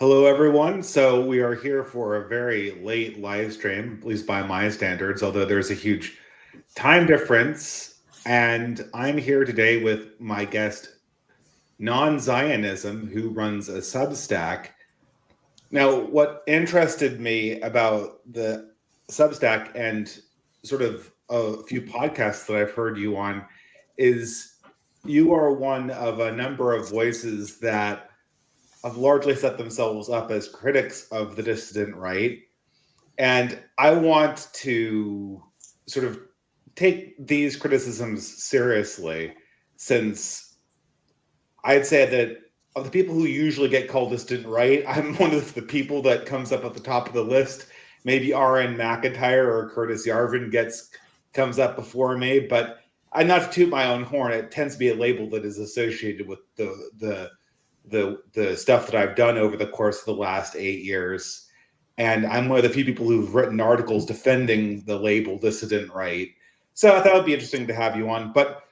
Hello, everyone. So we are here for a very late live stream, at least by my standards, although there's a huge time difference. And I'm here today with my guest, NonZionism, who runs a Substack. Now, what interested me about the Substack and sort of a few podcasts that I've heard you on is you are one of a number of voices that have largely set themselves up as critics of the dissident right. And I want to sort of take these criticisms seriously, since I'd say that of the people who usually get called dissident right, I'm one of the people that comes up at the top of the list. Maybe R.N. McIntyre or Curtis Yarvin comes up before me, but I'm not to toot my own horn. It tends to be a label that is associated with the stuff that I've done over the course of the last 8 years. And I'm one of the few people who've written articles defending the label dissident right. So I thought it would be interesting to have you on. But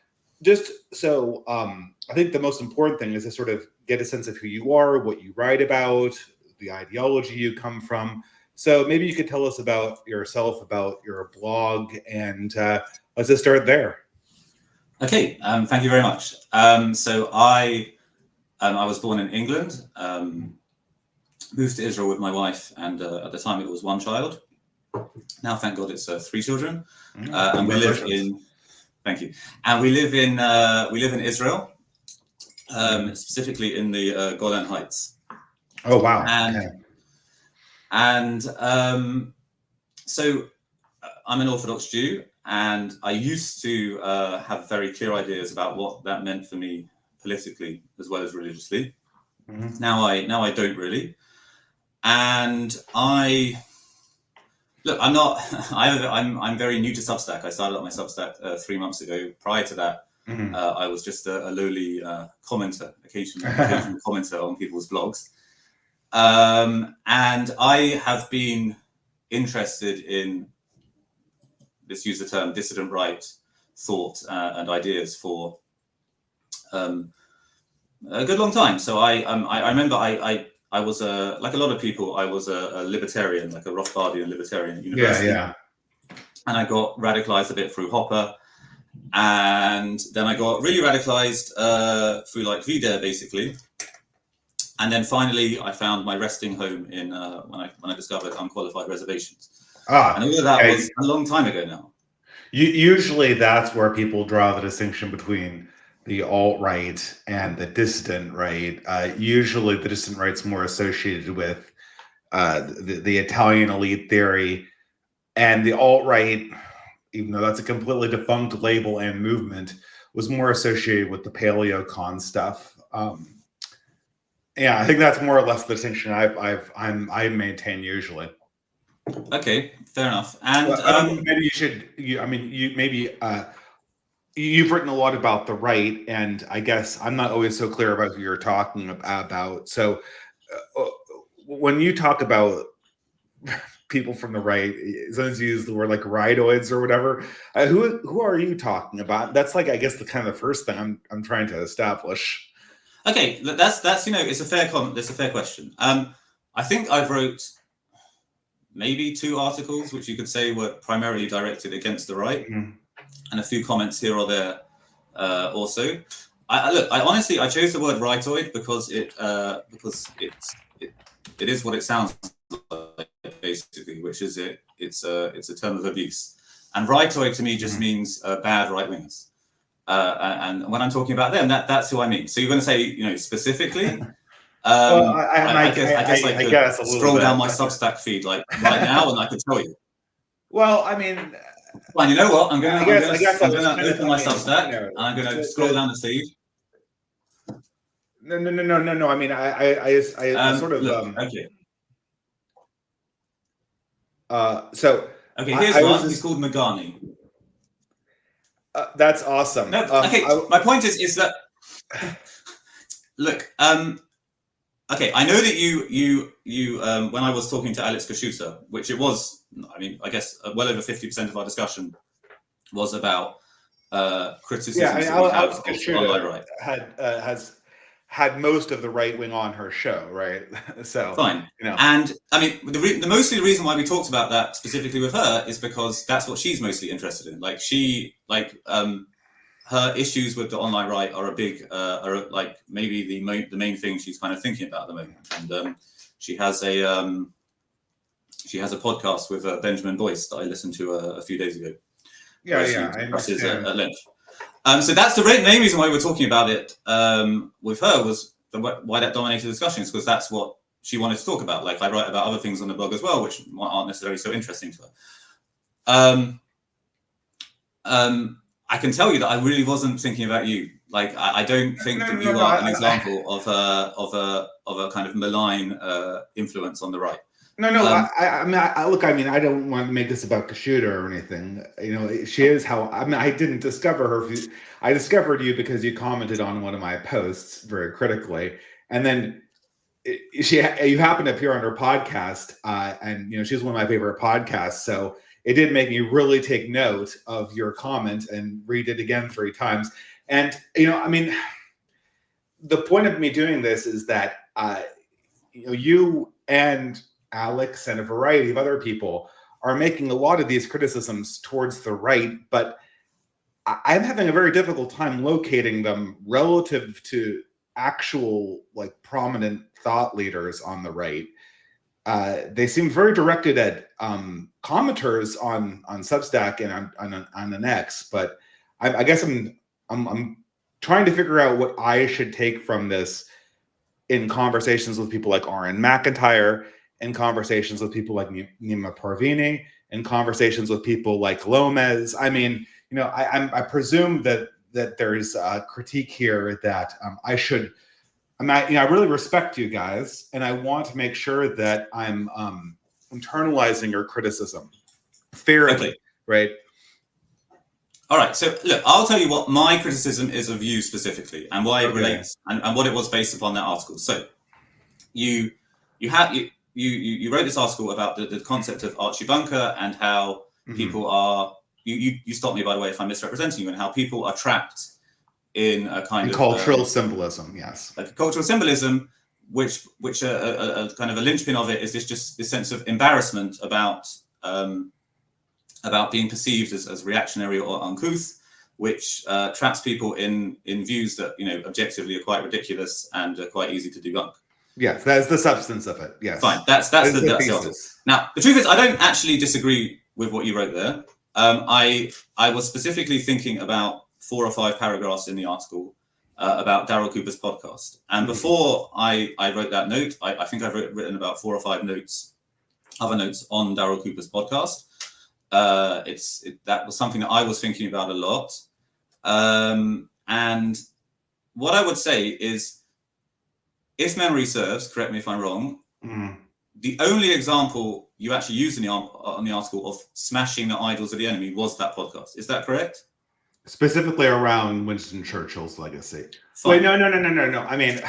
just so I think the most important thing is to sort of get a sense of who you are, what you write about, the ideology you come from. So maybe you could tell us about yourself, about your blog, and let's just start there. Okay, thank you very much. So I was born in England, moved to Israel with my wife, and at the time it was one child. Now, thank God, it's 3 children, and we live in. Thank you. And we live in Israel, specifically in the Golan Heights. Oh wow! And so I'm an Orthodox Jew, and I used to have very clear ideas about what that meant for me politically as well as religiously. Mm-hmm. Now I don't really, and I'm very new to Substack. I started up my Substack 3 months ago. Prior to that, I was just a lowly commenter, occasional commenter on people's blogs, and I have been interested in, let's use the term, dissident right thought and ideas for a good long time. So I remember I was like a lot of people, I was a libertarian, like a Rothbardian libertarian at university. Yeah. And I got radicalized a bit through Hopper, and then I got really radicalized through like Cuda, basically. And then finally, I found my resting home in when I discovered unqualified reservations. And all of that was a long time ago now. Usually, that's where people draw the distinction between the alt-right and the dissident right. Usually the dissident right's more associated with the Italian elite theory, and the alt-right, even though that's a completely defunct label and movement, was more associated with the paleo-con stuff. Yeah, I think that's more or less the distinction I maintain usually. Okay, fair enough. And maybe you should. You've written a lot about the right, and I guess I'm not always so clear about who you're talking about. So when you talk about people from the right, sometimes you use the word like rightoids or whatever. Who are you talking about? That's like, I guess, the kind of the first thing I'm trying to establish. Okay, that's it's a fair comment. That's a fair question. I think I've wrote maybe 2 articles which you could say were primarily directed against the right, and a few comments here or there also. I honestly chose the word rightoid because it is what it sounds like, basically, which is it's a term of abuse. And rightoid to me just means bad right wingers. And when I'm talking about them, that's who I mean. So you're going to say, specifically. Well, I guess I could scroll down my Substack feed like right now, and I could tell you. Well, I mean, fine. You know what? I'm going to open my Substack, and I'm going to scroll down the feed. No. I mean, I sort of okay. So okay, here's one. He's called Magani. That's awesome. No, okay, my point is that look. Okay, I know that you when I was talking to Alex Kashuta, which it was, I mean, I guess well over 50% of our discussion was about criticism. Yeah, I mean, Alex Kashuta has had most of the right wing on her show, right? So Fine. you know, And I mean, mostly the reason why we talked about that specifically with her is because that's what she's mostly interested in. Like her issues with the online right are a big, are like maybe the main thing she's kind of thinking about at the moment. And she has a podcast with Benjamin Boyce that I listened to a few days ago. yeah, She I discusses understand. at length. So that's the main reason why we're talking about it with her, was why that dominated the discussions, because that's what she wanted to talk about. Like, I write about other things on the blog as well, which aren't necessarily so interesting to her. I can tell you that I really wasn't thinking about you. Like, I don't think that you are an example of a kind of malign influence on the right. No, I mean, look, I mean, I don't want to make this about Kashuda or anything. You know, she is how, I mean, I didn't discover her. I discovered you because you commented on one of my posts very critically. And then you happened to appear on her podcast. And, you know, she's one of my favorite podcasts. So it did make me really take note of your comment and read it again 3 times. And, you know, I mean, the point of me doing this is that, you know, you and Alex and a variety of other people are making a lot of these criticisms towards the right, but I'm having a very difficult time locating them relative to actual, like, prominent thought leaders on the right. They seem very directed at commenters on Substack and on an X, but I guess I'm trying to figure out what I should take from this in conversations with people like Aaron McIntyre, in conversations with people like Nima Parvini, in conversations with people like Lomez. I mean, you know, I presume that there's a critique here that I should. You know, I really respect you guys, and I want to make sure that I'm internalizing your criticism fairly, Okay. right? All right. So look, I'll tell you what my criticism is of you specifically, and why it relates, and what it was based upon that article. So you wrote this article about the concept of Archie Bunker and how people are. You stop me, by the way, if I'm misrepresenting you, and how people are trapped in a kind of cultural symbolism. Yes, like cultural symbolism, which a kind of a linchpin of it is this sense of embarrassment about being perceived as reactionary or uncouth, which traps people in views that, you know, objectively are quite ridiculous and are quite easy to debunk. Yes, that's the substance of it. Yes, fine. That's the article. Now, the truth is, I don't actually disagree with what you wrote there. I was specifically thinking about 4 or 5 paragraphs in the article about Daryl Cooper's podcast, and before I wrote that note, I think I've written about 4 or 5 other notes on Daryl Cooper's podcast. That was something that I was thinking about a lot, and what I would say is, if memory serves, correct me if I'm wrong, the only example you actually used on the article of smashing the idols of the enemy was that podcast. Is that correct? Specifically around Winston Churchill's legacy. Fine. Wait, no. I mean,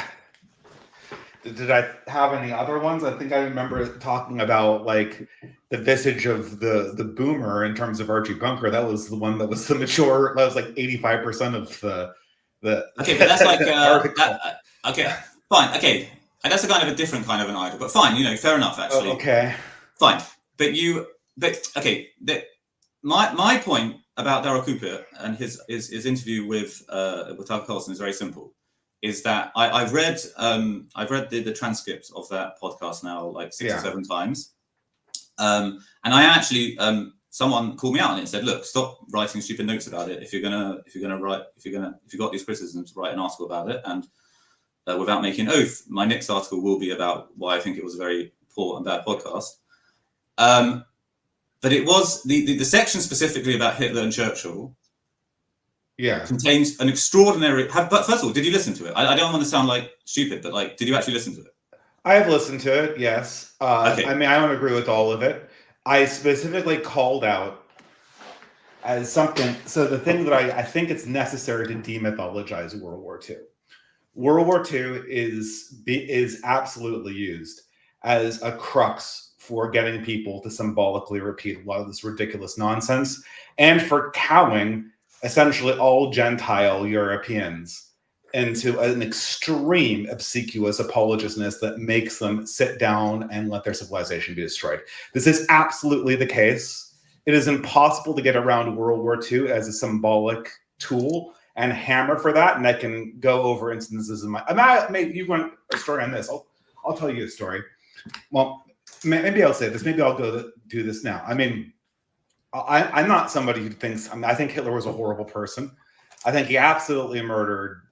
did I have any other ones? I think I remember talking about, like, the visage of the boomer in terms of Archie Bunker. That was the one that was the mature. That was like 85% of the. Okay, but that's like okay, fine. Okay, that's a kind of a different kind of an idol, but fine. You know, fair enough. Actually, okay, fine. My point about Daryl Cooper and his interview with Tucker Carlson is very simple. Is that I've read the transcript of that podcast now like 6 or 7 times, and I actually someone called me out on it and said, "Look, stop writing stupid notes about it. If you've got these criticisms, write an article about it." And without making an oath, my next article will be about why I think it was a very poor and bad podcast. But it was the section specifically about Hitler and Churchill. Yeah, contains an extraordinary. But first of all, did you listen to it? I don't want to sound like stupid, but like, did you actually listen to it? I have listened to it. Yes. Okay. I mean, I don't agree with all of it. I specifically called out as something. So the thing that I think it's necessary to demythologize World War II. World War II is absolutely used as a crux for getting people to symbolically repeat a lot of this ridiculous nonsense, and for cowing essentially all Gentile Europeans into an extreme obsequious apologistness that makes them sit down and let their civilization be destroyed. This is absolutely the case. It is impossible to get around World War II as a symbolic tool and hammer for that. And I can go over instances in maybe you want a story on this. I'll tell you a story. Well, maybe I'll say this. Maybe I'll go do this now. I mean, I'm not somebody who thinks, I think Hitler was a horrible person. I think he absolutely murdered,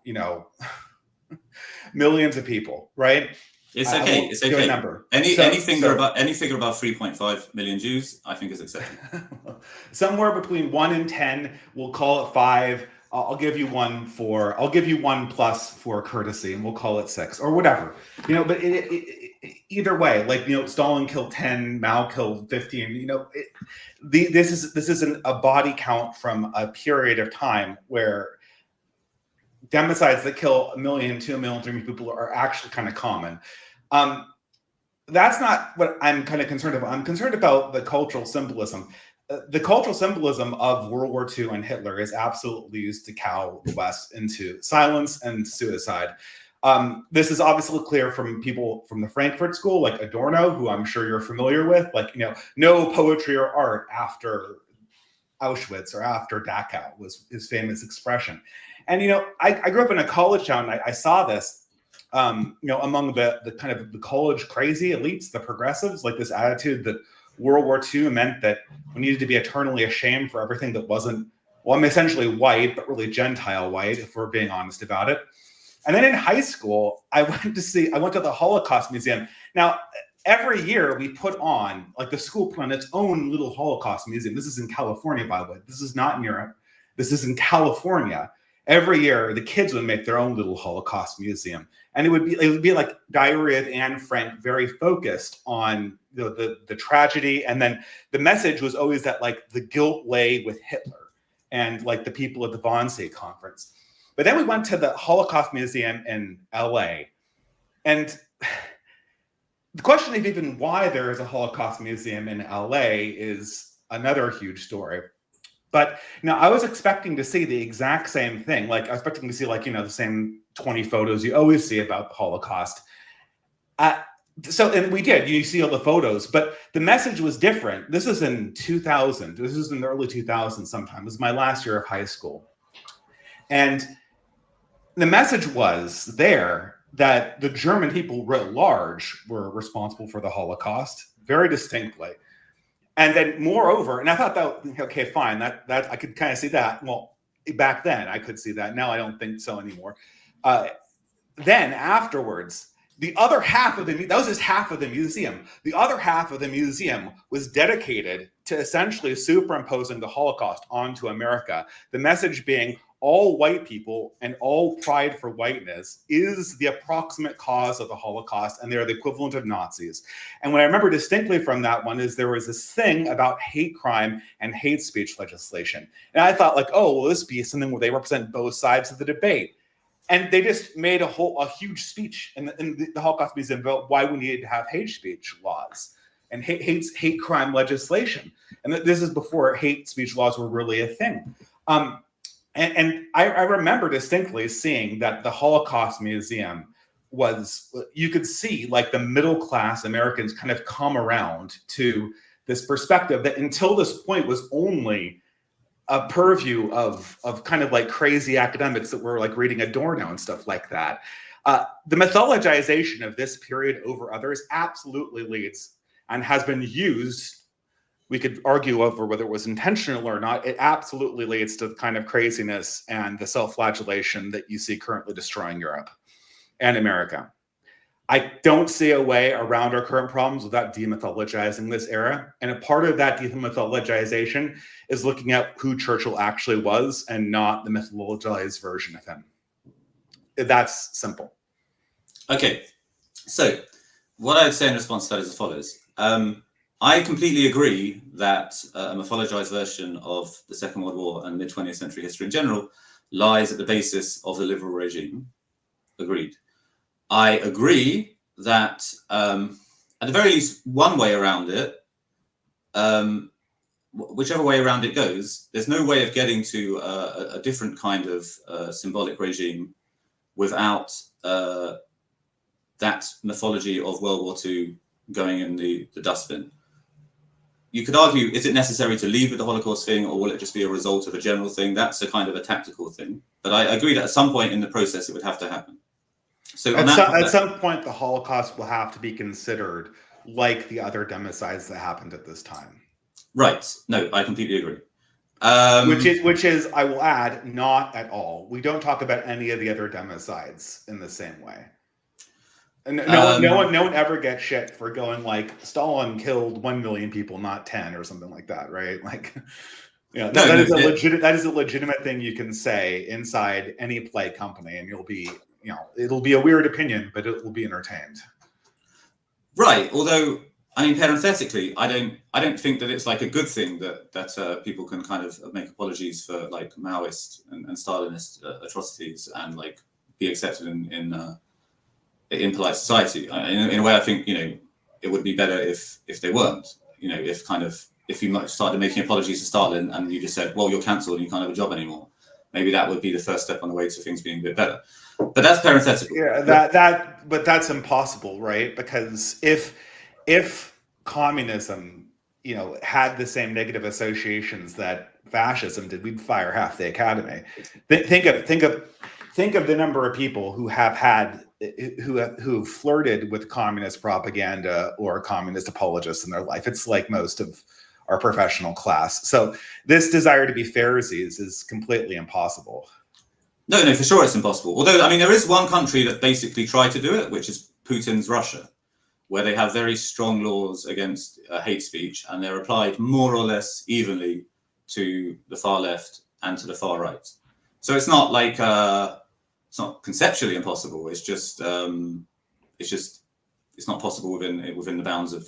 millions of people, right? It's okay. It's okay. Number. Any figure about 3.5 million Jews, I think is acceptable. Somewhere between 1 and 10, we'll call it 5. I'll give you 1 plus for courtesy, and we'll call it 6 or whatever. But either way, like Stalin killed 10, Mao killed 15. This isn't a body count from a period of time where democides that kill 1 million, 2 million, 3 million people are actually kind of common. That's not what I'm kind of concerned about. I'm concerned about the cultural symbolism. The cultural symbolism of World War II and Hitler is absolutely used to cow the West into silence and suicide. This is obviously clear from people from the Frankfurt School, like Adorno, who I'm sure you're familiar with, like, no poetry or art after Auschwitz or after Dachau was his famous expression. And, I grew up in a college town. I saw this, among the kind of the college crazy elites, the progressives, like this attitude that World War II meant that we needed to be eternally ashamed for everything that wasn't, well, I'm essentially white, but really Gentile white, if we're being honest about it. And then in high school, I went to the Holocaust Museum. Now, every year we put on, like the school put on its own little Holocaust Museum. This is in California, by the way. This is not in Europe. This is in California. Every year, the kids would make their own little Holocaust Museum. And it would be like Diary of Anne Frank, very focused on the tragedy. And then the message was always that, like, the guilt lay with Hitler and, like, the people at the Wannsee conference. But then we went to the Holocaust Museum in LA. And the question of even why there is a Holocaust Museum in LA is another huge story. But I was expecting to see the exact same thing. Like, I was expecting to see, like, the same 20 photos you always see about the Holocaust. And we did. You see all the photos, but the message was different. This is in 2000. This is in the early 2000s sometime. This is my last year of high school. And the message was there that the German people writ large were responsible for the Holocaust very distinctly. And then moreover, and I thought that, okay, fine, that I could kind of see that. Well, back then I could see that. Now I don't think so anymore. Then afterwards, the other half of that was just half of the museum. The other half of the museum was dedicated to essentially superimposing the Holocaust onto America. The message being, all white people and all pride for whiteness is the approximate cause of the Holocaust, and they're the equivalent of Nazis. And what I remember distinctly from that one is there was this thing about hate crime and hate speech legislation. And I thought, like, oh, will this be something where they represent both sides of the debate? And they just made a huge speech in the Holocaust Museum about why we needed to have hate speech laws and hate crime legislation. And this is before hate speech laws were really a thing. And I remember distinctly seeing that the Holocaust Museum was, you could see, like, the middle class Americans kind of come around to this perspective that until this point was only a purview of kind of like crazy academics that were like reading Adorno and stuff like that. The mythologization of this period over others absolutely leads and has been used. We could argue over whether it was intentional or not. It absolutely leads to the kind of craziness and the self-flagellation that you see currently destroying Europe and America. I don't see a way around our current problems without demythologizing this era. And a part of that demythologization is looking at who Churchill actually was and not the mythologized version of him. That's simple. Okay, so what I'd say in response to that is as follows. I completely agree that a mythologized version of the Second World War and mid-20th century history in general lies at the basis of the liberal regime. Agreed. I agree that at the very least one way around it, whichever way around it goes, there's no way of getting to a different kind of symbolic regime without that mythology of World War II going in the dustbin. You could argue, is it necessary to leave with the Holocaust thing, or will it just be a result of a general thing? That's a kind of a tactical thing. But I agree that at some point in the process, it would have to happen. So at some point, the Holocaust will have to be considered like the other democides that happened at this time. Right. No, I completely agree. Which is, I will add, not at all. We don't talk about any of the other democides in the same way. And no one ever gets shit for going like Stalin killed 1 million people, not 10 or something like that, right? Like, that is a legitimate thing you can say inside any play company, and you'll be, it'll be a weird opinion, but it will be entertained. Right. Although, I mean, parenthetically, I don't think that it's like a good thing that people can kind of make apologies for like Maoist and Stalinist atrocities and like be accepted in polite society. In a way, I think it would be better if they weren't. If you started making apologies to Stalin and you just said, well, you're cancelled and you can't have a job anymore, maybe that would be the first step on the way to things being a bit better. But that's parenthetical. Yeah, but that's impossible, right? Because if communism, had the same negative associations that fascism did, we'd fire half the academy. Think of the number of people who have flirted with communist propaganda or communist apologists in their life. It's like most of our professional class. So this desire to be Pharisees is completely impossible. No, for sure it's impossible. Although, I mean, there is one country that basically tried to do it, which is Putins Russia, where they have very strong laws against hate speech, and they're applied more or less evenly to the far left and to the far right. So it's not like it's not conceptually impossible. It's just it's not possible within the bounds of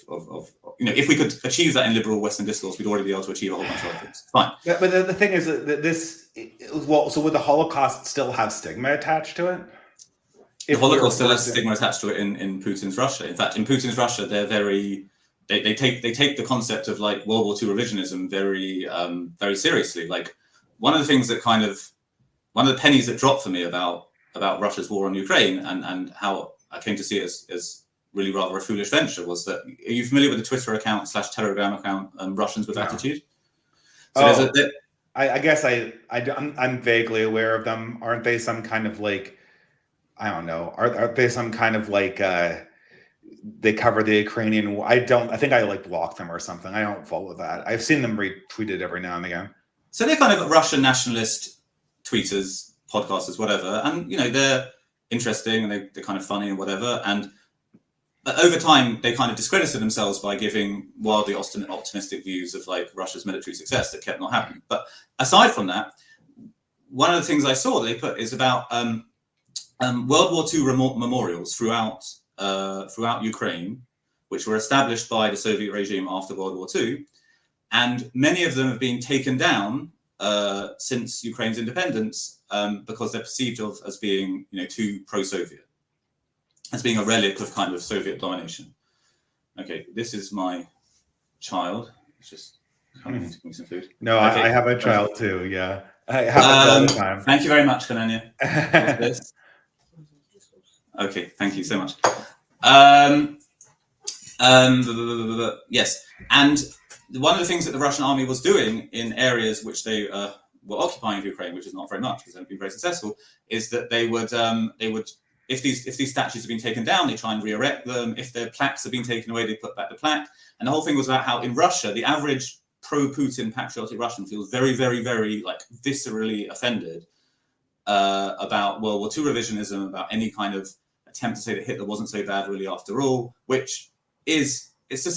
if we could achieve that in liberal Western discourse, we'd already be able to achieve a whole bunch of other things. Fine. Yeah, but the thing is that so would the Holocaust still have stigma attached to it? The Holocaust still has stigma attached to it in Putin's Russia. In fact, in Putin's Russia, they're they take the concept of like World War II revisionism very very seriously. Like one of the pennies that dropped for me about Russia's war on Ukraine and how I came to see it as really rather a foolish venture was that, are you familiar with the Twitter account / Telegram account Russians with Attitude? So I guess I'm vaguely aware of them. Aren't they some kind of like, I don't know, are they some kind of like they cover the Ukrainian war? I think I like blocked them or something. I don't follow that. I've seen them retweeted every now and again. So they're kind of Russian nationalist tweeters, podcasters, whatever, and they're interesting and they're kind of funny and whatever. And over time, they kind of discredited themselves by giving wildly optimistic views of like Russia's military success that kept not happening. But aside from that, one of the things I saw they put is about World War II memorials throughout Ukraine, which were established by the Soviet regime after World War II, and many of them have been taken down since Ukraine's independence because they're perceived as being too pro-Soviet, as being a relic of kind of Soviet domination. Okay, this is my child. It's just coming to give me some food. No, okay. I have a child too. Yeah, I have it all the time. Thank you very much, Kananya. Okay, thank you so much. Yes, and one of the things that the Russian army was doing in areas which they were occupying Ukraine, which is not very much because they haven't been very successful, is that they would if these statues have been taken down, they try and re-erect them. If their plaques have been taken away, they put back the plaque. And the whole thing was about how in Russia, the average pro-Putin patriotic Russian feels very, very, very like viscerally offended about World War II revisionism, about any kind of attempt to say that Hitler wasn't so bad really after all, which is it's to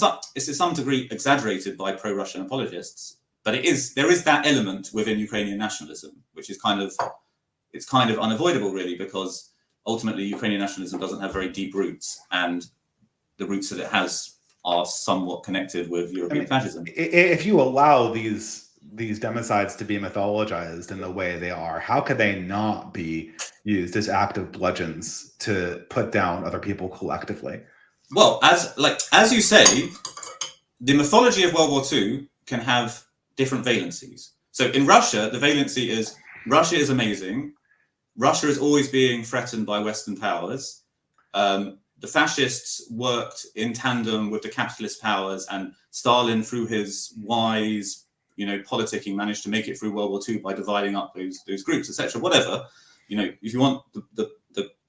some degree exaggerated by pro-Russian apologists, but there is that element within Ukrainian nationalism, which is kind of unavoidable really, because ultimately Ukrainian nationalism doesn't have very deep roots, and the roots that it has are somewhat connected with European fascism. If you allow these democides to be mythologized in the way they are, how could they not be used as active bludgeons to put down other people collectively? Well, as you say, the mythology of World War II can have different valencies. So in Russia, the valency is Russia is amazing, Russia is always being threatened by Western powers. The fascists worked in tandem with the capitalist powers, and Stalin, through his wise, politicking, managed to make it through World War II by dividing up those groups, etc. Whatever, if you want the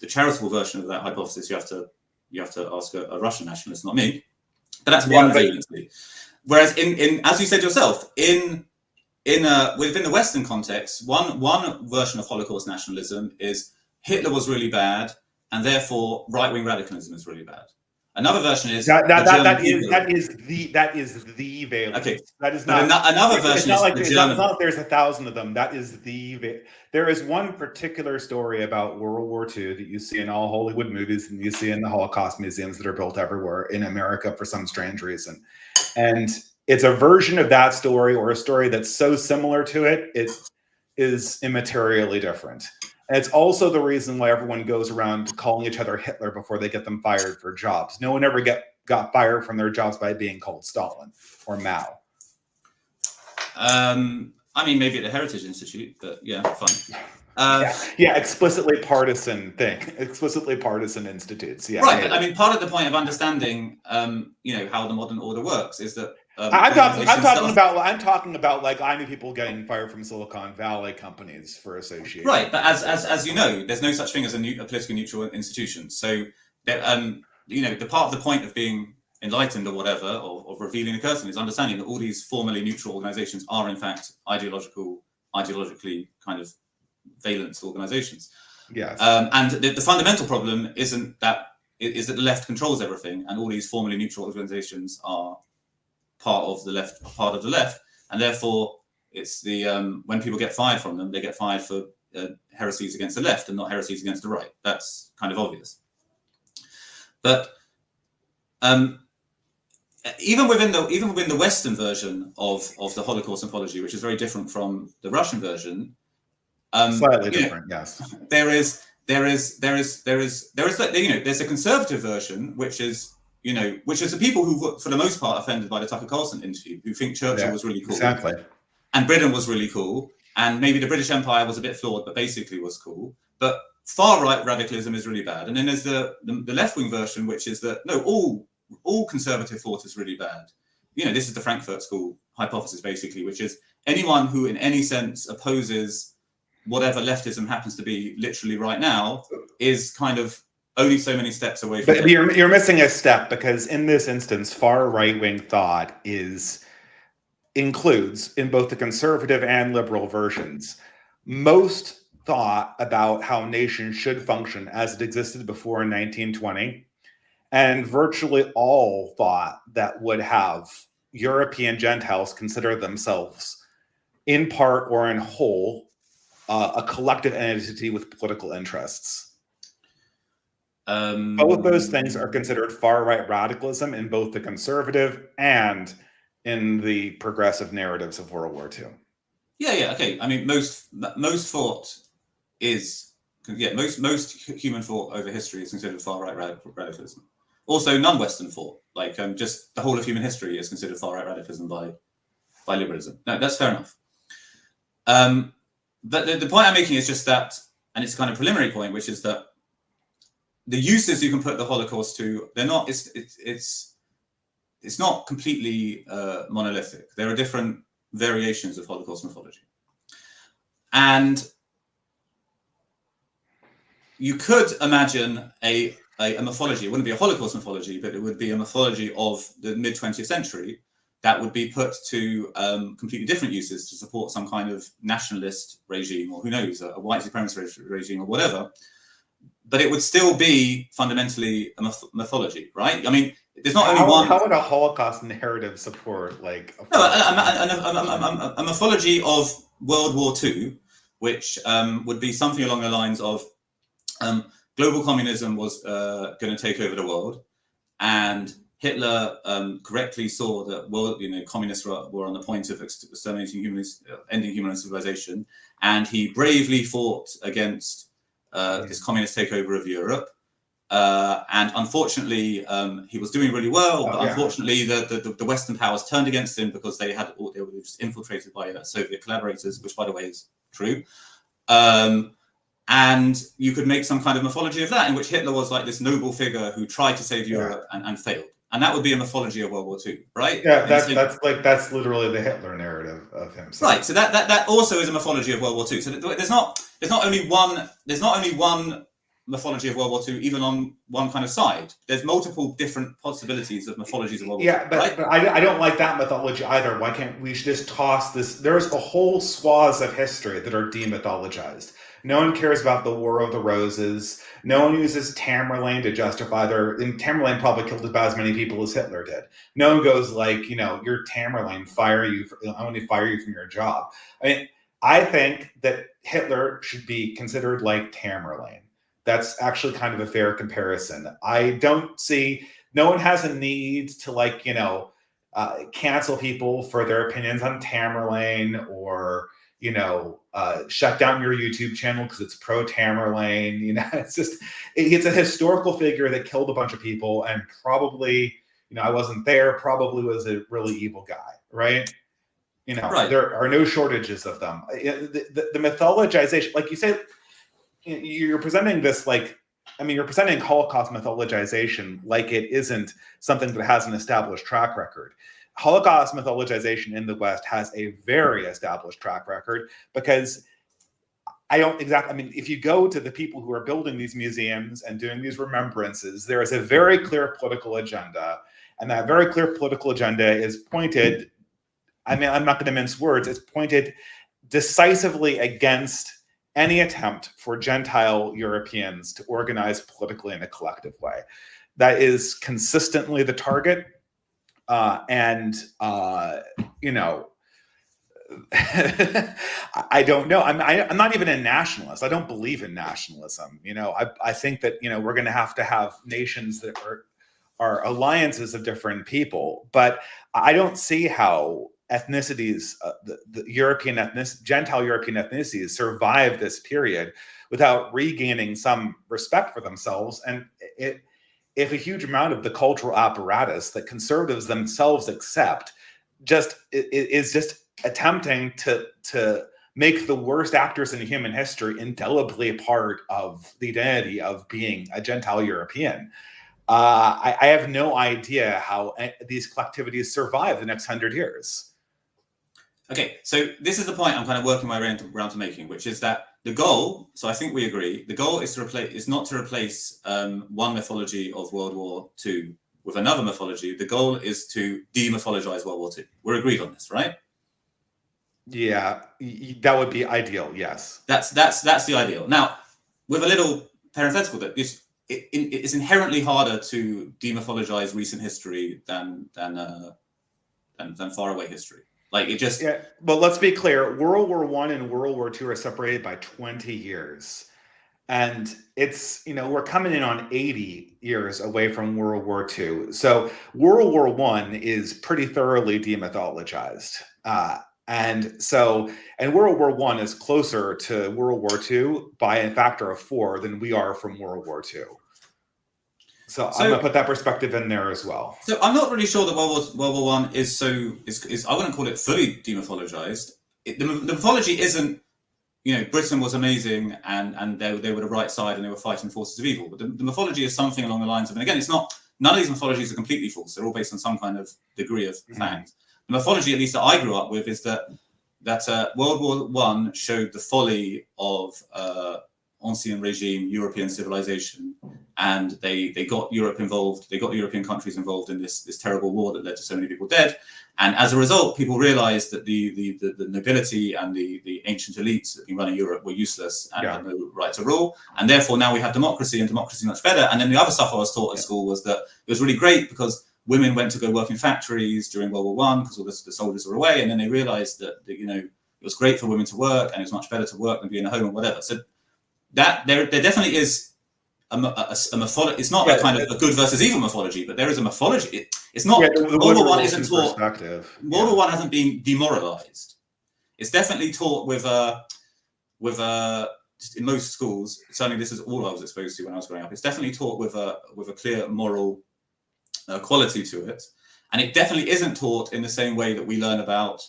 charitable version of that hypothesis, you have to ask a Russian nationalist, not me. But that's one valency. Whereas in as you said yourself, within the Western context, one version of Holocaust nationalism is Hitler was really bad, and therefore right-wing radicalism is really bad. Another version is that is the valence. Okay, that is not another version. It's not like there's 1,000 of them. That is there is one particular story about World War II that you see in all Hollywood movies and you see in the Holocaust museums that are built everywhere in America for some strange reason, and it's a version of that story, or a story that's so similar to it, it is immaterially different. And it's also the reason why everyone goes around calling each other Hitler before they get them fired for jobs. No one ever got fired from their jobs by being called Stalin or Mao. I mean, maybe at the Heritage Institute, but yeah, fine. Explicitly partisan thing. Explicitly partisan institutes. Yeah, right. But I mean, part of the point of understanding, how the modern order works is that I'm talking about like I knew people getting fired from Silicon Valley companies for association. Right, but as you know, there's no such thing as a politically neutral institution. So that the part of the point of being enlightened or whatever, or of revealing the curtain, is understanding that all these formerly neutral organizations are in fact ideologically kind of valence organizations. Yes. And the fundamental problem isn't that is that the left controls everything, and all these formerly neutral organizations are part of the left, and therefore it's the when people get fired from them, they get fired for heresies against the left and not heresies against the right. That's kind of obvious. But even within the Western version of the Holocaust mythology, which is very different from the Russian version, slightly different, yes. There's a conservative version, which is the people who were, for the most part, offended by the Tucker Carlson interview, who think Churchill was really cool. Exactly. And Britain was really cool. And maybe the British Empire was a bit flawed, but basically was cool. But far-right radicalism is really bad. And then there's the left-wing version, which is that, no, all conservative thought is really bad. This is the Frankfurt School hypothesis, basically, which is anyone who in any sense opposes whatever leftism happens to be literally right now is kind of only so many steps away from it. But you're missing a step, because in this instance, far right-wing thought includes in both the conservative and liberal versions most thought about how nations should function as it existed before 1920, and virtually all thought that would have European Gentiles consider themselves in part or in whole a collective entity with political interests. Both those things are considered far-right radicalism in both the conservative and in the progressive narratives of World War II. Yeah, okay. I mean, most thought is most human thought over history is considered far-right radicalism. Also, non-Western thought, like just the whole of human history, is considered far-right radicalism by liberalism. No, that's fair enough. But the point I'm making is just that, and it's a kind of preliminary point, which is that the uses you can put the Holocaust to, they're not. It's not completely monolithic. There are different variations of Holocaust mythology, and you could imagine a mythology. It wouldn't be a Holocaust mythology, but it would be a mythology of the mid-20th century that would be put to completely different uses to support some kind of nationalist regime, or who knows, a white supremacist regime or whatever. But it would still be fundamentally a mythology, right? I mean, there's not only one. How would a Holocaust narrative support like a mythology of World War II, which would be something along the lines of global communism was going to take over the world, and Hitler correctly saw that communists were on the point of exterminating humans, ending human civilization, and he bravely fought against this communist takeover of Europe. And unfortunately, he was doing really well, but unfortunately, the Western powers turned against him because they were just infiltrated by Soviet collaborators, which, by the way, is true. And you could make some kind of mythology of that, in which Hitler was like this noble figure who tried to save Europe and failed. And that would be a mythology of World War II, right? Yeah, that's literally the Hitler narrative of himself. Right. So that also is a mythology of World War II. So there's not only one mythology of World War II, even on one kind of side. There's multiple different possibilities of mythologies of World War II. But I don't like that mythology either. Why can't we just toss this? There's a whole swaths of history that are demythologized. No one cares about the War of the Roses. No one uses Tamerlane to justify and Tamerlane probably killed about as many people as Hitler did. No one goes like, you're Tamerlane, I want to fire you from your job. I mean, I think that Hitler should be considered like Tamerlane. That's actually kind of a fair comparison. I don't see, no one has a need to cancel people for their opinions on Tamerlane or, shut down your YouTube channel because it's pro-Tamerlane. It's a historical figure that killed a bunch of people and probably, I wasn't there, probably was a really evil guy, right? Right. There are no shortages of them. The mythologization, like you say, you're presenting this you're presenting Holocaust mythologization like it isn't something that has an established track record. Holocaust mythologization in the West has a very established track record because if you go to the people who are building these museums and doing these remembrances, there is a very clear political agenda. And that very clear political agenda is pointed, I'm not going to mince words, it's pointed decisively against any attempt for Gentile Europeans to organize politically in a collective way. That is consistently the target. I don't know. I'm not even a nationalist. I don't believe in nationalism. I think that, we're going to have nations that are alliances of different people, but I don't see how ethnicities, the Gentile European ethnicities survive this period without regaining some respect for themselves. And if a huge amount of the cultural apparatus that conservatives themselves accept is just attempting to make the worst actors in human history indelibly a part of the identity of being a Gentile European, I have no idea how these collectivities survive the next 100 years. Okay, so this is the point I'm kind of working my way around to making, which is that the goal, so I think we agree, the goal is not to replace one mythology of World War II with another mythology. The goal is to demythologize World War II. We're agreed on this, right? Yeah, that would be ideal, yes. That's the ideal. Now, with a little parenthetical, that it's inherently harder to demythologize recent history than faraway history. But let's be clear. World War I and World War II are separated by 20 years. And it's, we're coming in on 80 years away from World War II. So World War I is pretty thoroughly demythologized. And World War I is closer to World War II by a factor of 4 than we are from World War II. So I'm gonna put that perspective in there as well. So I'm not really sure that World War I is I wouldn't call it fully demythologized. The mythology isn't, Britain was amazing and they were the right side and they were fighting forces of evil. But the mythology is something along the lines of, and again, none of these mythologies are completely false. They're all based on some kind of degree of fact. The mythology, at least that I grew up with, is that World War I showed the folly of Ancien regime European civilization, and they got Europe involved. They got the European countries involved in this terrible war that led to so many people dead. And as a result, people realized that the nobility and the ancient elites that had been running Europe were useless and had no right to rule. And therefore, now we have democracy, and democracy much better. And then the other stuff I was taught at school was that it was really great because women went to go work in factories during World War I because all the soldiers were away. And then they realized that it was great for women to work, and it was much better to work than be in a home or whatever. So that there definitely is a mythology. It's not a kind of a good versus evil mythology, but there is a mythology. It's not. World War I isn't taught. World War I hasn't been demoralized. It's definitely taught with just in most schools. Certainly, this is all I was exposed to when I was growing up. It's definitely taught with a clear moral quality to it, and it definitely isn't taught in the same way that we learn about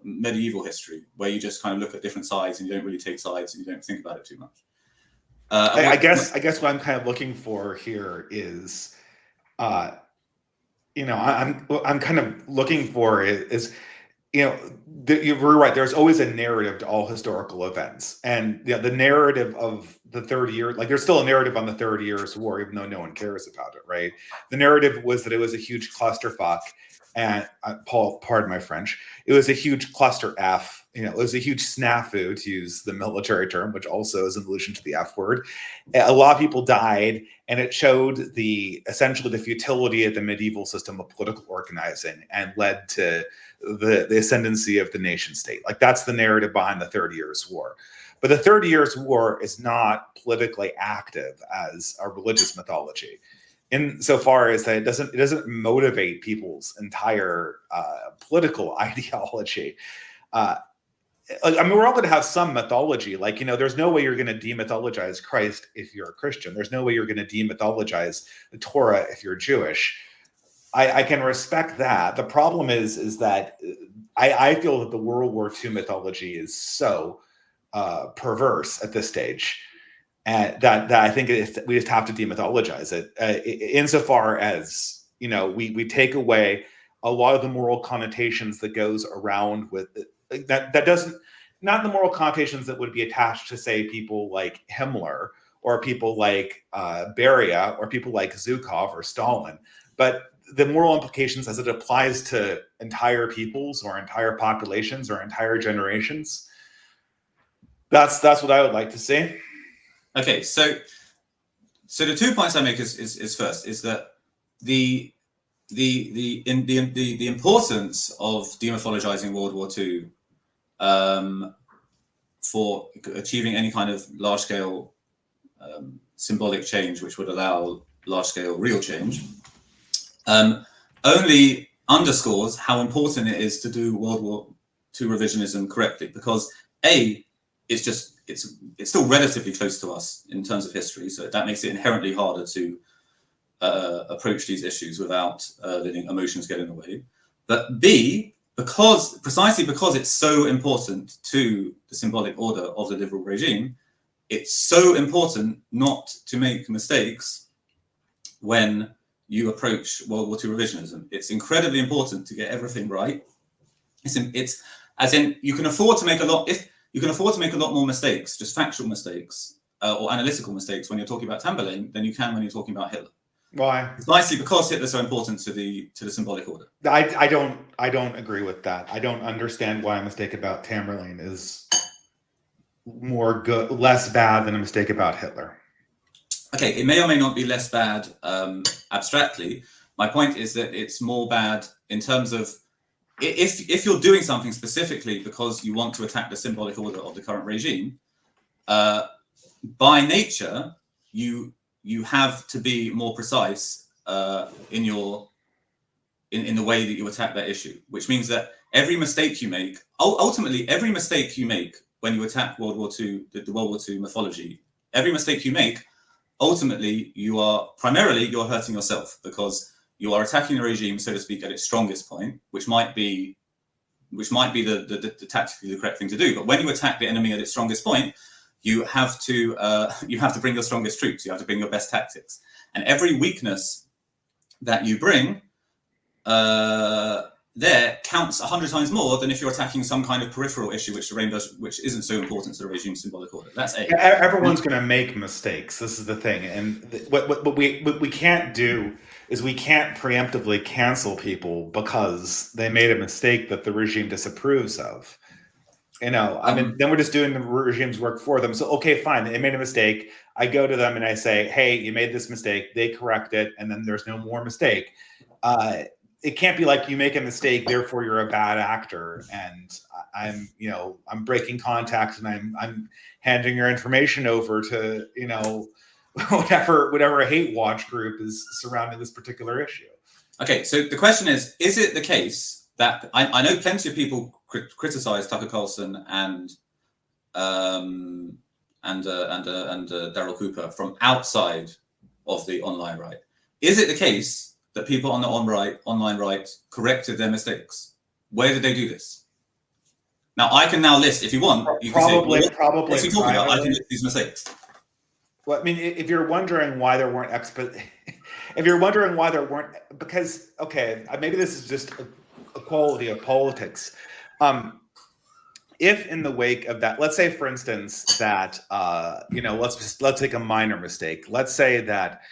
medieval history, where you just kind of look at different sides and you don't really take sides and you don't think about it too much. I guess what I'm kind of looking for here is, I'm kind of looking for is you're right. There's always a narrative to all historical events, and the narrative of the 30 years, like there's still a narrative on the 30 Years' War, even though no one cares about it, right? The narrative was that it was a huge clusterfuck, and Paul, pardon my French, it was a huge cluster F. It was a huge snafu, to use the military term, which also is an allusion to the F word. A lot of people died, and it showed essentially the futility of the medieval system of political organizing, and led to the ascendancy of the nation state. Like, that's the narrative behind the 30 Years' War. But the 30 Years' War is not politically active as a religious mythology, insofar as that it doesn't motivate people's entire political ideology. We're all going to have some mythology. Like, there's no way you're going to demythologize Christ if you're a Christian. There's no way you're going to demythologize the Torah if you're Jewish. I can respect that. The problem is that I feel that the World War II mythology is so perverse at this stage, and that I think we just have to demythologize it, insofar as we take away a lot of the moral connotations that goes around with it. That doesn't, not the moral connotations that would be attached to, say, people like Himmler or people like Beria or people like Zhukov or Stalin, but the moral implications as it applies to entire peoples or entire populations or entire generations. That's what I would like to see. Okay, so the 2 points I make is first is that the importance of demythologizing World War II for achieving any kind of large scale symbolic change, which would allow large scale real change, only underscores how important it is to do World War II revisionism correctly, because it's still relatively close to us in terms of history, so that makes it inherently harder to approach these issues without letting emotions get in the way. But B, precisely because it's so important to the symbolic order of the liberal regime, it's so important not to make mistakes when you approach World War II revisionism. It's incredibly important to get everything right. It's as in you can afford to make a lot. If you can afford to make a lot more mistakes, just factual mistakes or analytical mistakes, when you're talking about Tamburlaine, than you can when you're talking about Hitler. Why? Precisely because Hitler's so important to the symbolic order. I don't agree with that. I don't understand why a mistake about Tamburlaine is less bad than a mistake about Hitler. Okay, it may or may not be less bad abstractly. My point is that it's more bad in terms of if you're doing something specifically because you want to attack the symbolic order of the current regime, by nature, you have to be more precise in the way that you attack that issue, which means that every mistake you make, ultimately every mistake you make when you attack World War II, the World War II mythology, every mistake you make, ultimately you're hurting yourself, because you are attacking the regime, so to speak, at its strongest point, which might be the tactically correct thing to do. But when you attack the enemy at its strongest point, you have to bring your strongest troops. You have to bring your best tactics, and every weakness that you bring there counts 100 times more than if you're attacking some kind of peripheral issue which isn't so important to the regime's symbolic order. That's A. Everyone's going to make mistakes. This is the thing, and what we can't do is we can't preemptively cancel people because they made a mistake that the regime disapproves of. Then we're just doing the regime's work for them. So, okay, fine. They made a mistake. I go to them and I say, hey, you made this mistake. They correct it. And then there's no more mistake. It can't be like you make a mistake, therefore you're a bad actor. And I'm breaking contact and I'm handing your information over to, whatever hate watch group is surrounding this particular issue. Okay. So the question is it the case that I know plenty of people criticize Tucker Carlson and Daryl Cooper from outside of the online right. Is it the case that people on the online right corrected their mistakes? Where did they do this? Now I can now list, if you want. You probably. I can list these mistakes. Well, I mean, if you're wondering why there weren't if you're wondering why there weren't, because, okay, maybe this is just a quality of politics. If in the wake of that, let's say, for instance, that let's take a minor mistake. Let's say that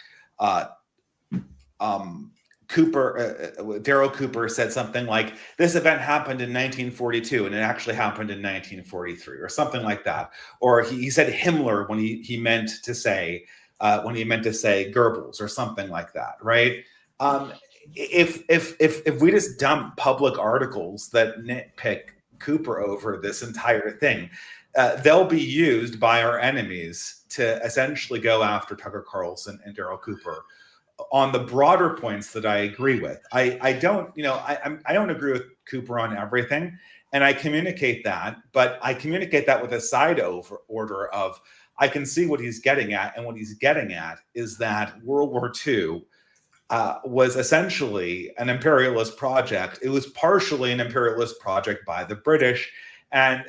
Daryl Cooper said something like, this event happened in 1942 and it actually happened in 1943, or something like that. Or he said Himmler when he meant to say Goebbels, or something like that, right? If we just dump public articles that nitpick Cooper over this entire thing, they'll be used by our enemies to essentially go after Tucker Carlson and Daryl Cooper on the broader points that I agree with. I don't agree with Cooper on everything, and I communicate that, but I communicate that with a side order of, I can see what he's getting at, and what he's getting at is that World War II was essentially an imperialist project. It was partially an imperialist project by the British, and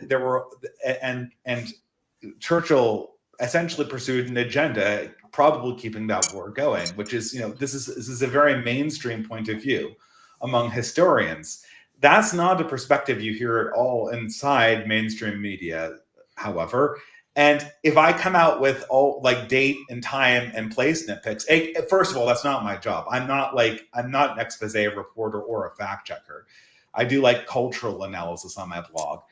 Churchill essentially pursued an agenda, probably keeping that war going, which is, this is a very mainstream point of view among historians. That's not a perspective you hear at all inside mainstream media, however. And if I come out with all like date and time and place nitpicks, first of all, that's not my job. I'm not an expose reporter or a fact checker. I do like cultural analysis on my blog.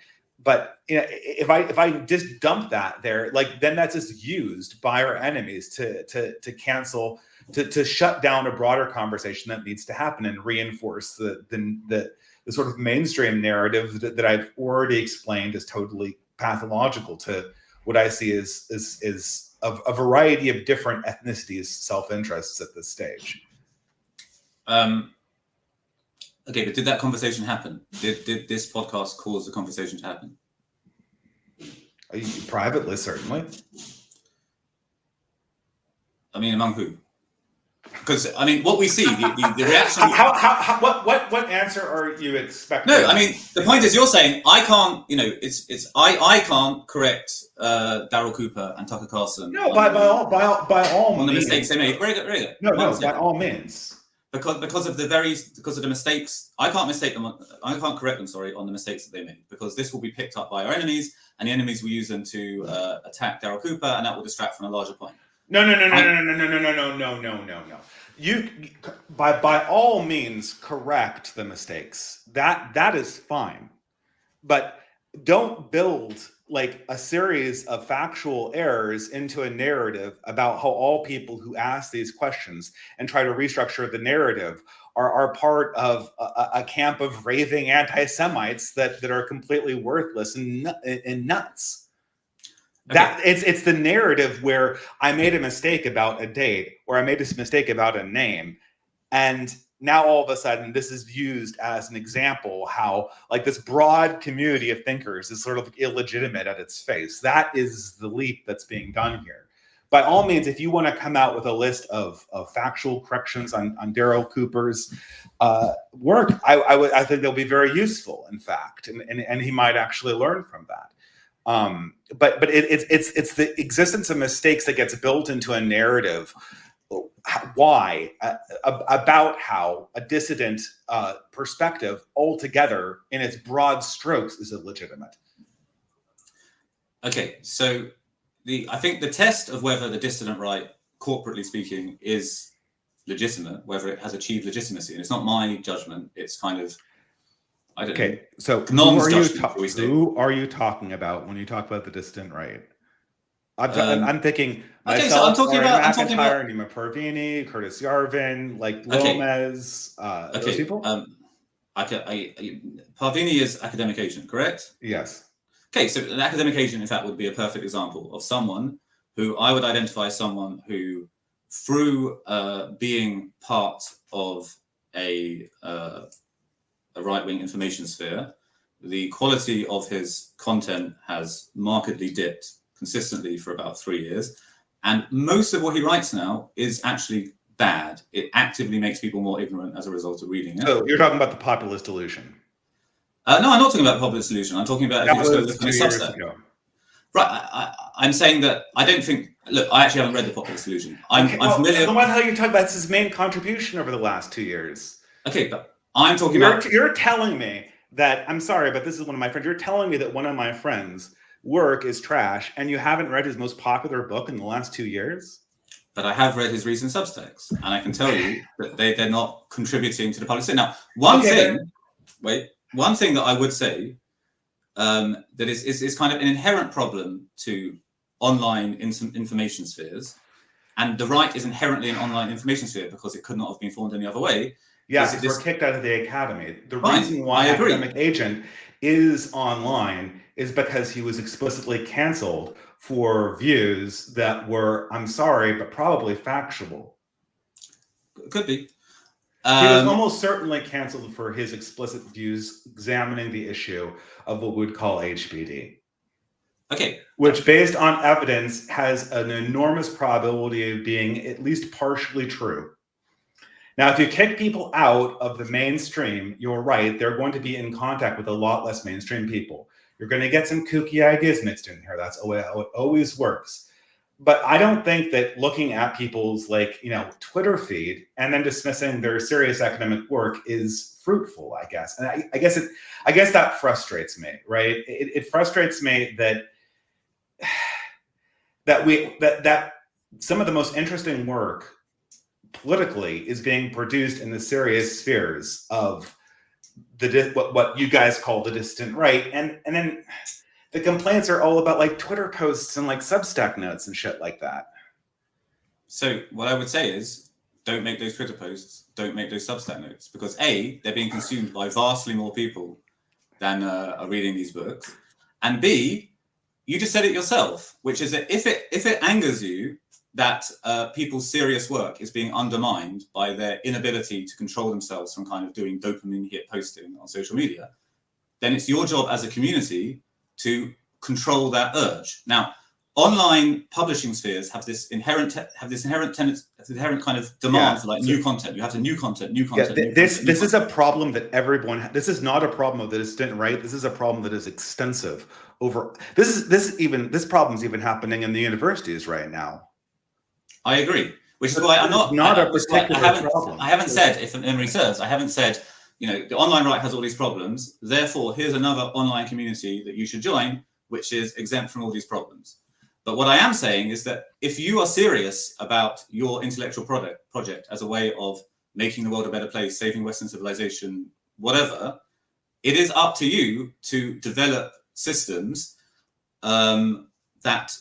But if I just dump that there, then that's just used by our enemies to cancel, to shut down a broader conversation that needs to happen and reinforce the sort of mainstream narrative that I've already explained is totally pathological to what I see is a variety of different ethnicities' self-interests at this stage. Okay, but did that conversation happen? Did this podcast cause the conversation to happen? Privately, certainly. I mean, among who? Because I mean, what we see, the reaction. What answer are you expecting? No, I mean, the point is, you're saying I can't. I can't correct Daryl Cooper and Tucker Carlson. No, by all on the means. mistakes they made. Very good. No, by all means. Because of the mistakes, I can't mistake them. I can't correct them. Sorry, on the mistakes that they made, because this will be picked up by our enemies, and the enemies will use them to attack Daryl Cooper, and that will distract from a larger point. No. You, by all means, correct the mistakes. That is fine, but don't build like a series of factual errors into a narrative about how all people who ask these questions and try to restructure the narrative are part of a camp of raving anti-Semites that are completely worthless and nuts. Okay. That it's the narrative where I made a mistake about a date, or I made a mistake about a name, and now all of a sudden this is used as an example how like this broad community of thinkers is sort of illegitimate at its face. That is the leap that's being done here. By all means, if you want to come out with a list of factual corrections on Daryl Cooper's work, I think they'll be very useful, in fact, and he might actually learn from that. But it's the existence of mistakes that gets built into a narrative. Why about how a dissident perspective altogether in its broad strokes is illegitimate. Okay, so I think the test of whether the dissident right, corporately speaking, is legitimate, whether it has achieved legitimacy, and it's not my judgment, it's kind of, I don't know. Okay, so who are you talking about when you talk about the dissident right? I'm thinking myself, so I'm talking about Nima Parvini, Curtis Yarvin, like Lomez, those people. Parvini is academic agent, correct? Yes. Okay, so an academic agent, in fact, would be a perfect example of someone who I would identify as someone who, through being part of a right-wing information sphere, the quality of his content has markedly dipped consistently for about 3 years. And most of what he writes now is actually bad. It actively makes people more ignorant as a result of reading it. So you're talking about the populist delusion? No, I'm not talking about populist delusion. I'm talking about if you just go look at his Substack. Right. I'm saying that I don't think. Look, I actually haven't read The Populist Illusion. I'm familiar. Then what the hell are you talking about? That's his main contribution over the last 2 years. Okay, but I'm talking about. You're telling me that, I'm sorry, but this is one of my friends. You're telling me that one of my friends' work is trash, and you haven't read his most popular book in the last 2 years? But I have read his recent Substacks, and I can tell you that they're not contributing to the public sphere. Now, one thing that I would say that is kind of an inherent problem to online information spheres, and the right is inherently an online information sphere because it could not have been formed any other way. Yeah, because we're kicked out of the academy. The reason why Academic Agent is online is because he was explicitly canceled for views that were, I'm sorry, but probably factual. Could be. He was almost certainly canceled for his explicit views examining the issue of what we would call HBD. Okay. Which, based on evidence, has an enormous probability of being at least partially true. Now, if you kick people out of the mainstream, you're right, they're going to be in contact with a lot less mainstream people. You're going to get some kooky ideas mixed in here. That's how it always works. But I don't think that looking at people's Twitter feed and then dismissing their serious academic work is fruitful, I guess. And I guess that frustrates me, right? It frustrates me that some of the most interesting work politically is being produced in the serious spheres of what you guys call the distant right, and then the complaints are all about like Twitter posts and like Substack notes and shit like that. So what I would say is, don't make those Twitter posts, don't make those Substack notes, because A, they're being consumed by vastly more people than are reading these books, and B, you just said it yourself, which is that if it angers you that people's serious work is being undermined by their inability to control themselves from kind of doing dopamine hit posting on social media, then it's your job as a community to control that urge. Now, online publishing spheres have this inherent kind of demand for new content. You have to new content. This is a problem that everyone. This is not a problem of the distant right. This is a problem that is extensive over. This problem is even happening in the universities right now. I agree, which is why I'm not a particular problem. I haven't said, if memory serves, I haven't said, the online right has all these problems. Therefore, here's another online community that you should join, which is exempt from all these problems. But what I am saying is that if you are serious about your intellectual project as a way of making the world a better place, saving Western civilization, whatever, it is up to you to develop systems that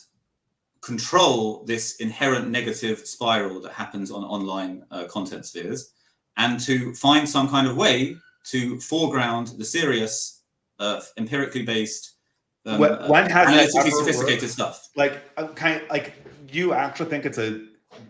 control this inherent negative spiral that happens on online content spheres, and to find some kind of way to foreground the serious, empirically based, analytically sophisticated stuff. You actually think it's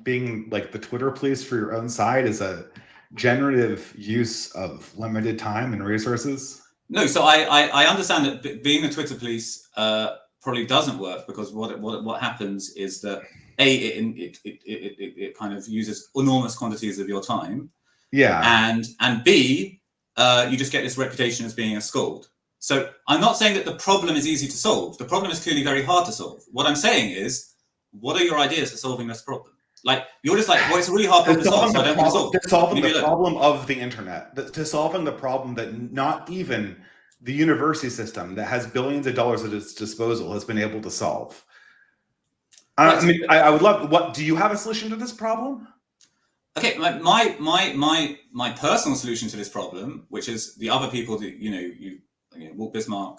being like the Twitter police for your own side is a generative use of limited time and resources? No, so I understand that being the Twitter police probably doesn't work, because what happens is that it kind of uses enormous quantities of your time. Yeah. And B, you just get this reputation as being a scold. So I'm not saying that the problem is easy to solve. The problem is clearly very hard to solve. What I'm saying is, what are your ideas for solving this problem? Like, you're just like, well, it's a really hard problem to solve, so I don't want to solve it. To solving the problem of the internet, to solving the problem that not even the university system that has billions of dollars at its disposal has been able to solve. I would love. What do you have a solution to this problem? Okay, my personal solution to this problem, which is the other people that Walt Bismarck,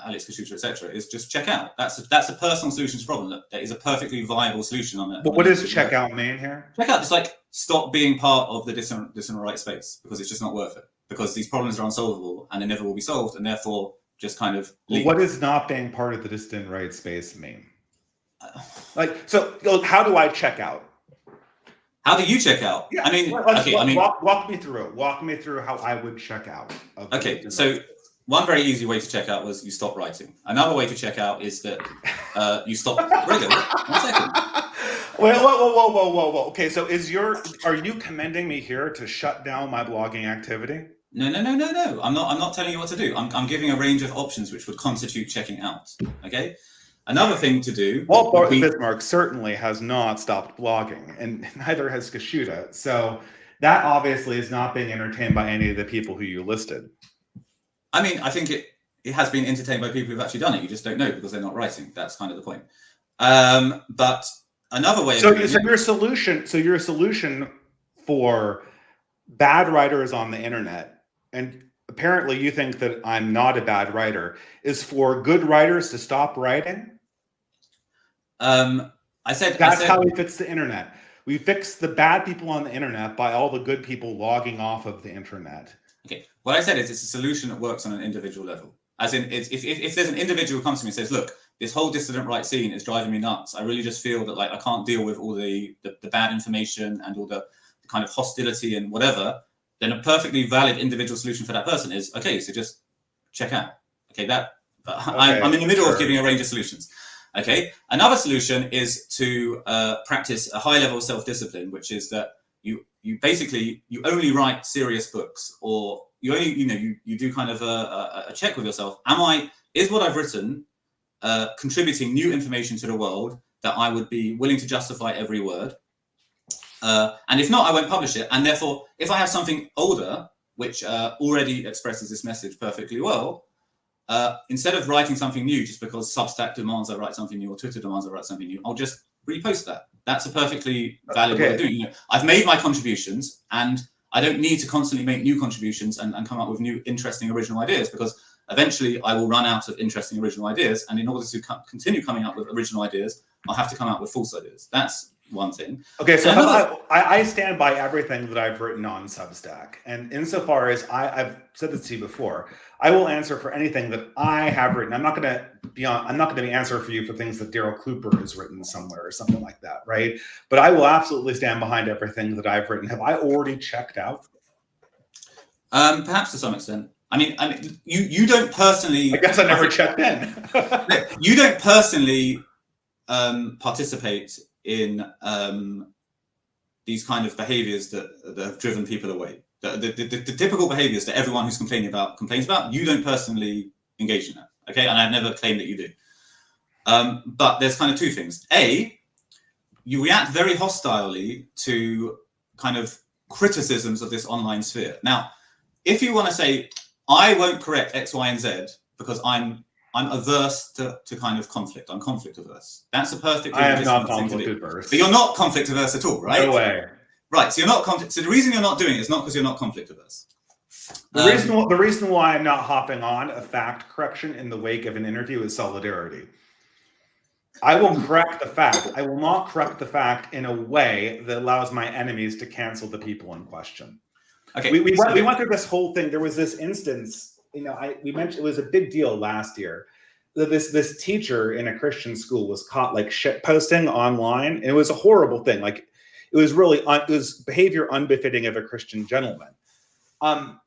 Alex Kashutra, etc., is just check out. That's a personal solution to the problem. That is a perfectly viable solution on that. But what does check out mean here? Check out, just like stop being part of the distant right space, because it's just not worth it. Because these problems are unsolvable and they never will be solved, and therefore just kind of leave. What does not being part of the distant right space mean? How do I check out? How do you check out? Yeah, walk me through it. Walk me through how I would check out. Okay, so one very easy way to check out was you stop writing. Another way to check out is that you stop. Really? 1 second. Whoa. Okay, so are you commending me here to shut down my blogging activity? No. I'm not telling you what to do. I'm giving a range of options which would constitute checking out. Okay. Another thing to do. Well, Bismarck certainly has not stopped blogging, and neither has Cuda. So that obviously is not being entertained by any of the people who you listed. I mean, I think it has been entertained by people who've actually done it. You just don't know because they're not writing. That's kind of the point. But another way. So your solution for bad writers on the internet, and apparently you think that I'm not a bad writer, is for good writers to stop writing? I said how we fix the internet. We fix the bad people on the internet by all the good people logging off of the internet. Okay, what I said is it's a solution that works on an individual level. As in, if there's an individual who comes to me and says, look, this whole dissident right scene is driving me nuts. I really just feel that like I can't deal with all the bad information and all the kind of hostility and whatever, then a perfectly valid individual solution for that person is, okay, so just check out. Okay, I'm in the middle of giving a range of solutions. Okay, another solution is to practice a high level of self-discipline, which is that you basically only write serious books, or you only you do kind of a check with yourself. Is what I've written contributing new information to the world that I would be willing to justify every word? And if not, I won't publish it. And therefore, if I have something older which already expresses this message perfectly well, instead of writing something new just because Substack demands I write something new or Twitter demands I write something new, I'll just repost that. That's a it valid way of doing it. I've made my contributions, and I don't need to constantly make new contributions and come up with new, interesting, original ideas, because eventually I will run out of interesting, original ideas. And in order to continue coming up with original ideas, I'll have to come out with false ideas. That's one thing. Okay, so I stand by everything that I've written on Substack, and insofar as I've said this to you before, I will answer for anything that I have written. I'm not going to be answer for you for things that Daryl Cooper has written somewhere or something like that, right? But I will absolutely stand behind everything that I've written. Have I already checked out? Perhaps to some extent. I mean, you don't personally. I guess I never checked in. You don't personally participate in these kind of behaviors that have driven people away. The typical behaviors that everyone who's complains about, you don't personally engage in that. Okay, and I've never claimed that you do. But there's kind of two things. A, you react very hostilely to kind of criticisms of this online sphere. Now, if you want to say, I won't correct X, Y, and Z because I'm averse to kind of conflict. I'm conflict averse. That's a perfectly I am not conflict averse. But you're not conflict averse at all, right? No way. Right. So you're not conflict. So the reason you're not doing it is not because you're not conflict averse. The reason why I'm not hopping on a fact correction in the wake of an interview is solidarity. I will correct the fact. I will not correct the fact in a way that allows my enemies to cancel the people in question. Okay. We went through this whole thing. There was this instance. We mentioned it was a big deal last year. This teacher in a Christian school was caught like shit posting online, and it was a horrible thing. Like it was really it was behavior unbefitting of a Christian gentleman. But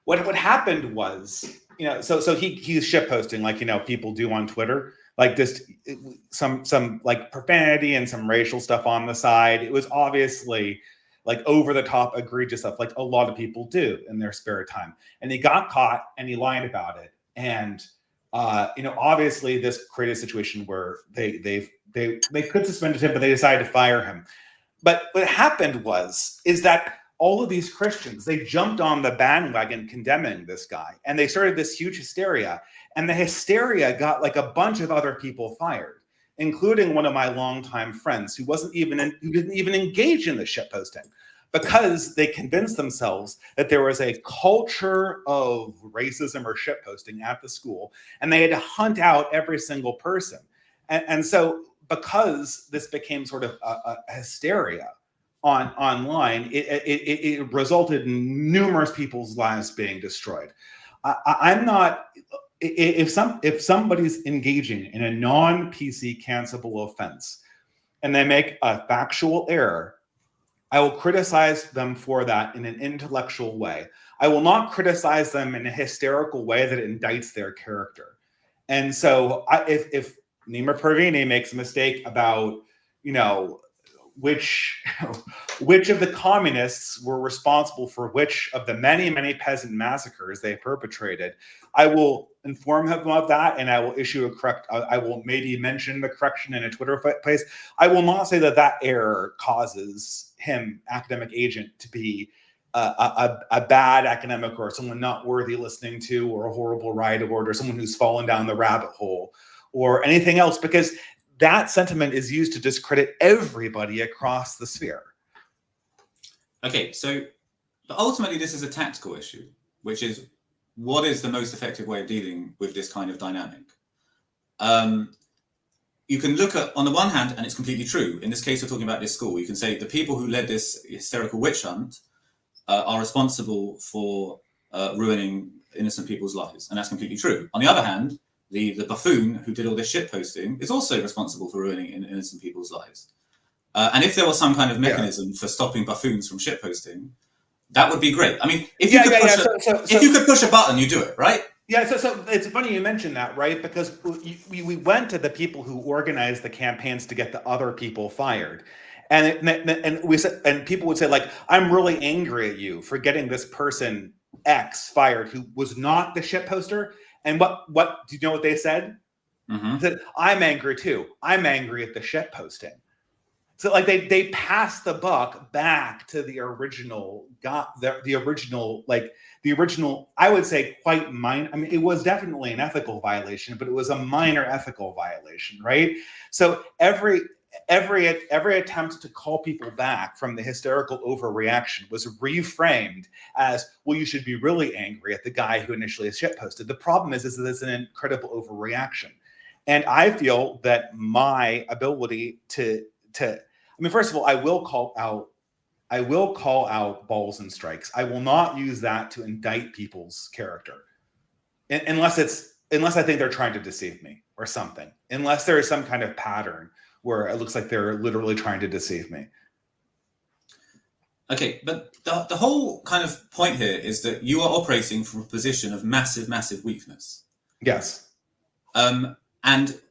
what happened was, so he's shit posting like people do on Twitter, like just some like profanity and some racial stuff on the side. It was obviously like over the top egregious stuff, like a lot of people do in their spare time. And he got caught and he lied about it. And obviously this created a situation where they could suspend him, but they decided to fire him. But what happened is that all of these Christians, they jumped on the bandwagon condemning this guy, and they started this huge hysteria. And the hysteria got like a bunch of other people fired, including one of my longtime friends who didn't even engage in the shitposting, because they convinced themselves that there was a culture of racism or shitposting at the school, and they had to hunt out every single person. And so because this became sort of a hysteria online, it resulted in numerous people's lives being destroyed. I'm not. If somebody's engaging in a non-PC cancelable offense and they make a factual error, I will criticize them for that in an intellectual way. I will not criticize them in a hysterical way that indicts their character. And so if Nima Pervini makes a mistake about, which which of the communists were responsible for which of the many, many peasant massacres they perpetrated. I will inform him of that, and I will issue a correct. I will maybe mention the correction in a Twitter place. I will not say that that error causes him, academic agent, to be a bad academic or someone not worthy listening to, or a horrible writer, or someone who's fallen down the rabbit hole, or anything else, because that sentiment is used to discredit everybody across the sphere. Okay, so but ultimately this is a tactical issue, which is what is the most effective way of dealing with this kind of dynamic? You can look at, on the one hand, and it's completely true, in this case we're talking about this school, you can say the people who led this hysterical witch hunt are responsible for ruining innocent people's lives, and that's completely true. On the other hand, the buffoon who did all this shit posting is also responsible for ruining innocent people's lives. And if there was some kind of mechanism for stopping buffoons from shit posting, that would be great. I mean, if you could push a button, you do it, right? Yeah, so it's funny you mentioned that, right? Because we went to the people who organized the campaigns to get the other people fired. And we said, and people would say, like, I'm really angry at you for getting this person X fired who was not the shit poster. And what do you know what they said? Mm-hmm. They said, I'm angry too. I'm angry at the shit posting. So like they passed the buck back to the original, the original, I would say quite minor. I mean, it was definitely an ethical violation, but it was a minor ethical violation, right? So every attempt to call people back from the hysterical overreaction was reframed as, well, you should be really angry at the guy who initially shitposted. The problem is that it's an incredible overreaction. And I feel that my ability to I mean, first of all, I will call out balls and strikes. I will not use that to indict people's character, unless I think they're trying to deceive me or something. Unless there is some kind of pattern where it looks like they're literally trying to deceive me. Okay, but the whole kind of point here is that you are operating from a position of massive, massive weakness. Yes. And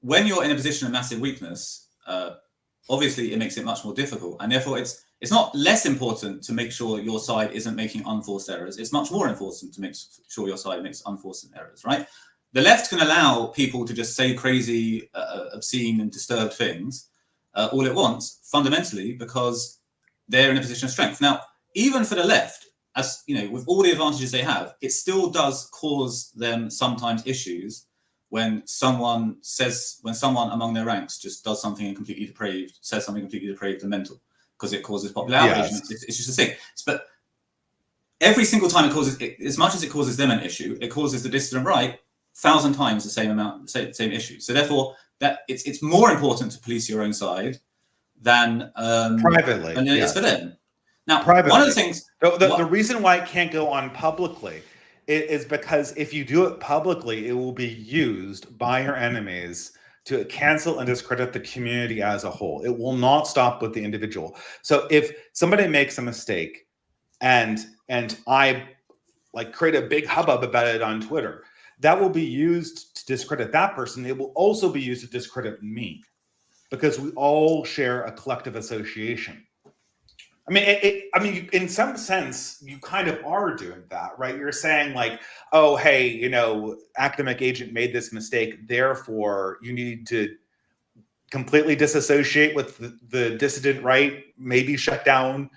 when you're in a position of massive weakness, obviously it makes it much more difficult, and therefore it's not less important to make sure your side isn't making unforced errors. It's much more important to make sure your side makes unforced errors, right? The left can allow people to just say crazy, obscene and disturbed things all it wants, fundamentally, because they're in a position of strength. Now, even for the left, as you know, with all the advantages they have, it still does cause them sometimes issues when someone among their ranks just does something completely depraved, says something completely depraved and mental, because it causes popular outrage. Yes. It's just a thing. But every single time it causes, as much as it causes them an issue, it causes the dissident right 1,000 times the same issue. So therefore, that it's more important to police your own side than privately, than it is for them. Now, privately. one of the things, the reason why it can't go on publicly is because if you do it publicly, it will be used by your enemies to cancel and discredit the community as a whole. It will not stop with the individual. So if somebody makes a mistake and I like create a big hubbub about it on Twitter, that will be used to discredit that person. It will also be used to discredit me, because we all share a collective association. I mean, in some sense, you kind of are doing that, right? You're saying like, oh, hey, you know, academic agent made this mistake, therefore you need to completely disassociate with the dissident right, maybe shut down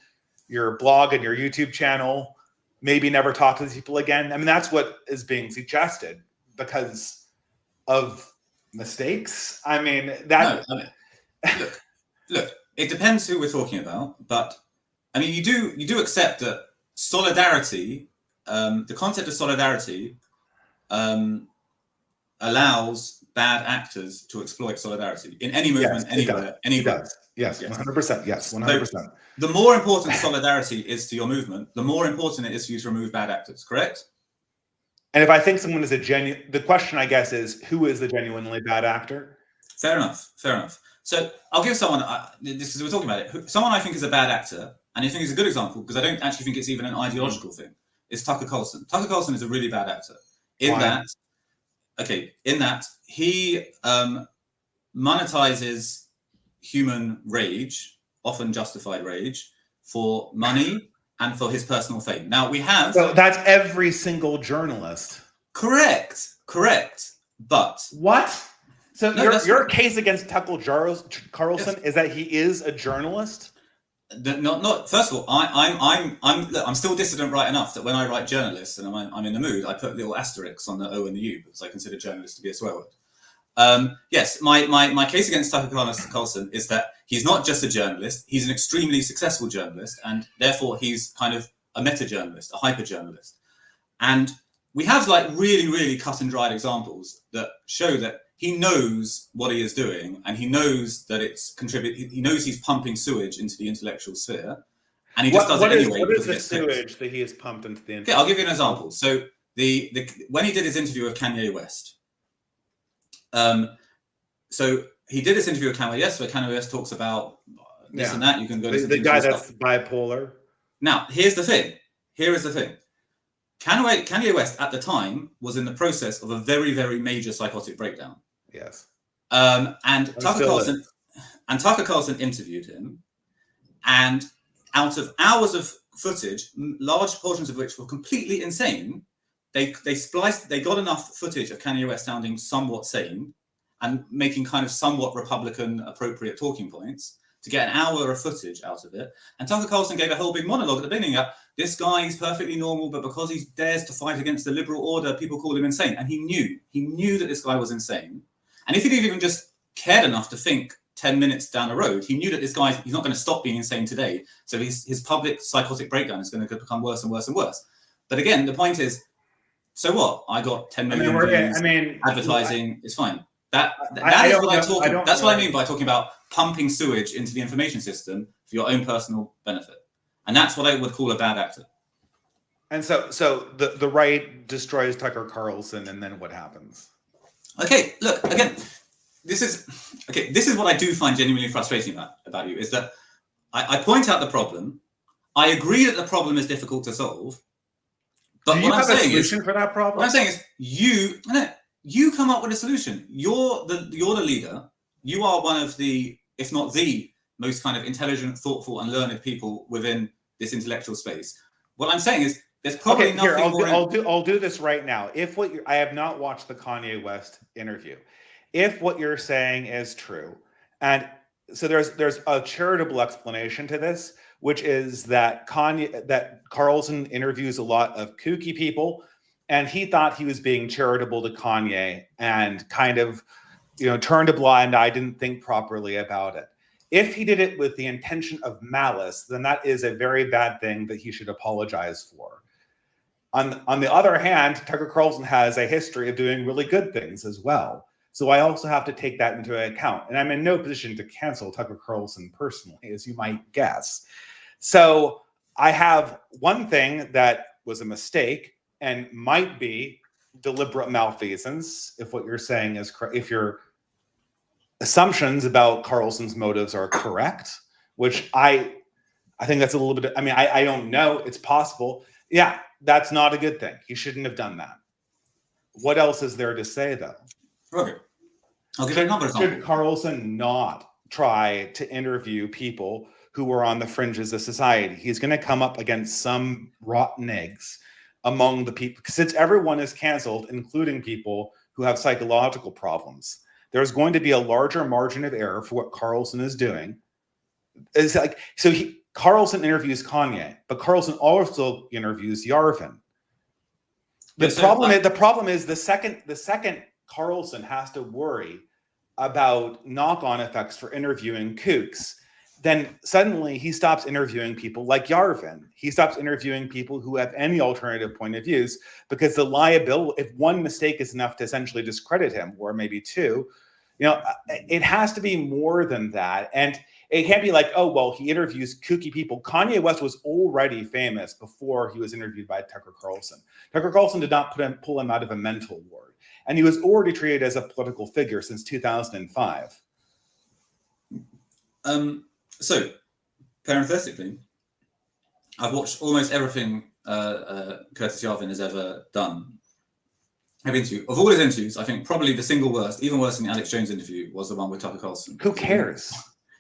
your blog and your YouTube channel, maybe never talk to these people again. I mean, that's what is being suggested because of mistakes. I mean, that... No, I mean, look, it depends who we're talking about, but I mean, you do accept that solidarity, the concept of solidarity, allows bad actors to exploit solidarity in any movement, anywhere, anywhere. Yes, 100%. Yes, 100%. So the more important solidarity is to your movement, the more important it is for you to remove bad actors, correct? And if I think someone is the question, I guess, is who is the genuinely bad actor? Fair enough. So I'll give someone, this because we're talking about it, someone I think is a bad actor, and I think is a good example, because I don't actually think it's even an ideological thing, is Tucker Carlson. Tucker Carlson is a really bad actor. In that he monetizes human rage often justified rage for money and for his personal fame. Now we have... So that's every single journalist. Correct. But... What? So no, your case against Tucker Carlson is that he is a journalist? Not. First of all, I'm still dissident right enough that when I write journalists and I'm in the mood, I put little asterisks on the O and the U because I consider journalist to be a swear word. Yes, my case against Tucker Carlson is that he's not just a journalist; he's an extremely successful journalist, and therefore he's kind of a meta-journalist, a hyper-journalist. And we have like really, really cut and dried examples that show that he knows what he is doing, and he knows that it's contributing. He knows he's pumping sewage into the intellectual sphere, and he just does it anyway. What is the sewage that he has pumped into the? Okay, I'll give you an example. So when he did his interview with Kanye West, so he did this interview with Kanye West, where Kanye West talks about this and that. You can go to the guy that's bipolar. Now, here's the thing. Here is the thing. Kanye West at the time was in the process of a very, very major psychotic breakdown. Yes. And Tucker Carlson interviewed him, and out of hours of footage, large portions of which were completely insane, they got enough footage of Kanye West sounding somewhat sane and making kind of somewhat Republican appropriate talking points to get an hour of footage out of it. And Tucker Carlson gave a whole big monologue at the beginning of this guy is perfectly normal, but because he dares to fight against the liberal order, people call him insane. And he knew that this guy was insane. And if he'd even just cared enough to think 10 minutes down the road, he knew that this guy, he's not going to stop being insane today. So his public psychotic breakdown is going to become worse and worse and worse. But again, the point is, so what? I got 10 million views, advertising, it's fine. That's what I mean by talking about pumping sewage into the information system for your own personal benefit. And that's what I would call a bad actor. And so the right destroys Tucker Carlson, and then what happens? Okay, look, again, this is what I do find genuinely frustrating about you, is that I point out the problem. I agree that the problem is difficult to solve. But what I'm saying is, for that problem? What I'm saying is you come up with a solution. You're the leader. You are one of the, if not the most kind of intelligent, thoughtful, and learned people within this intellectual space. What I'm saying is, there's probably nothing more. I'll do this right now. I have not watched the Kanye West interview. If what you're saying is true, and so there's a charitable explanation to this, which is that Carlson interviews a lot of kooky people, and he thought he was being charitable to Kanye and kind of, turned a blind eye, didn't think properly about it. If he did it with the intention of malice, then that is a very bad thing that he should apologize for. On the other hand, Tucker Carlson has a history of doing really good things as well. So I also have to take that into account. And I'm in no position to cancel Tucker Carlson personally, as you might guess. So I have one thing that was a mistake and might be deliberate malfeasance, if what you're saying is correct, if your assumptions about Carlson's motives are correct, which I think that's a little bit, I don't know, it's possible. Yeah, that's not a good thing. He shouldn't have done that. What else is there to say, though? Okay. I'll give you another example. Should Carlson not try to interview people who are on the fringes of society? He's going to come up against some rotten eggs among the people, since everyone is canceled, including people who have psychological problems. There's going to be a larger margin of error for what Carlson is doing. It's like, Carlson interviews Kanye, but Carlson also interviews Yarvin. The problem is the second Carlson has to worry about knock-on effects for interviewing kooks, then suddenly he stops interviewing people like Yarvin. He stops interviewing people who have any alternative point of views, because the liability, if one mistake is enough to essentially discredit him, or maybe two, it has to be more than that. And it can't be like, oh, well, he interviews kooky people. Kanye West was already famous before he was interviewed by Tucker Carlson. Tucker Carlson did not pull him out of a mental ward. And he was already treated as a political figure since 2005. So, parenthetically, I've watched almost everything Curtis Yarvin has ever done. Of all his interviews, I think probably the single worst, even worse than the Alex Jones interview, was the one with Tucker Carlson. Who cares?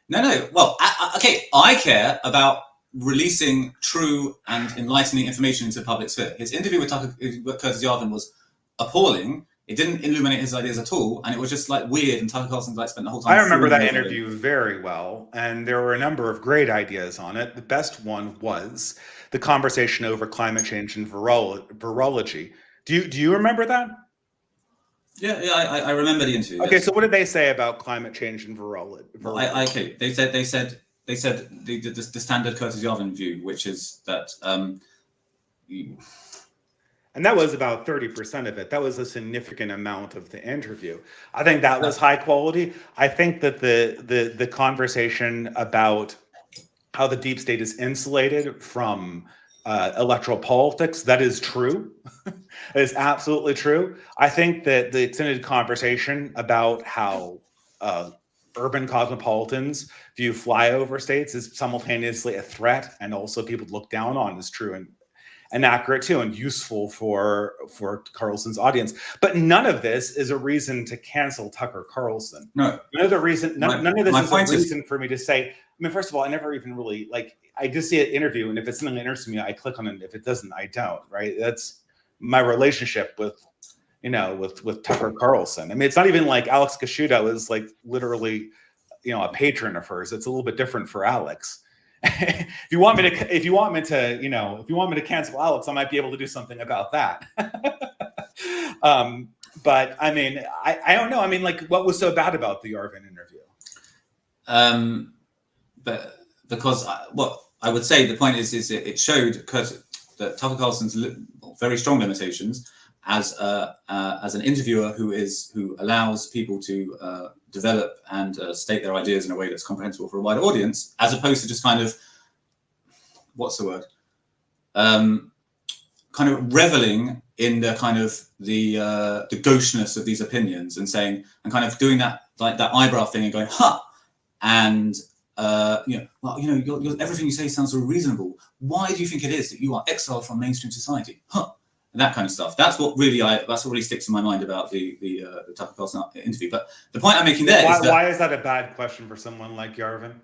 No. Well, okay. I care about releasing true and enlightening information into the public sphere. His interview with Curtis Yarvin was appalling. It didn't illuminate his ideas at all, and it was just like weird. And Tucker Carlson like spent the whole time. I remember that over interview very well, and there were a number of great ideas on it. The best one was the conversation over climate change and virology. Do you remember that? Yeah, I remember the interview. Okay, yes. so what did they say about climate change and virology? Okay, they said the standard Curtis Yarvin view, which is that and that was about 30% of it. That was a significant amount of the interview. I think that was high quality. I think that the conversation about how the deep state is insulated from electoral politics, that is true. That is absolutely true. I think that the extended conversation about how urban cosmopolitans view flyover states as simultaneously a threat and also people look down on is true and accurate too, and useful for Carlson's audience. But none of this is a reason to cancel Tucker Carlson. No. None of this is a reason for me to say, I mean, first of all, I never even really, like, I just see an interview, and if it's something that interests me, I click on it. If it doesn't, I don't, right? That's my relationship with Tucker Carlson. I mean, it's not even like Alex Kashuda was like literally, a patron of hers. It's a little bit different for Alex. if you want me to cancel Alex, I might be able to do something about that. But I mean, I don't know. I mean, like, what was so bad about the Yarvin interview? But because what I would say, the point is it showed that Tucker Carlson's very strong limitations as an interviewer who allows people to develop and state their ideas in a way that's comprehensible for a wider audience, as opposed to just kind of, what's the word? Kind of reveling in the kind of the gaucheness of these opinions and saying, and kind of doing that, like that eyebrow thing and going, huh, and everything you say sounds so reasonable. Why do you think it is that you are exiled from mainstream society? Huh. And that kind of stuff. That's what really sticks in my mind about the Tucker Carlson interview. But the point I'm making there is that, why is that a bad question for someone like Yarvin?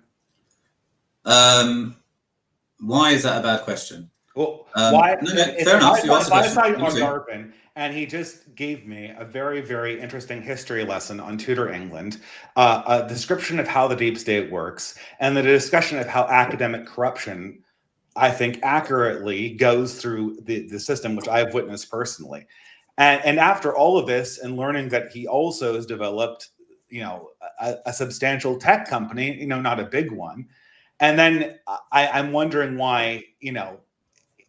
Why is that a bad question? Well, why? Fair enough. If I saw Yarvin and he just gave me a very, very interesting history lesson on Tudor England, a description of how the deep state works, and the discussion of how academic corruption, I think, accurately goes through the system, which I've witnessed personally. And after all of this, and learning that he also has developed, a substantial tech company, not a big one, and then I'm wondering why,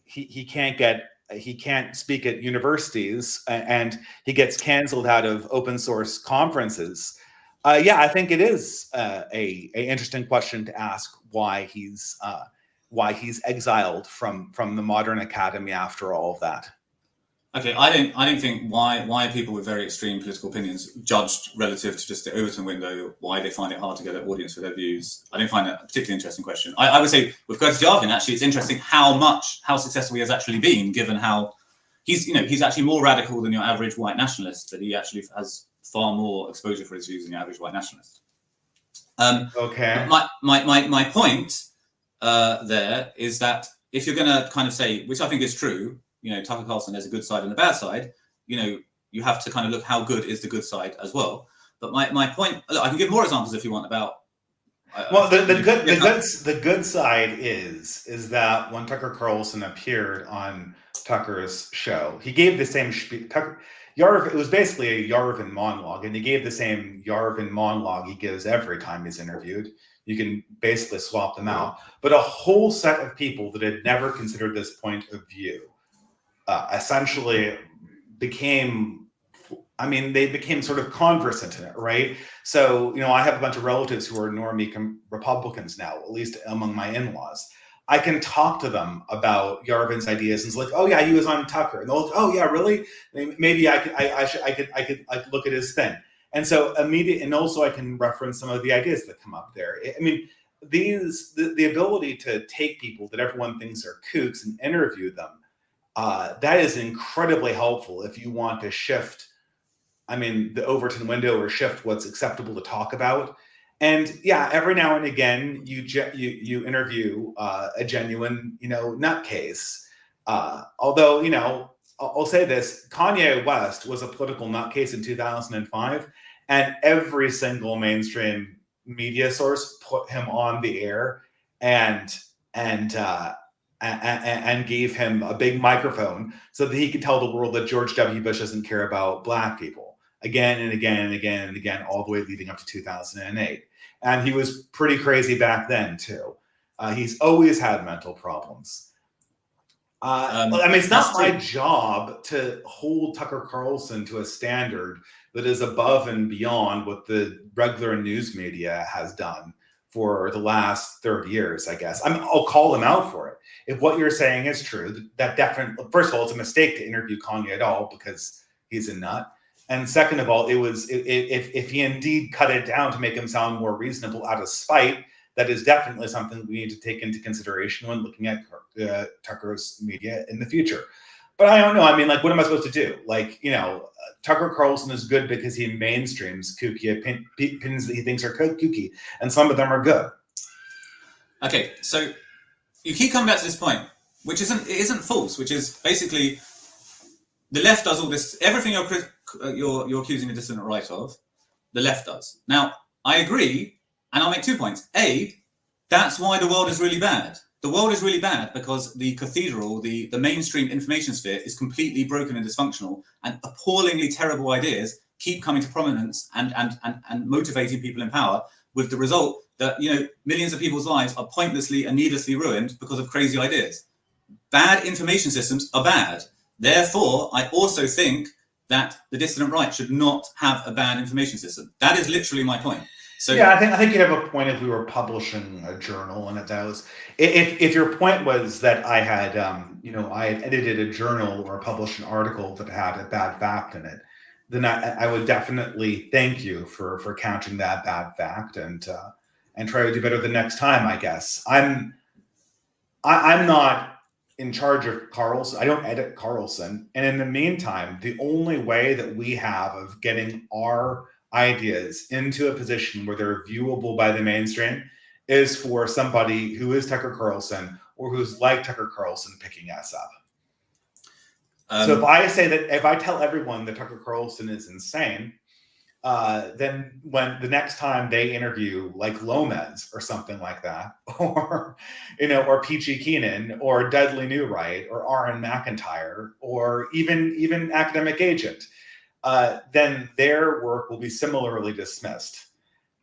he can't speak at universities, and he gets canceled out of open source conferences. I think it is a interesting question to ask why he's exiled from the modern academy after all of that. Okay, I don't think why people with very extreme political opinions judged relative to just the Overton window, why they find it hard to get an audience for their views. I don't find that a particularly interesting question. I would say with Curtis Yarvin, actually, it's interesting how successful he has actually been, given how he's actually more radical than your average white nationalist, that he actually has far more exposure for his views than your average white nationalist. Okay. My point there is that if you're going to kind of say, which I think is true, Tucker Carlson, there's a good side and a bad side, you have to kind of look how good is the good side as well. But my point, look, I can give more examples if you want about. The good side is that when Tucker Carlson appeared on Tucker's show, he gave the same Yarvin. It was basically a Yarvin monologue, and he gave the same Yarvin monologue he gives every time he's interviewed. You can basically swap them out, but a whole set of people that had never considered this point of view essentially became sort of conversant in it, right? So, I have a bunch of relatives who are normie Republicans now, at least among my in-laws. I can talk to them about Yarvin's ideas, and it's like, oh yeah, he was on Tucker, and they'll look, oh yeah, really? Maybe I could look at his thing, and so and also I can reference some of the ideas that come up there. I mean, the ability to take people that everyone thinks are kooks and interview them. That is incredibly helpful if you want to shift, the Overton window, or shift what's acceptable to talk about. And yeah, every now and again, you interview a genuine, nutcase. Although, I'll say this: Kanye West was a political nutcase in 2005, and every single mainstream media source put him on the air and and uh, and gave him a big microphone so that he could tell the world that George W. Bush doesn't care about Black people again and again and again and again, all the way leading up to 2008. And he was pretty crazy back then too. He's always had mental problems. It's not my job to hold Tucker Carlson to a standard that is above and beyond what the regular news media has done for the last 30 years, I guess. I'll call him out for it. If what you're saying is true, that definitely, first of all, it's a mistake to interview Kanye at all because he's a nut. And second of all, if he indeed cut it down to make him sound more reasonable out of spite, that is definitely something we need to take into consideration when looking at Tucker's media in the future. But I don't know. What am I supposed to do? Tucker Carlson is good because he mainstreams kooky opinions that he thinks are kooky, and some of them are good. Okay, so you keep coming back to this point, which isn't false, which is basically the left does all this, everything you're accusing the dissident right of, the left does. Now, I agree, and I'll make 2 points. A, that's why the world is really bad. The world is really bad because the cathedral, the mainstream information sphere is completely broken and dysfunctional, and appallingly terrible ideas keep coming to prominence and motivating people in power, with the result that millions of people's lives are pointlessly and needlessly ruined because of crazy ideas. Bad information systems are bad. Therefore, I also think that the dissident right should not have a bad information system. That is literally my point. So yeah, I think you'd have a point if we were publishing a journal, and that was if your point was that I had I had edited a journal or published an article that had a bad fact in it, then I would definitely thank you for counting that bad fact and try to do better the next time. I guess I'm not in charge of Carlson. I don't edit Carlson, and in the meantime, the only way that we have of getting our ideas into a position where they're viewable by the mainstream is for somebody who is Tucker Carlson or who's like Tucker Carlson picking us up. So if I tell everyone that Tucker Carlson is insane, then when the next time they interview like Lomez or something like that, or Peachy Keenan or Dudley Newright or Aaron McIntyre or even Academic Agent, then their work will be similarly dismissed.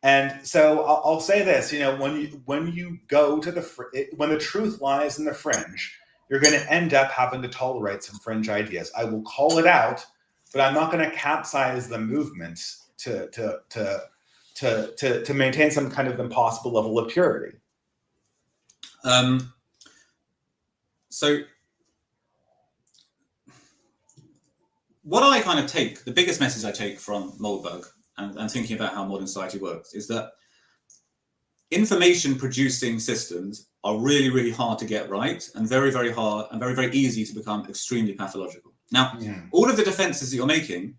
And so I'll say this: when you go to when the truth lies in the fringe, you're going to end up having to tolerate some fringe ideas. I will call it out, but I'm not going to capsize the movement to maintain some kind of impossible level of purity. So what I kind of take, the biggest message I take from Moldbug and thinking about how modern society works, is that information producing systems are really, really hard to get right, and very, very hard and very, very easy to become extremely pathological. Now, all of the defenses that you're making,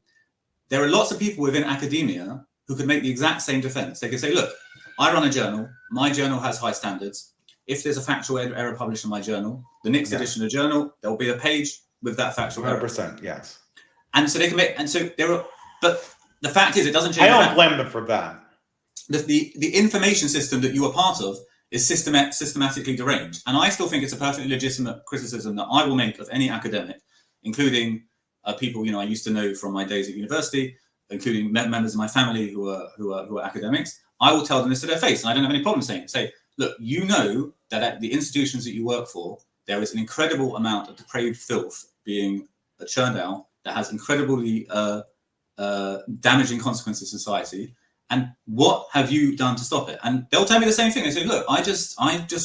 there are lots of people within academia who could make the exact same defense. They could say, look, I run a journal. My journal has high standards. If there's a factual error published in my journal, the next edition of the journal, there will be a page with that factual 100%, error. yes. And so they can make, and so there are, but the fact is, it doesn't change. I don't blame them for that. The information system that you are part of is systematically deranged. And I still think it's a perfectly legitimate criticism that I will make of any academic, including people I used to know from my days at university, including members of my family who are academics. I will tell them this to their face, and I don't have any problem saying it. Say, look, that at the institutions that you work for, there is an incredible amount of depraved filth being churned out that has incredibly damaging consequences to society. And what have you done to stop it? And they'll tell me the same thing. They say, look, I just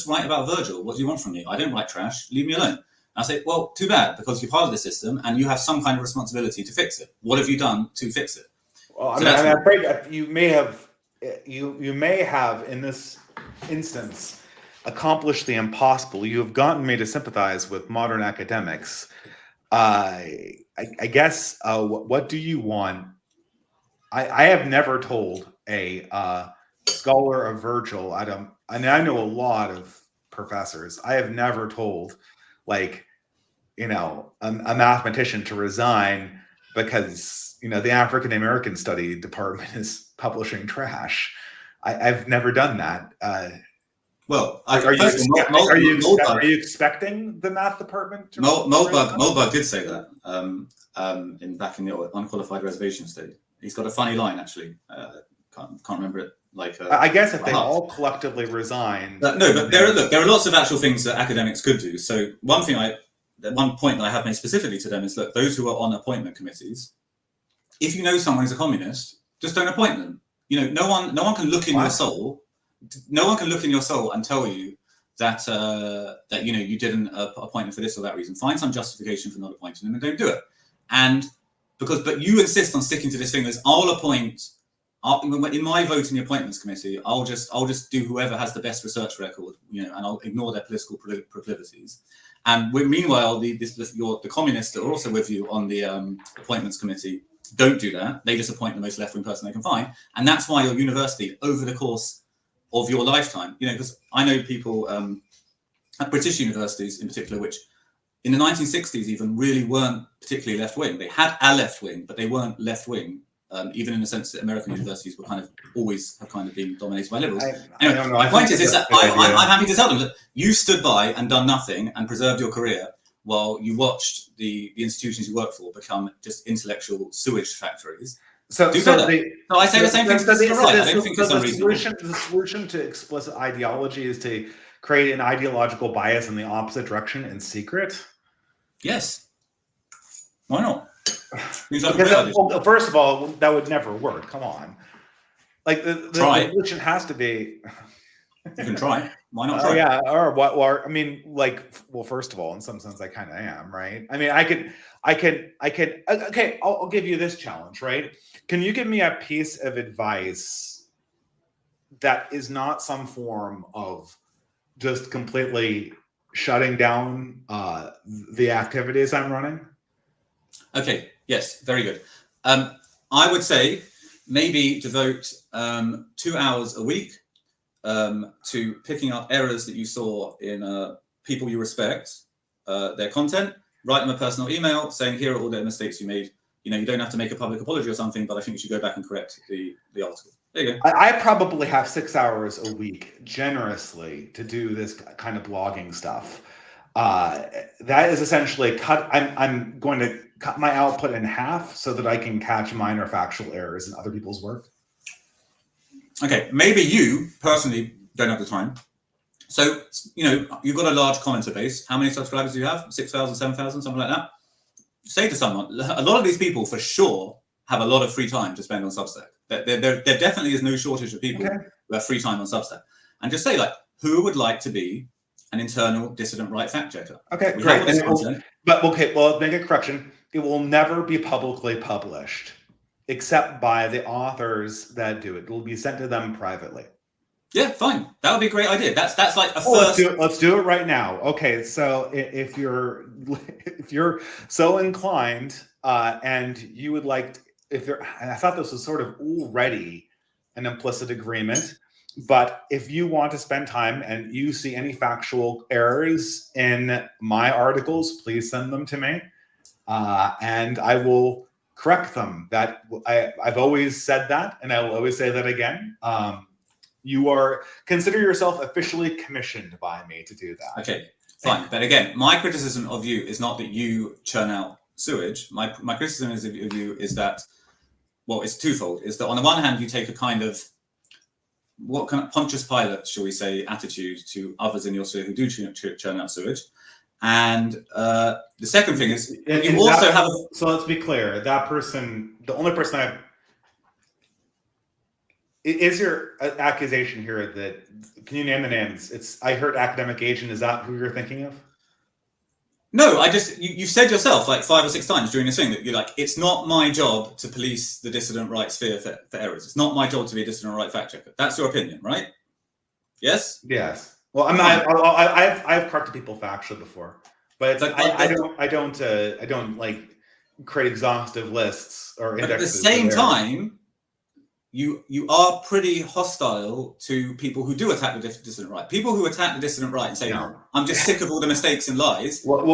write about Virgil. What do you want from me? I don't write trash. Leave me alone. And I say, well, too bad, because you're part of the system and you have some kind of responsibility to fix it. What have you done to fix it? Well, I'm afraid you may have in this instance accomplished the impossible. You have gotten me to sympathize with modern academics. I guess what do you want? I have never told a scholar of Virgil, I know a lot of professors. I have never told, like, a mathematician to resign because the African American study department is publishing trash. I've never done that. Well, are you expecting the math department to? Moldbug did say that back in the unqualified reservation study. He's got a funny line, actually. Can't remember it. I guess if they all collectively resigned. No, but there are lots of actual things that academics could do. So one point that I have made specifically to them is that those who are on appointment committees, if you know someone is a communist, just don't appoint them. No one can look in your soul. No one can look in your soul and tell you that you didn't appoint them for this or that reason. Find some justification for not appointing them and don't do it. But you insist on sticking to this thing as I'll appoint. In my vote in the appointments committee, I'll just do whoever has the best research record, and I'll ignore their political proclivities. And meanwhile, the communists that are also with you on the appointments committee don't do that. They just appoint the most left-wing person they can find, and that's why your university, over the course of your lifetime, because I know people at British universities in particular, which in the 1960s even really weren't particularly left-wing. They had a left-wing, but they weren't left-wing. Even in the sense that American universities were have been dominated by liberals. Anyway, my point is that I'm happy to tell them that you stood by and done nothing and preserved your career while you watched the institutions you work for become just intellectual sewage factories. So I say the same thing. I don't think it's unreasonable. The solution to explicit ideology is to create an ideological bias in the opposite direction in secret. Yes. Why not? First of all, that would never work. Come on, the solution has to be. You can try. Why not try? Yeah, or what? Or first of all, in some sense, I kind of am, right? I mean, I can. Okay, I'll give you this challenge, right? Can you give me a piece of advice that is not some form of just completely shutting down the activities I'm running? Okay. Yes. Very good. I would say maybe devote 2 hours a week to picking up errors that you saw in people you respect, their content. Write them a personal email saying, "Here are all the mistakes you made. You don't have to make a public apology or something, but I think you should go back and correct the article." There you go. I probably have 6 hours a week generously to do this kind of blogging stuff. That is essentially I'm going to cut my output in half so that I can catch minor factual errors in other people's work. Okay, maybe you personally don't have the time. So, you've got a large commenter base. How many subscribers do you have? 6,000, 7,000, something like that? Say to someone, a lot of these people for sure have a lot of free time to spend on Substack. There definitely is no shortage of people who have free time on Substack. And just say, who would like to be an internal dissident right fact checker? Okay, great. Well, make a correction. It will never be publicly published except by the authors that do it. It will be sent to them privately. Yeah, fine. That would be a great idea. That's like a first. Let's do it right now. Okay, so if you're so inclined and you would like, I thought this was sort of already an implicit agreement. But if you want to spend time and you see any factual errors in my articles, please send them to me, and I will correct them. I've always said that, and I will always say that again. Consider yourself officially commissioned by me to do that. Okay, fine. But again, my criticism of you is not that you churn out sewage. My criticism of you is that, it's twofold. Is that on the one hand, you take a kind of what kind of Pontius Pilate, shall we say, attitude to others in your sphere who do churn out sewage. And the second thing is, you also have. So let's be clear. That person, the only person is your accusation here that, can you name the names? I heard academic agent. Is that who you're thinking of? No, you said yourself 5 or 6 times during this thing that you're like, it's not my job to police the dissident right sphere for errors. It's not my job to be a dissident right fact checker. That's your opinion, right? Yes? Yes. Well, I've corrected people factually before, but I don't create exhaustive lists or indexes. But at the same time, you are pretty hostile to people who do attack the dissident right. People who attack the dissident right and say, "I'm just sick of all the mistakes and lies." We'll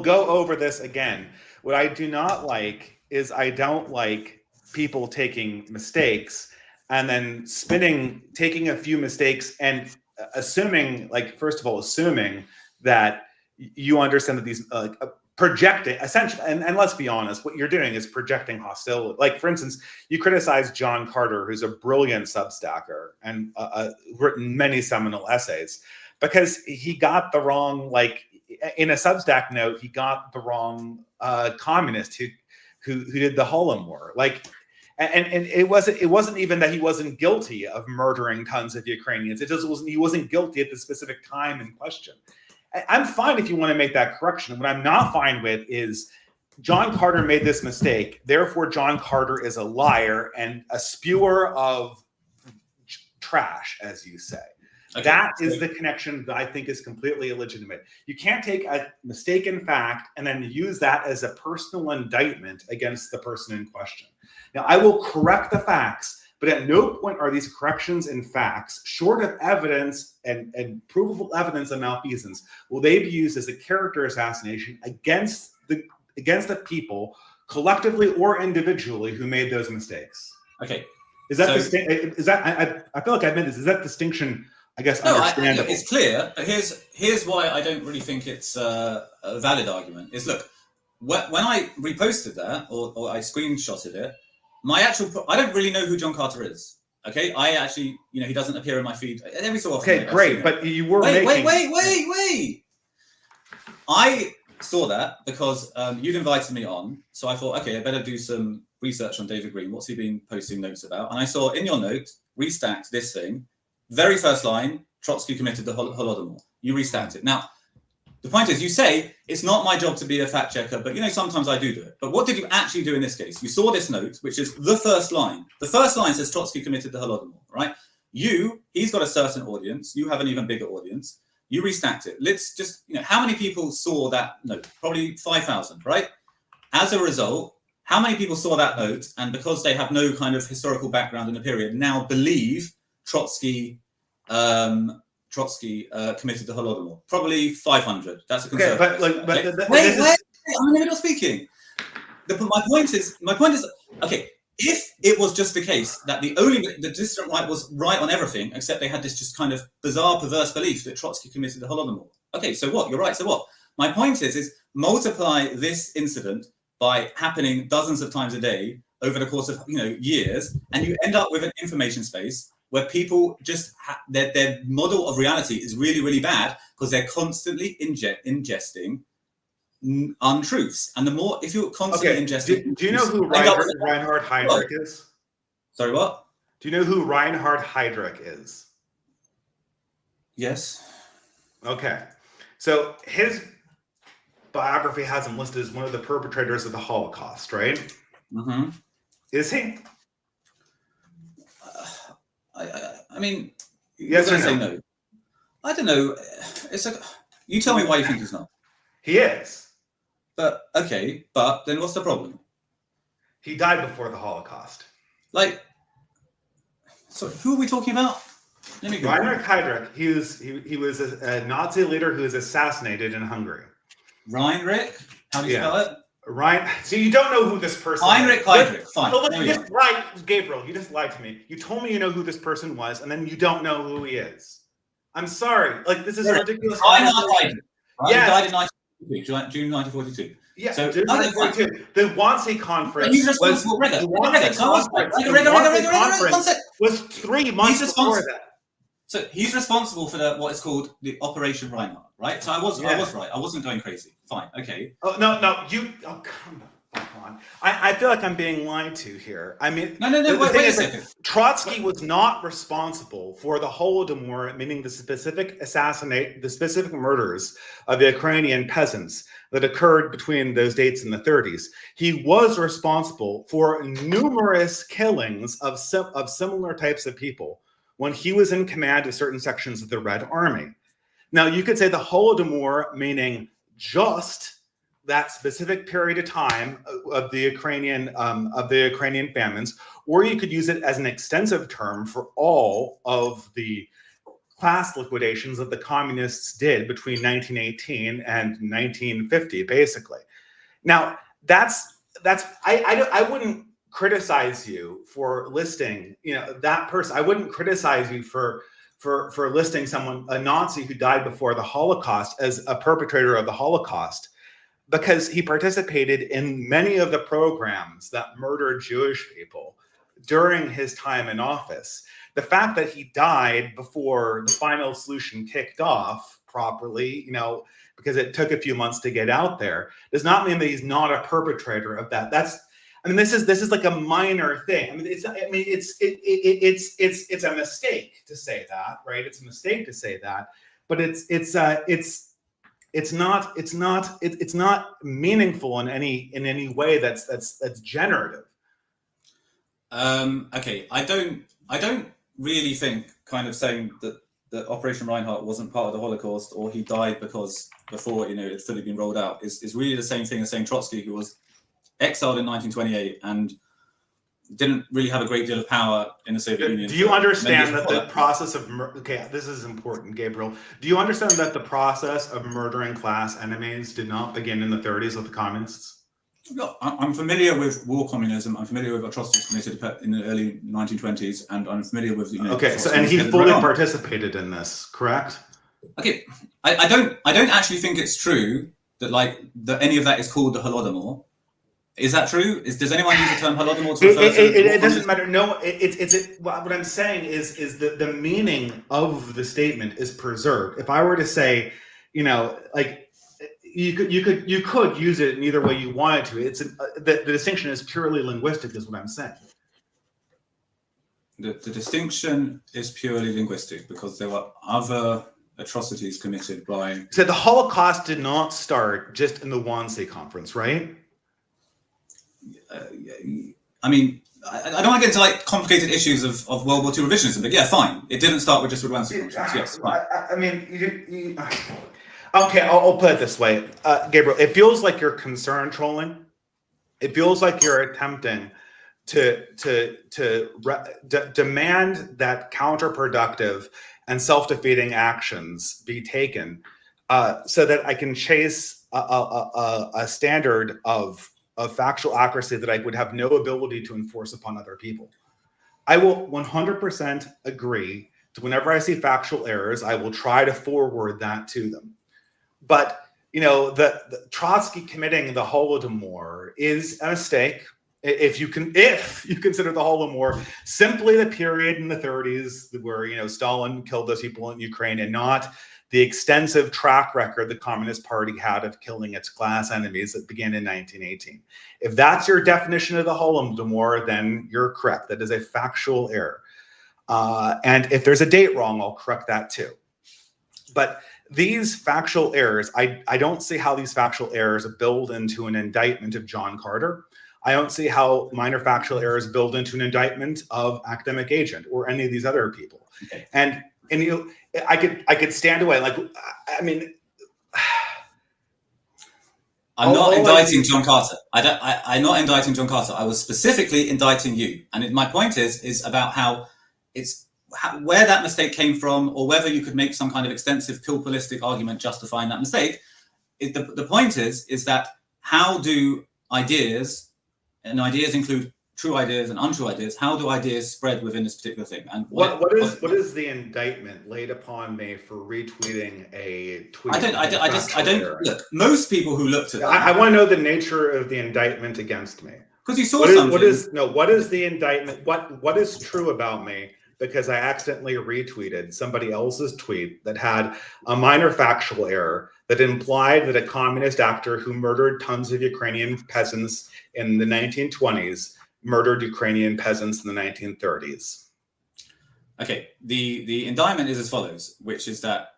go over this again. What I do not like is I don't like people taking mistakes and then taking a few mistakes and assuming, like, first of all, assuming that you understand that these projecting essentially, and let's be honest, what you're doing is projecting hostility. Like, for instance, you criticize John Carter, who's a brilliant Substacker and written many seminal essays, because he got the wrong, like, in a Substack note, he got the wrong communist who did the Holodomor. Like, and it wasn't even that he wasn't guilty of murdering tons of Ukrainians. It just wasn't, he wasn't guilty at the specific time in question. I'm fine if you want to make that correction. What I'm not fine with is John Carter made this mistake. Therefore, John Carter is a liar and a spewer of trash, as you say. Okay. That is the connection that I think is completely illegitimate. You can't take a mistaken fact and then use that as a personal indictment against the person in question. Now, I will correct the facts, but at no point are these corrections in facts, short of evidence and provable evidence of malfeasance, will they be used as a character assassination against the people, collectively or individually, who made those mistakes. Okay. Is that I feel like I've made this. Is that distinction, I guess, understandable? It's clear, but here's why I don't really think it's a valid argument. Is, look, when I reposted that or I screenshotted it, I don't really know who John Carter is. Okay, I actually, he doesn't appear in my feed every so often. Okay, great, but you were wait. I saw that because you'd invited me on, so I thought, okay, I better do some research on David Green. What's he been posting notes about? And I saw in your note, restacked this thing, very first line, Trotsky committed the Holodomor. You restacked it. Now, the point is, you say, it's not my job to be a fact checker, but sometimes I do it. But what did you actually do in this case? You saw this note, which is the first line. The first line says Trotsky committed the Holodomor, right? He's got a certain audience. You have an even bigger audience. You restacked it. Let's just, how many people saw that note? Probably 5,000, right? As a result, how many people saw that note, and because they have no kind of historical background in the period, now believe Trotsky committed the Holodomor? Probably 500. That's a conservative. Okay, but wait, I'm in the middle of speaking. My point is, okay, if it was just the case that the dissident right was right on everything, except they had this just kind of bizarre, perverse belief that Trotsky committed the Holodomor. Okay, so what? You're right. So what? My point is multiply this incident by happening dozens of times a day over the course of years, and you end up with an information space where people just their model of reality is really, really bad because they're constantly ingesting untruths. And the more, if you're constantly ingesting... Do you know who Reinhard Heydrich is? Sorry, what? Do you know who Reinhard Heydrich is? Yes. Okay. So his biography has him listed as one of the perpetrators of the Holocaust, right? Mm-hmm. Is he? I mean, yes or no? Say no. I don't know. You tell me why you think he's not. He is. But okay, but then what's the problem? He died before the Holocaust. So who are we talking about? Reinhard Heydrich. He was a Nazi leader who was assassinated in Hungary. Reinrich? How do you spell it? So you don't know who this person Heinrich is. Heydrich. Fine. Gabriel, you just lied to me. You told me you know who this person was, and then you don't know who he is. I'm sorry. This is ridiculous. Reinhard Heydrich. He died in 1942, June 1942. Yeah, so June 1942. The WWII conference was 3 months before that. So he's responsible for what is called the Operation Reinhardt, right? So I was right. I wasn't going crazy. Fine, okay. Oh no, come on. I feel like I'm being lied to here. I mean, no. Wait a second. Trotsky was not responsible for the Holodomor, meaning the specific murders of the Ukrainian peasants that occurred between those dates in the 30s. He was responsible for numerous killings of similar types of people when he was in command of certain sections of the Red Army. Now, you could say the Holodomor, meaning just that specific period of time of the Ukrainian famines, or you could use it as an extensive term for all of the class liquidations that the communists did between 1918 and 1950, basically. Now, I wouldn't criticize you for listing, that person. I wouldn't criticize you for listing a Nazi who died before the Holocaust as a perpetrator of the Holocaust, because he participated in many of the programs that murdered Jewish people during his time in office. The fact that he died before the final solution kicked off properly, because it took a few months to get out there, does not mean that he's not a perpetrator of that. This is like a minor thing. It's a mistake to say that, right? It's a mistake to say that, but it's not meaningful in any way that's generative. Okay, I don't really think kind of saying that Operation Reinhardt wasn't part of the Holocaust, or he died because before it had fully been rolled out, is really the same thing as saying Trotsky, who was exiled in 1928 and didn't really have a great deal of power in the Soviet Union. Do you understand that the process of this is important, Gabriel. Do you understand that the process of murdering class enemies did not begin in the 30s with the communists? No, I'm familiar with war communism. I'm familiar with atrocities committed in the early 1920s, and I'm familiar with okay. So, and he fully participated in this, correct? Okay, I don't actually think it's true that any of that is called the Holodomor. Is that true? Does anyone use the term Holodomor to refer to? It doesn't matter. No, what I'm saying is that the meaning of the statement is preserved. If I were to say, you could use it in either way you wanted to. The distinction is purely linguistic, is what I'm saying. The distinction is purely linguistic because there were other atrocities committed by. So the Holocaust did not start just in the Wannsee Conference, right? I mean, I don't want to get into complicated issues of World War II revisionism, but yeah, fine. It didn't start with just the Wannsee Conference. Yes, fine. Okay, I'll put it this way, Gabriel. It feels like you're concern trolling. It feels like you're attempting to demand that counterproductive and self-defeating actions be taken, so that I can chase a standard of factual accuracy that I would have no ability to enforce upon other people. I will 100% agree to whenever I see factual errors, I will try to forward that to them. But the Trotsky committing the Holodomor is a mistake. If you consider the Holodomor simply the period in the 30s where Stalin killed those people in Ukraine, and not the extensive track record the Communist Party had of killing its class enemies that began in 1918. If that's your definition of the Holodomor, then you're correct. That is a factual error. And if there's a date wrong, I'll correct that too. But these factual errors, I don't see how these factual errors build into an indictment of John Carter. I don't see how minor factual errors build into an indictment of Academic Agent or any of these other people. Okay. And I could stand away. I'm not indicting John Carter. I'm not indicting John Carter. I was specifically indicting you. And my point is about where that mistake came from, or whether you could make some kind of extensive pilpholistic argument justifying that mistake. The point is that how do ideas, and ideas include true ideas and untrue ideas, how do ideas spread within this particular thing? And what is the indictment laid upon me for retweeting a tweet? I don't look. Most people who looked at that, I want to know the nature of the indictment against me. Because you saw something. What is the indictment? What is true about me? Because I accidentally retweeted somebody else's tweet that had a minor factual error that implied that a communist actor who murdered tons of Ukrainian peasants in the 1920s murdered Ukrainian peasants in the 1930s. Okay, the indictment is as follows, which is that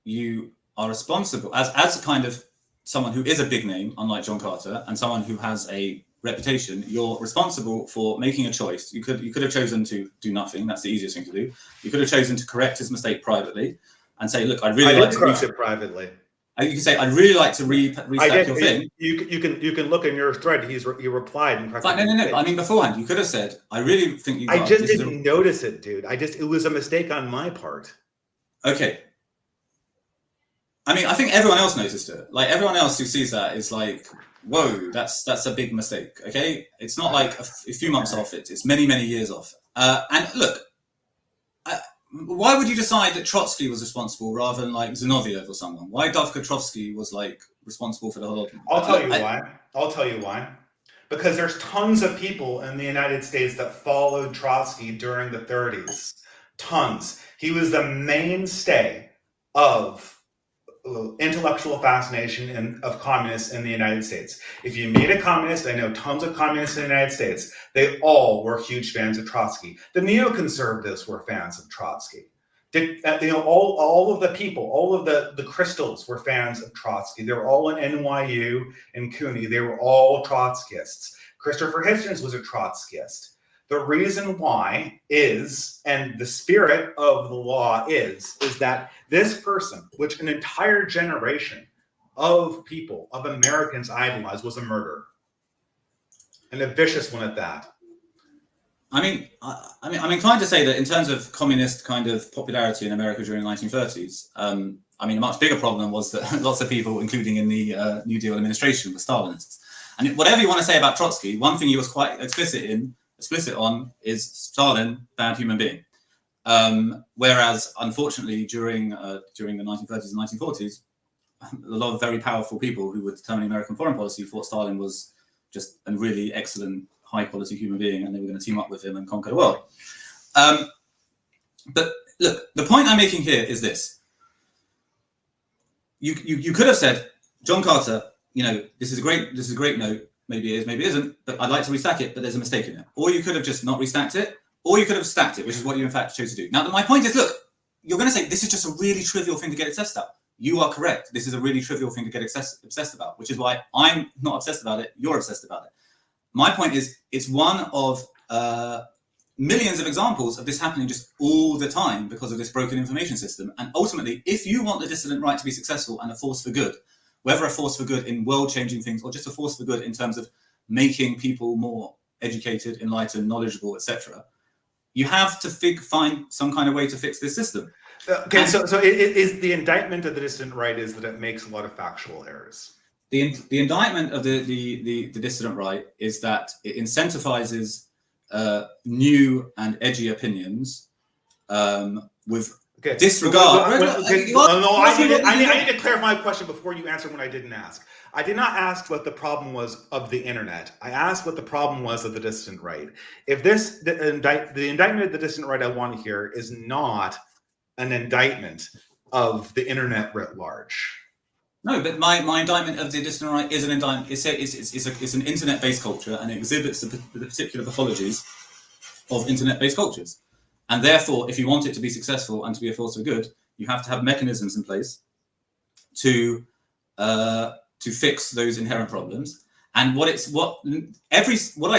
you are responsible as a kind of someone who is a big name, unlike John Carter, and someone who has a reputation. You're responsible for making a choice. You could have chosen to do nothing. That's the easiest thing to do. You could have chosen to correct his mistake privately and say, "Look, I'd really like to correct it privately." You can say, I'd really like to restack your thing. You can look in your thread. He replied and fine, no. I mean, beforehand, you could have said, I really think you. I just didn't notice it, dude. It was a mistake on my part. Okay. I mean, I think everyone else noticed it. Like everyone else who sees that is like, whoa, that's a big mistake. Okay, it's not like a few months off. It's many years off. And look, why would you decide that Trotsky was responsible rather than like Zinoviev or someone? Why Dovka Trotsky was like responsible for the Holocaust? I'll tell you why. Because there's tons of people in the United States that followed Trotsky during the 30s. Tons. He was the mainstay of intellectual fascination of communists in the United States. If you meet a communist, I know tons of communists in the United States, they all were huge fans of Trotsky. The neoconservatives were fans of Trotsky. All of the people, all of the crystals were fans of Trotsky. They were all in NYU and CUNY. They were all Trotskyists. Christopher Hitchens was a Trotskyist. The reason why is, and the spirit of the law is that this person, which an entire generation of people, of Americans idolized, was a murderer. And a vicious one at that. I mean, I'm inclined to say that in terms of communist kind of popularity in America during the 1930s, I mean, a much bigger problem was that lots of people, including in the New Deal administration, were Stalinists. And whatever you want to say about Trotsky, one thing he was quite explicit on is Stalin, bad human being. Whereas, unfortunately, during the 1930s and 1940s, a lot of very powerful people who were determining American foreign policy thought Stalin was just a really excellent, high-quality human being, and they were going to team up with him and conquer the world. But look, the point I'm making here is this. You could have said, John Carter, this is a great note. Maybe it is, maybe it isn't, but I'd like to restack it, but there's a mistake in it. Or you could have just not restacked it, or you could have stacked it, which is what you in fact chose to do. Now, my point is, look, you're going to say this is just a really trivial thing to get obsessed about. You are correct. This is a really trivial thing to get obsessed about, which is why I'm not obsessed about it. You're obsessed about it. My point is, it's one of millions of examples of this happening just all the time because of this broken information system. And ultimately, if you want the dissident right to be successful and a force for good, whether a force for good in world-changing things or just a force for good in terms of making people more educated, enlightened, knowledgeable, etc., you have to find some kind of way to fix this system. Okay, so it is the indictment of the dissident right is that it makes a lot of factual errors. The indictment of the dissident right is that it incentivizes new and edgy opinions with disregard. I need to clarify my question before you answer when I didn't ask. I did not ask what the problem was of the internet. I asked what the problem was of the dissident right. If the indictment of the dissident right I want to hear is not an indictment of the internet writ large. No, but my indictment of the dissident right is an indictment. It's an internet-based culture, and it exhibits the particular pathologies of internet-based cultures. And therefore, if you want it to be successful and to be a force for good, you have to have mechanisms in place to fix those inherent problems. And what I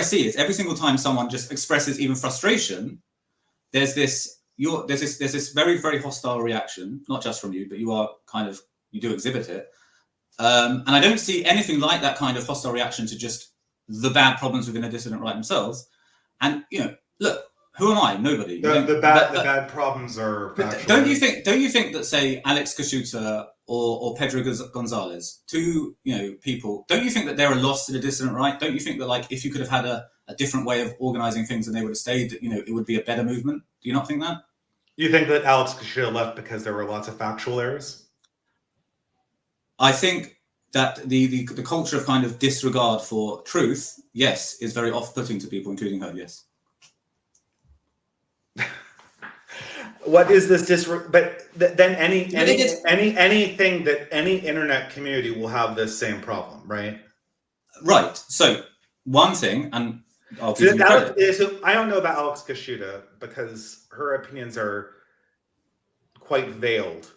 see is every single time someone just expresses even frustration, there's this very, very hostile reaction, not just from you, but you do exhibit it. And I don't see anything like that kind of hostile reaction to just the bad problems within a dissident right themselves. And look, who am I? Nobody. The bad problems are factual. Don't you think that, say, Alex Kashuta or Pedro Gonzalez, two people, don't you think that they're a loss to the dissident right? Don't you think that, like, if you could have had a different way of organizing things and they would have stayed, it would be a better movement? Do you not think that? You think that Alex Kashuta left because there were lots of factual errors? I think that the culture of kind of disregard for truth, yes, is very off-putting to people, including her. Yes. What is this disregard? But then anything that any internet community will have this same problem, right? Right. So one thing, and I'll give you credit. So I don't know about Alex Kashuta because her opinions are quite veiled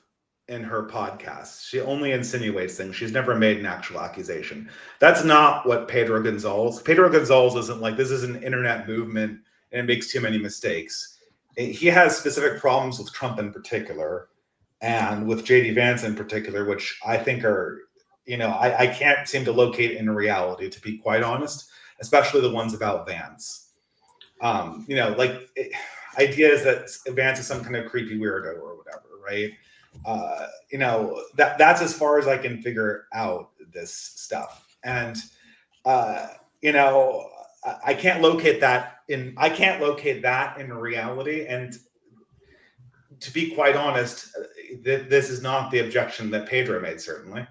in her podcast. She only insinuates things. She's never made an actual accusation. That's not what Pedro Gonzalez isn't like, this is an internet movement and it makes too many mistakes. He has specific problems with Trump in particular. and with JD Vance in particular, which I think are, I can't seem to locate in reality, to be quite honest, especially the ones about Vance. Ideas that Vance is some kind of creepy weirdo or whatever, right? That's as far as I can figure out this stuff. And, I can't locate that in reality. And to be quite honest, this is not the objection that Pedro made, certainly.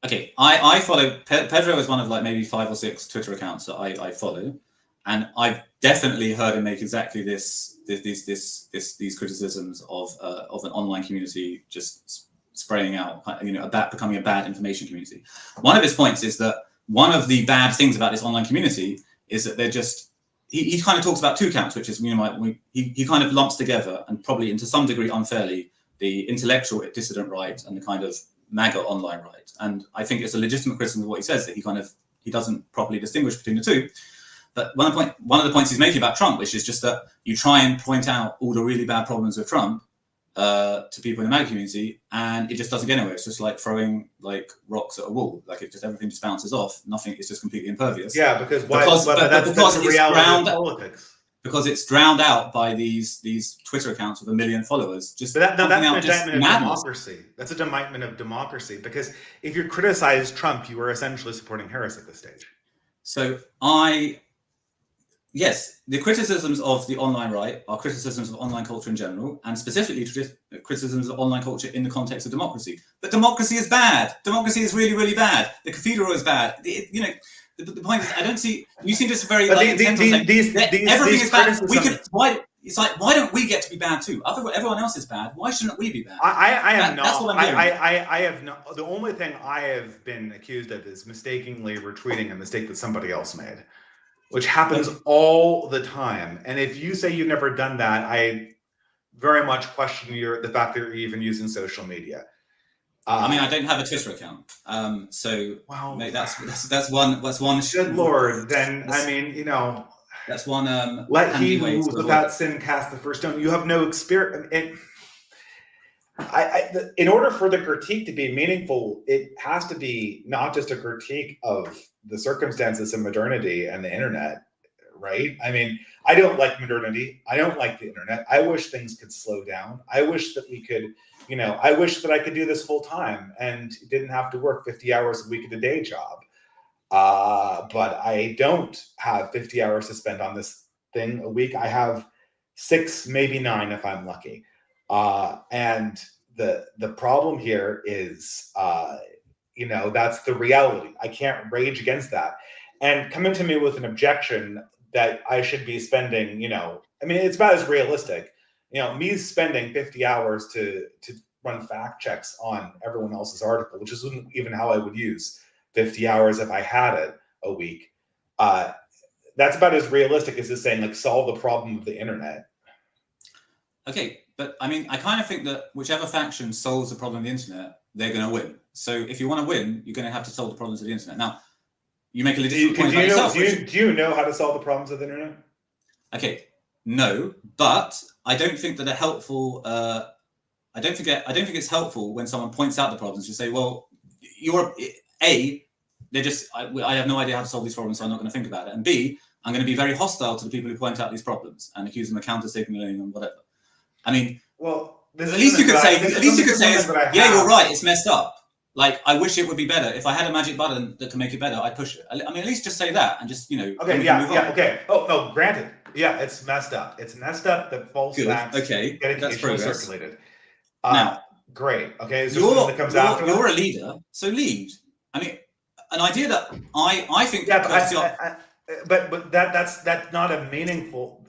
Okay, I follow Pedro is one of like maybe 5 or 6 Twitter accounts that I follow, and I've definitely heard him make exactly these criticisms of an online community just spraying out, becoming a bad information community. One of his points is that one of the bad things about this online community is that they're just he kind of talks about 2 camps, which is he kind of lumps together, and probably to some degree unfairly, the intellectual dissident right and the kind of MAGA online right. And I think it's a legitimate criticism of what he says, that he doesn't properly distinguish between the two. But one of the points he's making about Trump, which is just that you try and point out all the really bad problems with Trump to people in the MAGA community, and it just doesn't get anywhere. It's just like throwing like rocks at a wall. Like everything just bounces off. Nothing. It's just completely impervious. Yeah, because that's the reality of politics. Because it's drowned out by these Twitter accounts with 1 million followers. Just that's an indictment of democracy. That's a indictment of democracy. Because if you criticize Trump, you are essentially supporting Harris at this stage. So yes, the criticisms of the online right are criticisms of online culture in general, and specifically criticisms of online culture in the context of democracy. But democracy is bad. Democracy is really, really bad. The cathedral is bad. The point is, I don't see. You seem just very intent on saying everything is bad. Why don't we get to be bad too? Everyone else is bad. Why shouldn't we be bad? I am not. That's what I'm hearing. I have not. The only thing I have been accused of is mistakenly retweeting a mistake that somebody else made, which happens all the time. And if you say you've never done that, I very much question the fact that you're even using social media. I don't have a Twitter account, so that's one. Good Lord, then that's one. Let he who was without sin cast the first stone. You have no experience. In order for the critique to be meaningful, it has to be not just a critique of the circumstances of modernity and the internet, right? I don't like modernity. I don't like the internet. I wish things could slow down. I wish that we could, I wish that I could do this full time and didn't have to work 50 hours a week at a day job. But I don't have 50 hours to spend on this thing a week. I have 6, maybe 9 if I'm lucky. And the problem here is, that's the reality. I can't rage against that. And coming to me with an objection that I should be spending, it's about as realistic. Me spending 50 hours to run fact checks on everyone else's article, which isn't even how I would use 50 hours if I had it a week. That's about as realistic as just saying, solve the problem of the internet. Okay, but I kind of think that whichever faction solves the problem of the internet, they're going to win. So if you want to win, you're going to have to solve the problems of the internet. Now, you make a legitimate point about yourself. Do you know how to solve the problems of the internet? Okay, no, but I don't think that a helpful. I don't think it's helpful when someone points out the problems. You say, well, they're just. I have no idea how to solve these problems, so I'm not going to think about it. And B, I'm going to be very hostile to the people who point out these problems and accuse them of counter-signaling and whatever. Well, at least you could say, yeah, you're right, it's messed up. I wish it would be better. If I had a magic button that could make it better, I'd push it. At least just say that and just, Okay, okay. Oh, no, granted. Yeah, it's messed up. It's messed up that false facts get occasionally circulated. Now, great. Okay, is there something that comes after that? You're a leader, so lead. An idea that I think... Yeah, but that's not a meaningful...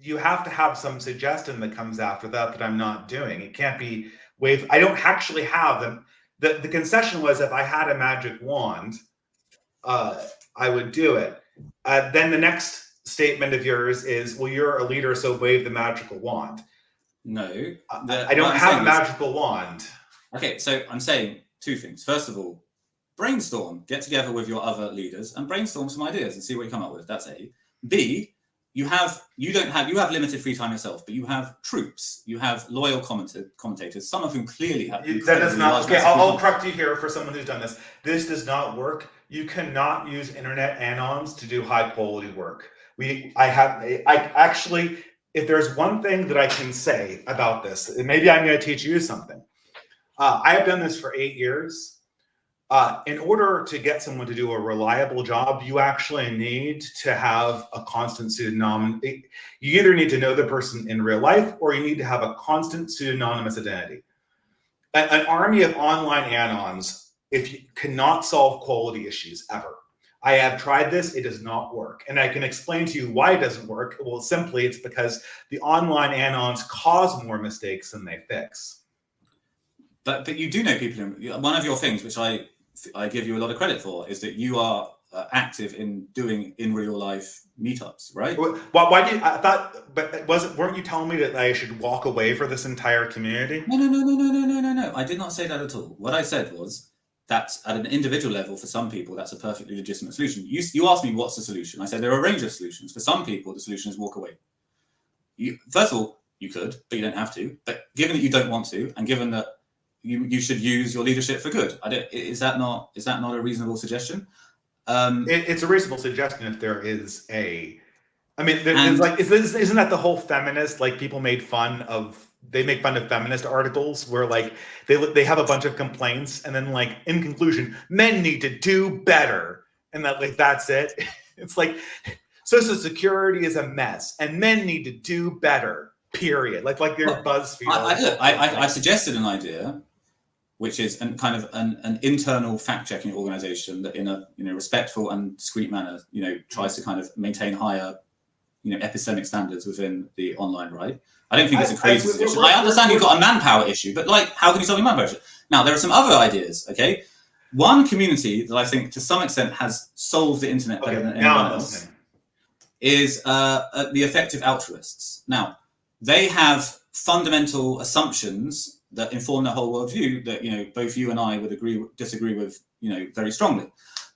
You have to have some suggestion that comes after that I'm not doing. It can't be waived. I don't actually have them. The concession was if I had a magic wand, I would do it. Then the next statement of yours is, well, you're a leader, so wave the magical wand. No. I don't have a magical wand. Okay, so I'm saying 2 things. First of all, brainstorm. Get together with your other leaders and brainstorm some ideas and see what you come up with. That's A. B, you have limited free time yourself, but you have troops, you have loyal commentators, some of whom clearly have. That does not. Okay, I'll correct you here for someone who's done this. This does not work. You cannot use internet anons to do high quality work. I actually, if there's one thing that I can say about this, and maybe I'm going to teach you something. I have done this for 8 years. In order to get someone to do a reliable job, you actually need to have a constant pseudonym. You either need to know the person in real life, or you need to have a constant pseudonymous identity. An army of online anons, if you cannot solve quality issues ever. I have tried this, it does not work. And I can explain to you why it doesn't work. Well, simply it's because the online anons cause more mistakes than they fix. But you do know people. One of your things, which I give you a lot of credit for, is that you are active in doing in real life meetups, right? Why did I thought? But weren't you telling me that I should walk away for this entire community? No. I did not say that at all. What I said was that at an individual level, for some people, that's a perfectly legitimate solution. You asked me what's the solution. I said there are a range of solutions. For some people, the solution is walk away. First of all, you could, but you don't have to. But given that you don't want to, and given that you should use your leadership for good, is that not a reasonable suggestion? It's a reasonable suggestion if there is a. I mean, isn't that the whole feminist? Like, people make fun of feminist articles where like they have a bunch of complaints, and then like in conclusion, men need to do better, and that's it. It's like Social Security is a mess, and men need to do better. Period. Like your BuzzFeed. I suggested an idea, which is an internal fact-checking organization that in a respectful and discreet manner, tries to kind of maintain higher, epistemic standards within the online right. I don't think it's a crazy suggestion. I understand you've got a manpower issue, but like, how can you solve your manpower issue? Now, there are some other ideas, okay? One community that I think to some extent has solved the internet better than anyone else is the effective altruists. Now, they have fundamental assumptions that inform their whole worldview that both you and I would disagree with very strongly.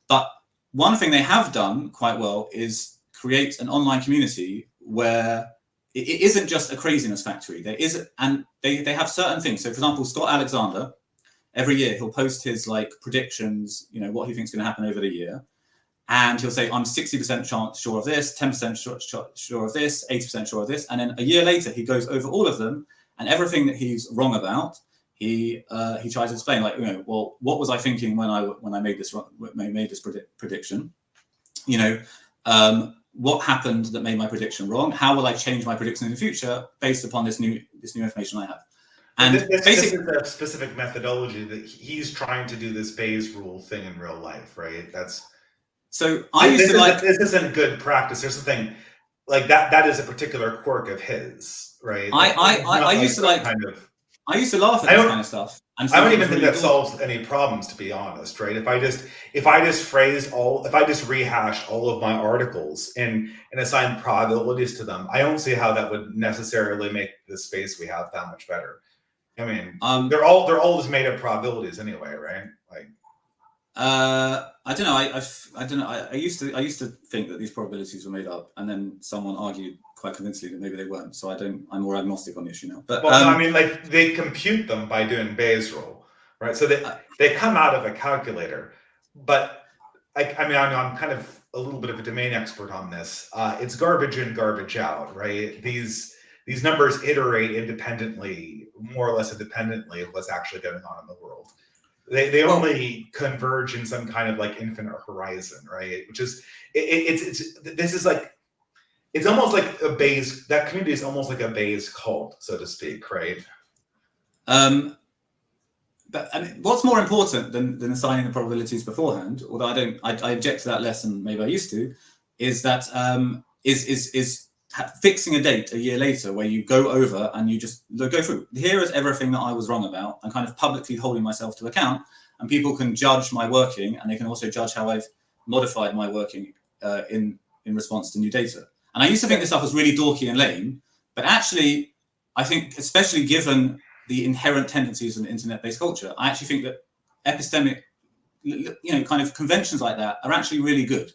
But one thing they have done quite well is create an online community where it isn't just a craziness factory. There is, and they have certain things. So, for example, Scott Alexander, every year he'll post his predictions, what he thinks is going to happen over the year, and he'll say, I'm 60% sure of this, 10% sure of this, 80% sure of this, and then a year later he goes over all of them, and everything that he's wrong about, he tries to explain, well, what was I thinking when I made this prediction? What happened that made my prediction wrong? How will I change my prediction in the future based upon this new information I have? And this is a specific methodology that he's trying to do this Bayes rule thing in real life, right? This isn't good practice. There's something like that. That is a particular quirk of his, right? I used to laugh at this kind of stuff. I don't even think that solves any problems, to be honest, right? If I just rehash all of my articles and assign probabilities to them, I don't see how that would necessarily make the space we have that much better. I mean, they're all just made of probabilities anyway, right? I don't know. I don't know. I used to think that these probabilities were made up, and then someone argued quite convincingly that maybe they weren't. So I'm more agnostic on the issue now. But I mean, they compute them by doing Bayes rule, right? So they come out of a calculator. But I'm kind of a little bit of a domain expert on this. It's garbage in, garbage out, right? These numbers iterate independently, more or less independently, of what's actually going on in the world. They only converge in some kind of infinite horizon, right? Which is it's almost like a Bayes. That community is almost like a Bayes cult, so to speak, right? But what's more important than assigning the probabilities beforehand, although I object to that less than maybe I used to, is that is fixing a date a year later where you go over and you just go through. Here is everything that I was wrong about, and kind of publicly holding myself to account, and people can judge my working, and they can also judge how I've modified my working in response to new data. And I used to think this stuff was really dorky and lame, but actually, I think, especially given the inherent tendencies of an internet-based culture, I actually think that epistemic, kind of conventions like that are actually really good,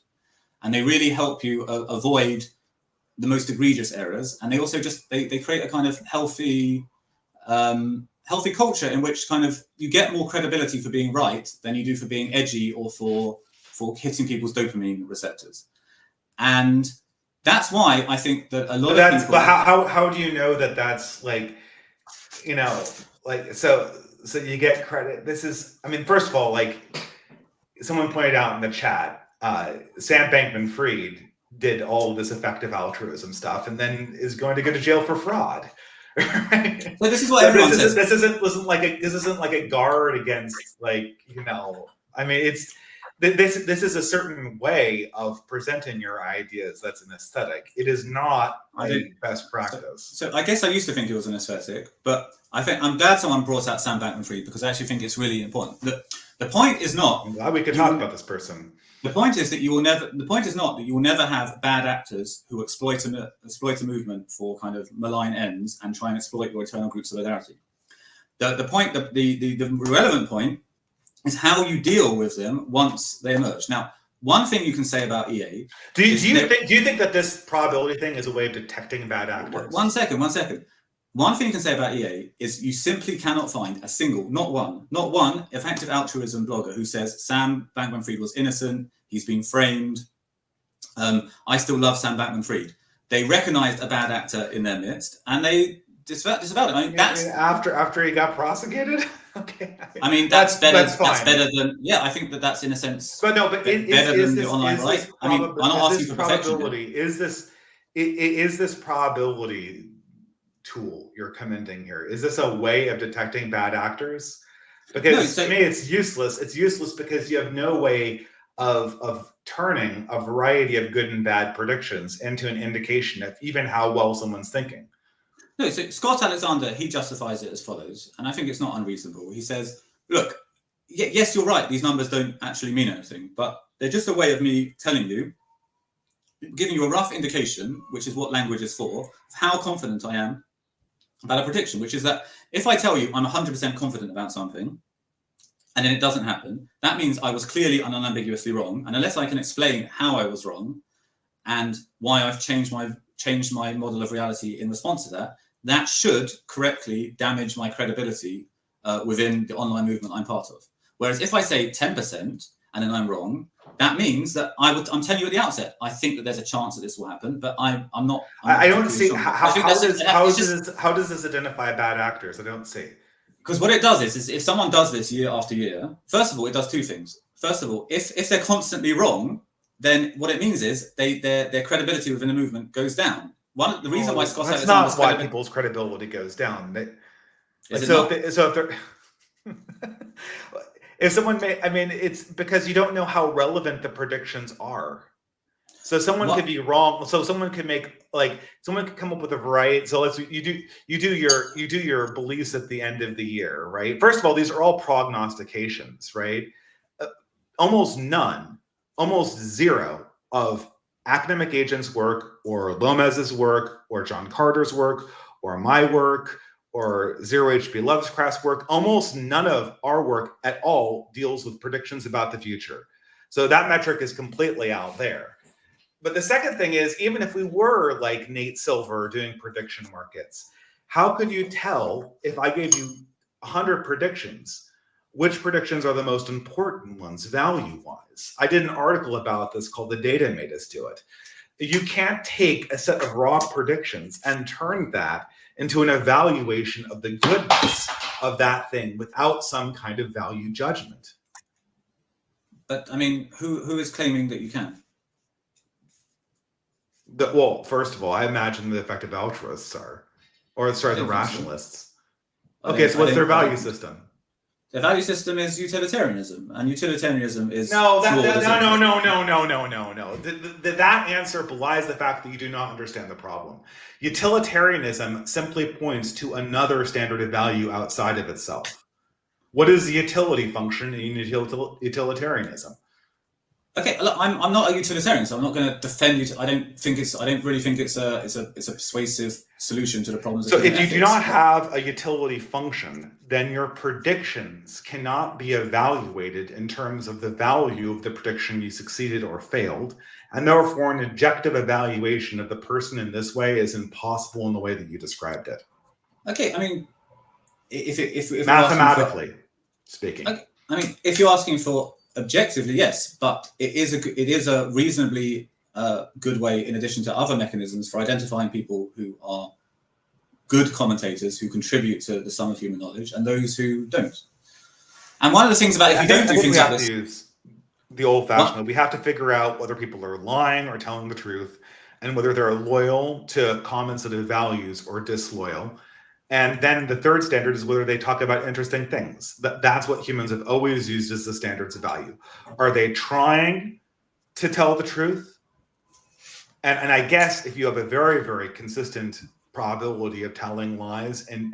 and they really help you avoid the most egregious errors, and they also just they create a kind of healthy culture in which kind of you get more credibility for being right than you do for being edgy or for hitting people's dopamine receptors. And that's why I think that a lot of people. But how do you know that that's like, you know, like so you get credit? This is, I mean, first of all, like someone pointed out in the chat, Sam Bankman-Fried did all of this effective altruism stuff and then is going to go to jail for fraud. Right? So this is what everyone says. This isn't like a guard against, like, you know, I mean, it's this is a certain way of presenting your ideas. That's an aesthetic. It is not a best practice. So I guess I used to think it was an aesthetic, but I think I'm glad someone brought out Sam Bankman-Fried because I actually think it's really important. The point is not. I'm glad we could talk about this person. The point is that you will never. The point is not that you will never have bad actors who exploit a movement for kind of malign ends and try and exploit your eternal group solidarity. The relevant point is how you deal with them once they emerge. Now, one thing you can say about EA. Do you think that this probability thing is a way of detecting bad actors? One second. One thing you can say about EA is you simply cannot find a single, not one effective altruism blogger who says Sam Bankman-Fried was innocent, he's been framed. I still love Sam Bankman-Fried. They recognized a bad actor in their midst and they disavowed it. I mean, that's after he got prosecuted. Okay. I mean, that's better. That's fine. That's better than, yeah. I think that's in a sense. But no, but better than the online right. I mean, I'm not asking for perfection. Is this probability tool you're commending here? Is this a way of detecting bad actors? Because to me, it's useless. It's useless because you have no way of turning a variety of good and bad predictions into an indication of even how well someone's thinking. No, so Scott Alexander, he justifies it as follows, and I think it's not unreasonable. He says, look, yes, you're right, these numbers don't actually mean anything, but they're just a way of me telling you, giving you a rough indication, which is what language is for, of how confident I am about a prediction, which is that if I tell you I'm 100% confident about something, and then it doesn't happen, that means I was clearly and unambiguously wrong, and unless I can explain how I was wrong, and why I've changed my model of reality in response to that, that should correctly damage my credibility within the online movement I'm part of. Whereas if I say 10% and then I'm wrong, that means that I'm telling you at the outset, I think that there's a chance that this will happen, but I'm not. I don't see how does this identify bad actors? I don't see. Because what it does is if someone does this year after year, first of all, it does two things. First of all, if they're constantly wrong, then what it means is their credibility within the movement goes down. The reason why Scott that's not why people's credibility goes down. If someone it's because you don't know how relevant the predictions are. So someone could be wrong. So someone could someone could come up with a variety. So you do your beliefs at the end of the year, right? First of all, these are all prognostications, right? Almost zero of academic agents' work or Lomez's work or John Carter's work or my work or Zero H.P. Lovecraft's work. Almost none of our work at all deals with predictions about the future. So that metric is completely out there. But the second thing is, even if we were like Nate Silver doing prediction markets, how could you tell if I gave you 100 predictions, which predictions are the most important ones value-wise? I did an article about this called The Data Made Us Do It. You can't take a set of raw predictions and turn that into an evaluation of the goodness of that thing without some kind of value judgment. But I mean, who is claiming that you can? Well, first of all, I imagine the effective altruists are, or sorry, the rationalists. Okay, so what's their value system? The value system is utilitarianism, and utilitarianism is no. That answer belies the fact that you do not understand the problem. Utilitarianism simply points to another standard of value outside of itself. What is the utility function in utilitarianism? Okay, look, I'm not a utilitarian, so I'm not going to defend you. I don't really think it's a persuasive solution to the problems of So human if you do ethics. not have a utility function, then your predictions cannot be evaluated in terms of the value of the prediction you succeeded or failed, and therefore an objective evaluation of the person in this way is impossible in the way that you described it. Okay, I mean, if you're mathematically speaking. Okay, I mean, if you're asking for objectively, yes, but it is a reasonably good way, in addition to other mechanisms, for identifying people who are good commentators who contribute to the sum of human knowledge and those who don't. And one of the things about if you don't do things like this, we have to use the old-fashioned. We have to figure out whether people are lying or telling the truth, and whether they're loyal to common set of values or disloyal. And then the third standard is whether they talk about interesting things. That's what humans have always used as the standards of value. Are they trying to tell the truth? And I guess if you have a very, very consistent probability of telling lies, and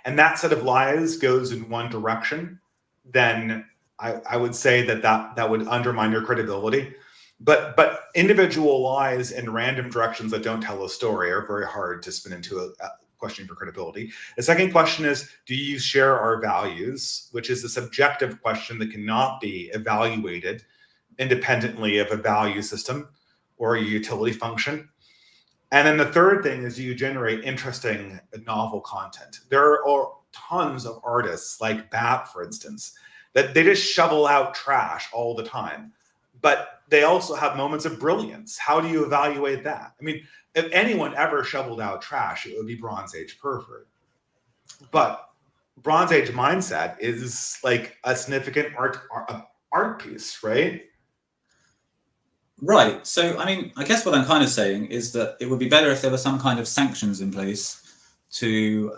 that set of lies goes in one direction, then I would say that would undermine your credibility. But individual lies in random directions that don't tell a story are very hard to spin into a question for credibility. The second question is, do you share our values, which is a subjective question that cannot be evaluated independently of a value system or a utility function. And then the third thing is, do you generate interesting novel content? There are tons of artists like Bat, for instance, that they just shovel out trash all the time, but they also have moments of brilliance. How do you evaluate that? I mean, if anyone ever shoveled out trash, it would be Bronze Age pervert. But Bronze Age mindset is like a significant art piece, right? Right. So, I mean, I guess what I'm kind of saying is that it would be better if there were some kind of sanctions in place to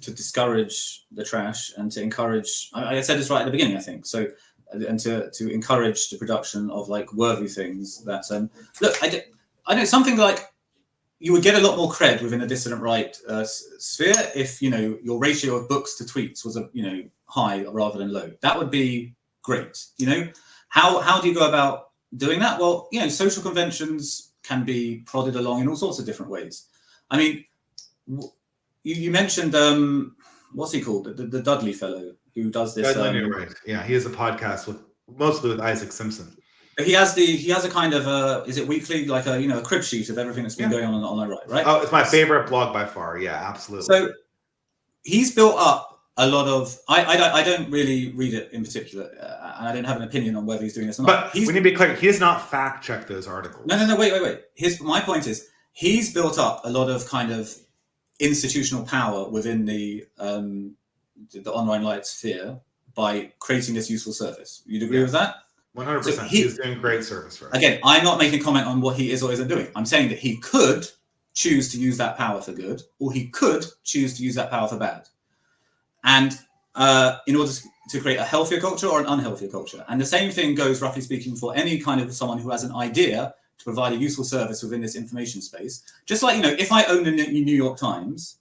discourage the trash and to encourage. I said this right at the beginning, I think. So, and to encourage the production of like worthy things that look. I know something like you would get a lot more cred within the dissident right sphere if your ratio of books to tweets was high rather than low. That would be great. How do you go about doing that? Well, social conventions can be prodded along in all sorts of different ways. I mean, you mentioned what's he called, the Dudley fellow who does this. Right. Yeah, he has a podcast mostly with Isaac Simpson. He has a kind of is it weekly, like a crib sheet of everything that's been going on the online right? Oh, it's my favorite blog by far. Yeah, absolutely. So he's built up a lot of. I don't really read it in particular, and I don't have an opinion on whether he's doing this or not. But we need to be clear. He does not fact check those articles. No. Wait. My point is, he's built up a lot of kind of institutional power within the online light sphere by creating this useful service. You'd agree with that? 100%. So he's doing great service for us. Again, I'm not making a comment on what he is or isn't doing. I'm saying that he could choose to use that power for good, or he could choose to use that power for bad. And in order to create a healthier culture or an unhealthier culture. And the same thing goes, roughly speaking, for any kind of someone who has an idea to provide a useful service within this information space. Just like, if I own the New York Times,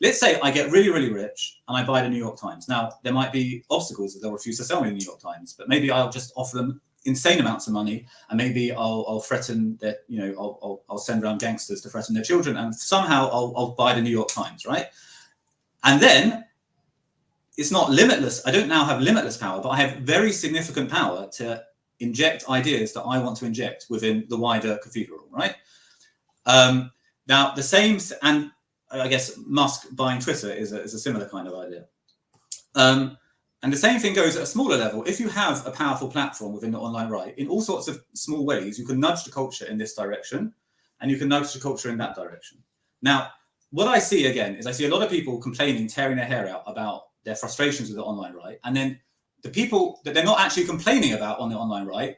let's say I get really, really rich and I buy the New York Times. Now, there might be obstacles that they'll refuse to sell me the New York Times, but maybe I'll just offer them insane amounts of money, and maybe I'll threaten that, I'll send around gangsters to threaten their children, and somehow I'll buy the New York Times, right? And then it's not limitless. I don't now have limitless power, but I have very significant power to inject ideas that I want to inject within the wider cathedral, right? Now, the same, and I guess Musk buying Twitter is a similar kind of idea. And the same thing goes at a smaller level. If you have a powerful platform within the online right, in all sorts of small ways, you can nudge the culture in this direction, and you can nudge the culture in that direction. Now, what I see again is I see a lot of people complaining, tearing their hair out about their frustrations with the online right, and then the people that they're not actually complaining about on the online right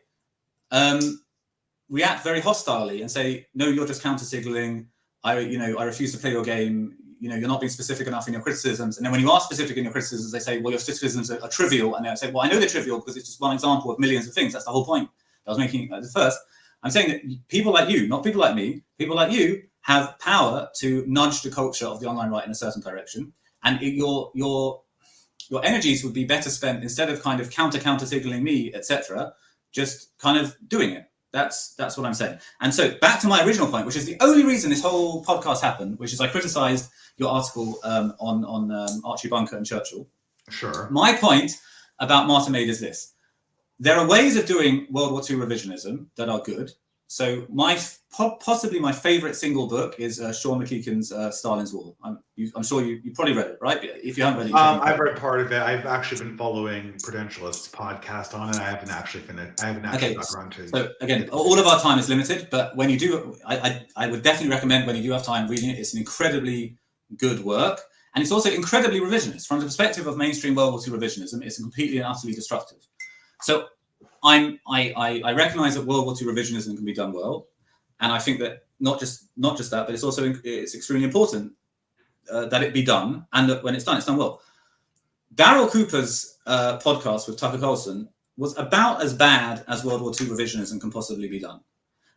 react very hostilely and say, "No, you're just counter-signaling. I refuse to play your game. You're not being specific enough in your criticisms." And then when you are specific in your criticisms, they say, "Well, your criticisms are trivial." And they say, "Well, I know they're trivial because it's just one example of millions of things." That's the whole point I was making at the first. I'm saying that people like you, not people like me, people like you have power to nudge the culture of the online right in a certain direction. And your energies would be better spent, instead of kind of counter signaling me, etc., just kind of doing it. That's what I'm saying. And so back to my original point, which is the only reason this whole podcast happened, which is I criticised your article on Archie Bunker and Churchill. Sure. My point about Martin Maid is this. There are ways of doing World War II revisionism that are good. So possibly my favourite single book is Sean McKeegan's Stalin's War. I'm sure you probably read it, right? If you haven't read it, I've read part of it. I've actually been following Prudentialist's podcast on it. I haven't actually got around to. So again, all of our time is limited, but when you do, I would definitely recommend when you do have time reading it. It's an incredibly good work, and it's also incredibly revisionist from the perspective of mainstream World War II revisionism. It's completely and utterly destructive. So I recognise that World War II revisionism can be done well, and I think that not just that, but it's extremely important that it be done, and that when it's done well. Daryl Cooper's podcast with Tucker Carlson was about as bad as World War II revisionism can possibly be done,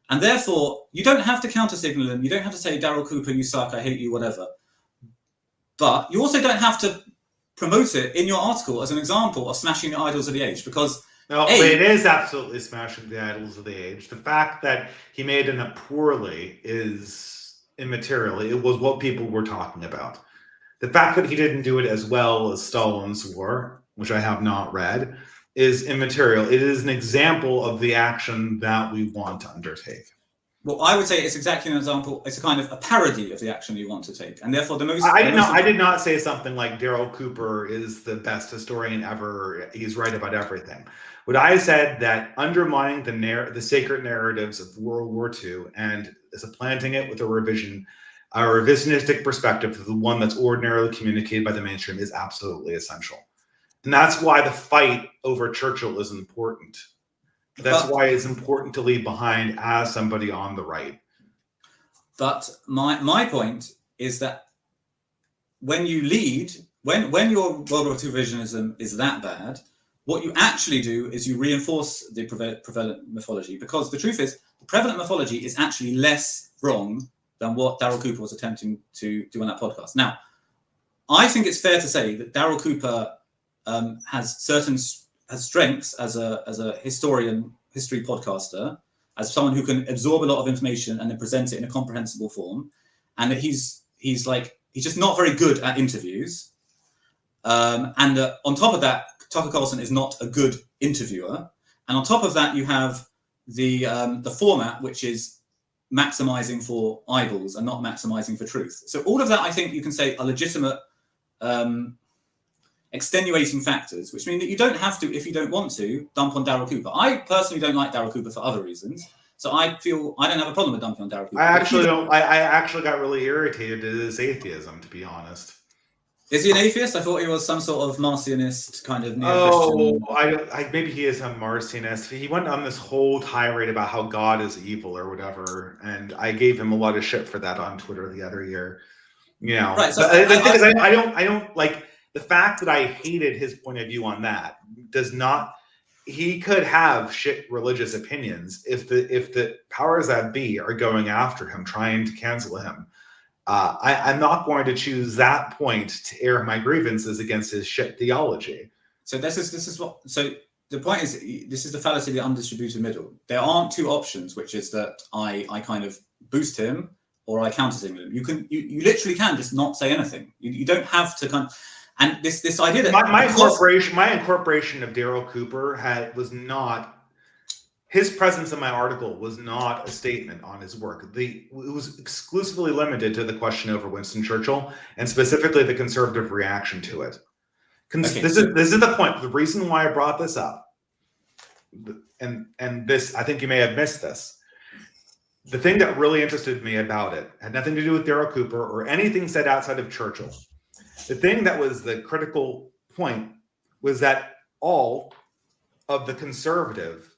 and therefore you don't have to counter-signal him. You don't have to say, Daryl Cooper, you suck, I hate you, whatever. But you also don't have to promote it in your article as an example of smashing the idols of the age, because no, but it is absolutely smashing the idols of the age. The fact that he made it poorly is immaterial. It was what people were talking about. The fact that he didn't do it as well as Stalin's War, which I have not read, is immaterial. It is an example of the action that we want to undertake. Well, I would say it's exactly an example. It's a kind of a parody of the action you want to take, and therefore the most. I did not say something like Daryl Cooper is the best historian ever. He's right about everything. What I said that undermining the sacred narratives of World War II and supplanting it with a revisionistic perspective to the one that's ordinarily communicated by the mainstream is absolutely essential, and that's why the fight over Churchill is important. That's why it's important to leave behind as somebody on the right. But my point is that when you lead, when your World War II revisionism is that bad, what you actually do is you reinforce the prevalent mythology, because the truth is the prevalent mythology is actually less wrong than what Daryl Cooper was attempting to do on that podcast. Now, I think it's fair to say that Daryl Cooper has strengths as a historian, history podcaster, as someone who can absorb a lot of information and then present it in a comprehensible form, and that he's just not very good at interviews. And on top of that, Tucker Carlson is not a good interviewer. And on top of that, you have the format, which is maximizing for eyeballs and not maximizing for truth. So all of that, I think you can say, are legitimate extenuating factors, which mean that you don't have to, if you don't want to, dump on Daryl Cooper. I personally don't like Daryl Cooper for other reasons, so I feel I don't have a problem with dumping on Daryl Cooper. I actually don't. I actually got really irritated at his atheism, to be honest. Is he an atheist? I thought he was some sort of Marcionist kind of neo-Christian. Maybe he is a Marcionist. He went on this whole tirade about how God is evil or whatever, and I gave him a lot of shit for that on Twitter the other year. You know, right? So the thing is, I don't like the fact that I hated his point of view on that. Does not. He could have shit religious opinions if the powers that be are going after him, trying to cancel him. I'm not going to choose that point to air my grievances against his shit theology. So this is what. So the point is, this is the fallacy of the undistributed middle. There aren't two options, which is that I kind of boost him or I counter-signal him. You literally can just not say anything. You don't have to kind of. And this idea that my incorporation of Daryl Cooper was not. His presence in my article was not a statement on his work. It was exclusively limited to the question over Winston Churchill and specifically the conservative reaction to it. This is the point. The reason why I brought this up, and this, I think you may have missed this. The thing that really interested me about it had nothing to do with Daryl Cooper or anything said outside of Churchill. The thing that was the critical point was that all of the conservative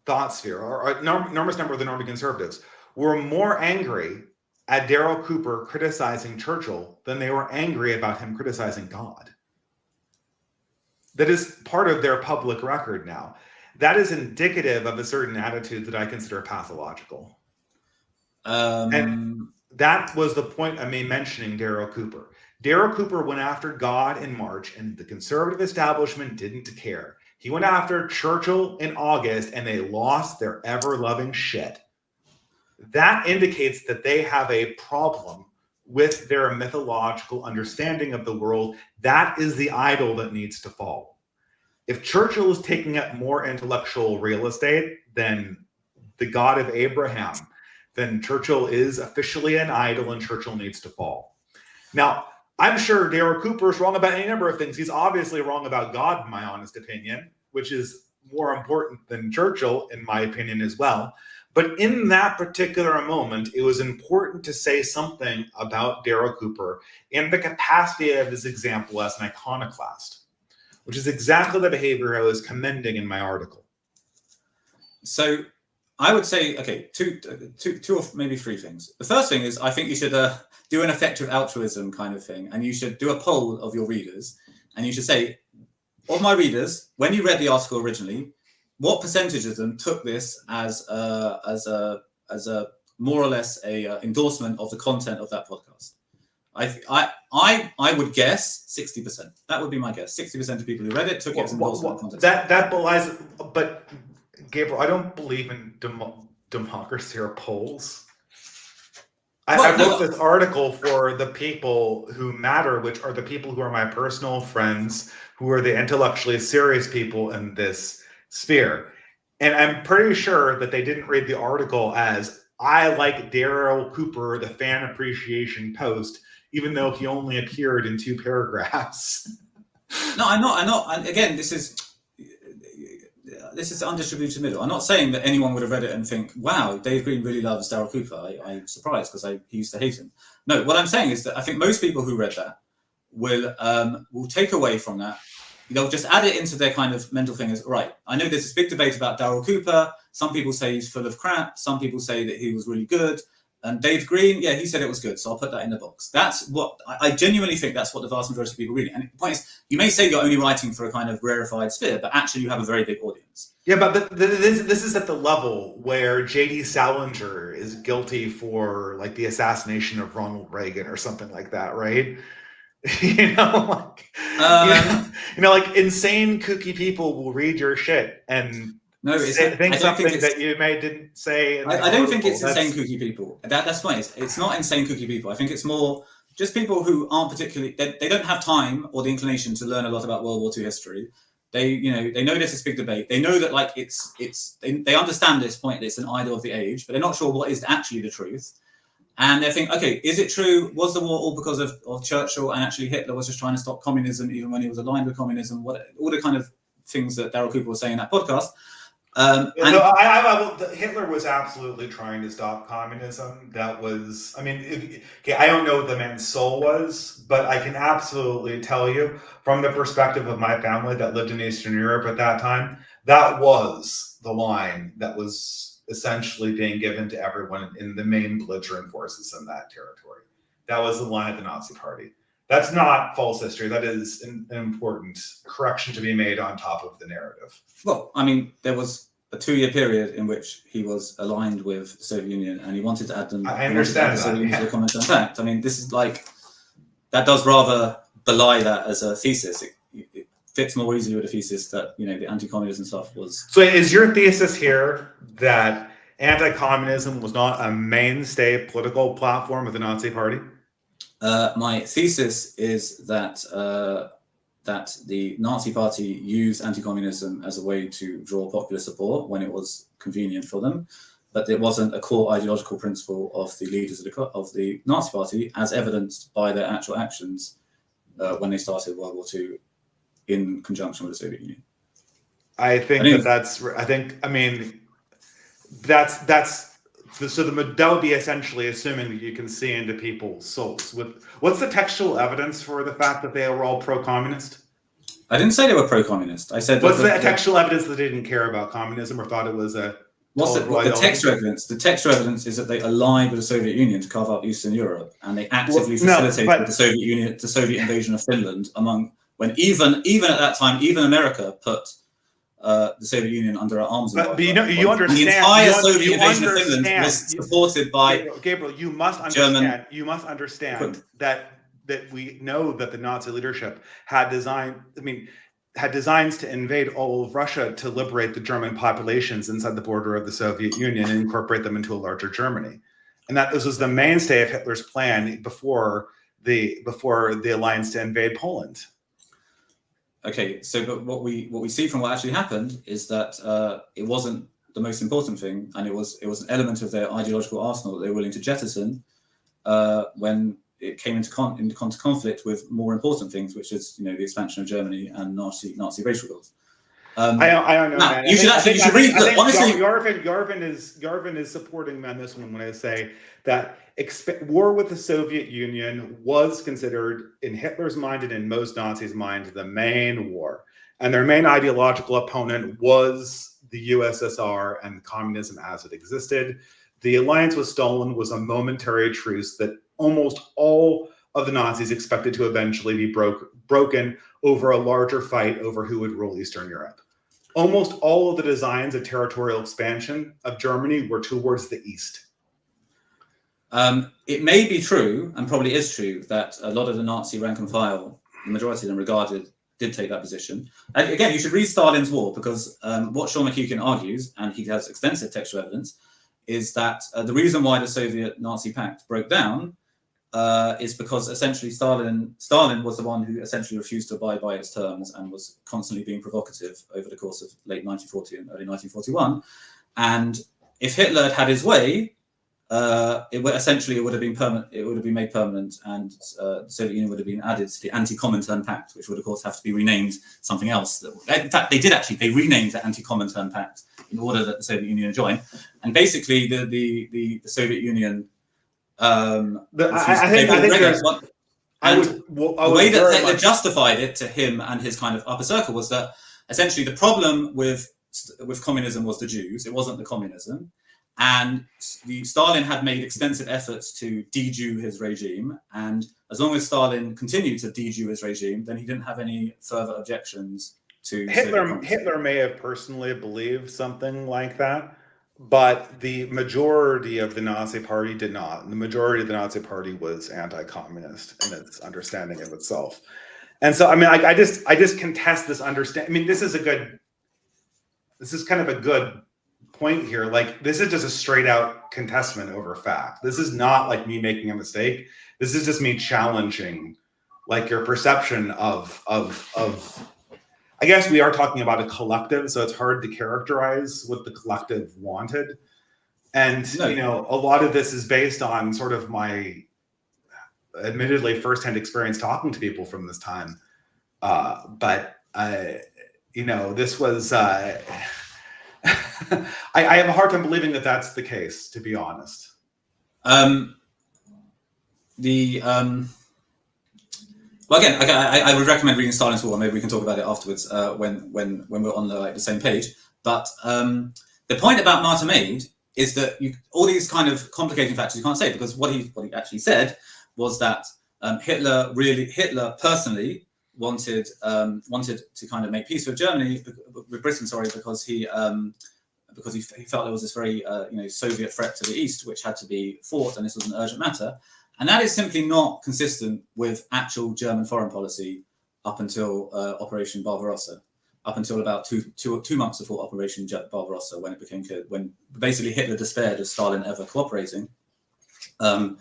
thought sphere, or an enormous number of the Nordic conservatives, were more angry at Daryl Cooper criticizing Churchill than they were angry about him criticizing God. That is part of their public record now. That is indicative of a certain attitude that I consider pathological. And that was the point of me mentioning Daryl Cooper. Daryl Cooper went after God in March, and the conservative establishment didn't care. He went after Churchill in August, and they lost their ever-loving shit. That indicates that they have a problem with their mythological understanding of the world. That is the idol that needs to fall. If Churchill is taking up more intellectual real estate than the God of Abraham, then Churchill is officially an idol and Churchill needs to fall. Now, I'm sure Darrell Cooper is wrong about any number of things. He's obviously wrong about God, in my honest opinion, which is more important than Churchill, in my opinion, as well. But in that particular moment, it was important to say something about Darrell Cooper in the capacity of his example as an iconoclast, which is exactly the behavior I was commending in my article. So I would say, okay, two or maybe three things. The first thing is, I think you should do an effective altruism kind of thing, and you should do a poll of your readers, and you should say, of my readers, when you read the article originally, what percentage of them took this as a more or less a endorsement of the content of that podcast? I would guess 60%. That would be my guess. 60% of people who read it took it as endorsement of content. That belies, but Gabriel, I don't believe in democracy or polls. I wrote this article for the people who matter, which are the people who are my personal friends, who are the intellectually serious people in this sphere. And I'm pretty sure that they didn't read the article as, I like Darrell Cooper, the fan appreciation post, even though he only appeared in 2 paragraphs. No, I'm not. And again, this is undistributed middle. I'm not saying that anyone would have read it and think, wow, Dave Green really loves Darrell Cooper. I'm surprised because he used to hate him. No, what I'm saying is that I think most people who read that will take away from that. They'll just add it into their kind of mental thing as, right, I know there's this big debate about Darrell Cooper. Some people say he's full of crap. Some people say that he was really good. And Dave Green, yeah, he said it was good. So I'll put that in the box. That's what I genuinely think that's what the vast majority of people read. And the point is, you may say you're only writing for a kind of rarefied sphere, but actually you have a very big audience. Yeah, but this is at the level where J.D. Salinger is guilty for like the assassination of Ronald Reagan or something like that, right? Like insane kooky people will read your shit and think something that you didn't say. I don't think it's insane kooky people. That's fine. It's not insane kooky people. I think it's more just people who aren't particularly. They don't have time or the inclination to learn a lot about World War II history. They know there's this big debate. They know that like they understand this point. It's an idol of the age, but they're not sure what is actually the truth. And they think, okay, is it true? Was the war all because of Churchill, and actually Hitler was just trying to stop communism even when he was aligned with communism? All the kind of things that Darrell Cooper was saying in that podcast. Hitler was absolutely trying to stop communism. That was, I don't know what the man's soul was, but I can absolutely tell you from the perspective of my family that lived in Eastern Europe at that time, that was the line that was essentially being given to everyone in the main belligerent forces in that territory. That was the line of the Nazi Party. That's not false history. That is an important correction to be made on top of the narrative. Well, there was a 2-year period in which he was aligned with the Soviet Union, and he wanted to add them. I understand that. The Comintern Pact. This is like that does rather belie that as a thesis. It fits more easily with a thesis that the anti-communism stuff was. So, is your thesis here that anti-communism was not a mainstay political platform of the Nazi Party? My thesis is that that the Nazi Party used anti-communism as a way to draw popular support when it was convenient for them, but it wasn't a core ideological principle of the leaders of the Nazi Party, as evidenced by their actual actions when they started World War II in conjunction with the Soviet Union. That would be essentially assuming that you can see into people's souls. What's the textual evidence for the fact that they were all pro-communist? I didn't say they were pro-communist. I said what's the textual evidence that they didn't care about communism or thought it was a. What's the textual evidence? The textual evidence is that they aligned with the Soviet Union to carve out Eastern Europe, and they actively facilitated the Soviet invasion of Finland. When even at that time, even America put the Soviet Union under our arms. But you understand. The entire Soviet invasion of Finland was supported by Gabriel. You must understand. German. You must understand that we know that the Nazi leadership had designed. had designs to invade all of Russia to liberate the German populations inside the border of the Soviet Union and incorporate them into a larger Germany. And that this was the mainstay of Hitler's plan before the alliance to invade Poland. Okay, so but what we see from what actually happened is that it wasn't the most important thing, and it was an element of their ideological arsenal that they were willing to jettison when it came into conflict with more important things, which is the expansion of Germany and Nazi racial goals. I don't know, man. You should read. Look, honestly, Yarvin is supporting me on this one when I say that war with the Soviet Union was considered, in Hitler's mind and in most Nazis' mind, the main war, and their main ideological opponent was the USSR and communism as it existed. The alliance with Stalin was a momentary truce that almost all of the Nazis expected to eventually be broken over a larger fight over who would rule Eastern Europe. Almost all of the designs of territorial expansion of Germany were towards the east. It may be true, and probably is true, that a lot of the Nazi rank and file, the majority of them did take that position. And again, you should read Stalin's War, because what Sean McEuchen argues, and he has extensive textual evidence, is that the reason why the Soviet-Nazi pact broke down is because essentially Stalin was the one who essentially refused to abide by its terms and was constantly being provocative over the course of late 1940 and early 1941. And if Hitler had his way, it would have been permanent. It would have been made permanent, and the Soviet Union would have been added to the Anti-Comintern Pact, which would of course have to be renamed something else. In fact, they renamed the Anti-Comintern Pact in order that the Soviet Union join. And basically, the Soviet Union. The way that Hitler justified it to him and his kind of upper circle was that essentially the problem with communism was the Jews. It wasn't the communism. And Stalin had made extensive efforts to de-Jew his regime, and as long as Stalin continued to de-Jew his regime, then he didn't have any further objections to Hitler may have personally believed something like that, but the majority of the Nazi Party did not. And the majority of the Nazi Party was anti-communist in its understanding of itself. And so, I mean, I just contest this understanding. I mean, this is kind of a good point here. Like, this is just a straight out contestment over fact. This is not like me making a mistake. This is just me challenging like your perception of I guess we are talking about a collective, so it's hard to characterize what the collective wanted. And a lot of this is based on sort of my admittedly firsthand experience talking to people from this time. But this was I have a hard time believing that that's the case, to be honest. Well, again, I would recommend reading Stalin's War. Maybe we can talk about it afterwards when we're on the same page. But the point about Martin made is that all these kind of complicating factors you can't say, because what he actually said was that Hitler personally wanted to kind of make peace with Britain, because he felt there was this very Soviet threat to the east which had to be fought, and this was an urgent matter. And that is simply not consistent with actual German foreign policy up until Operation Barbarossa, up until about two months before Operation Barbarossa, when it became clear, when basically Hitler despaired of Stalin ever cooperating, and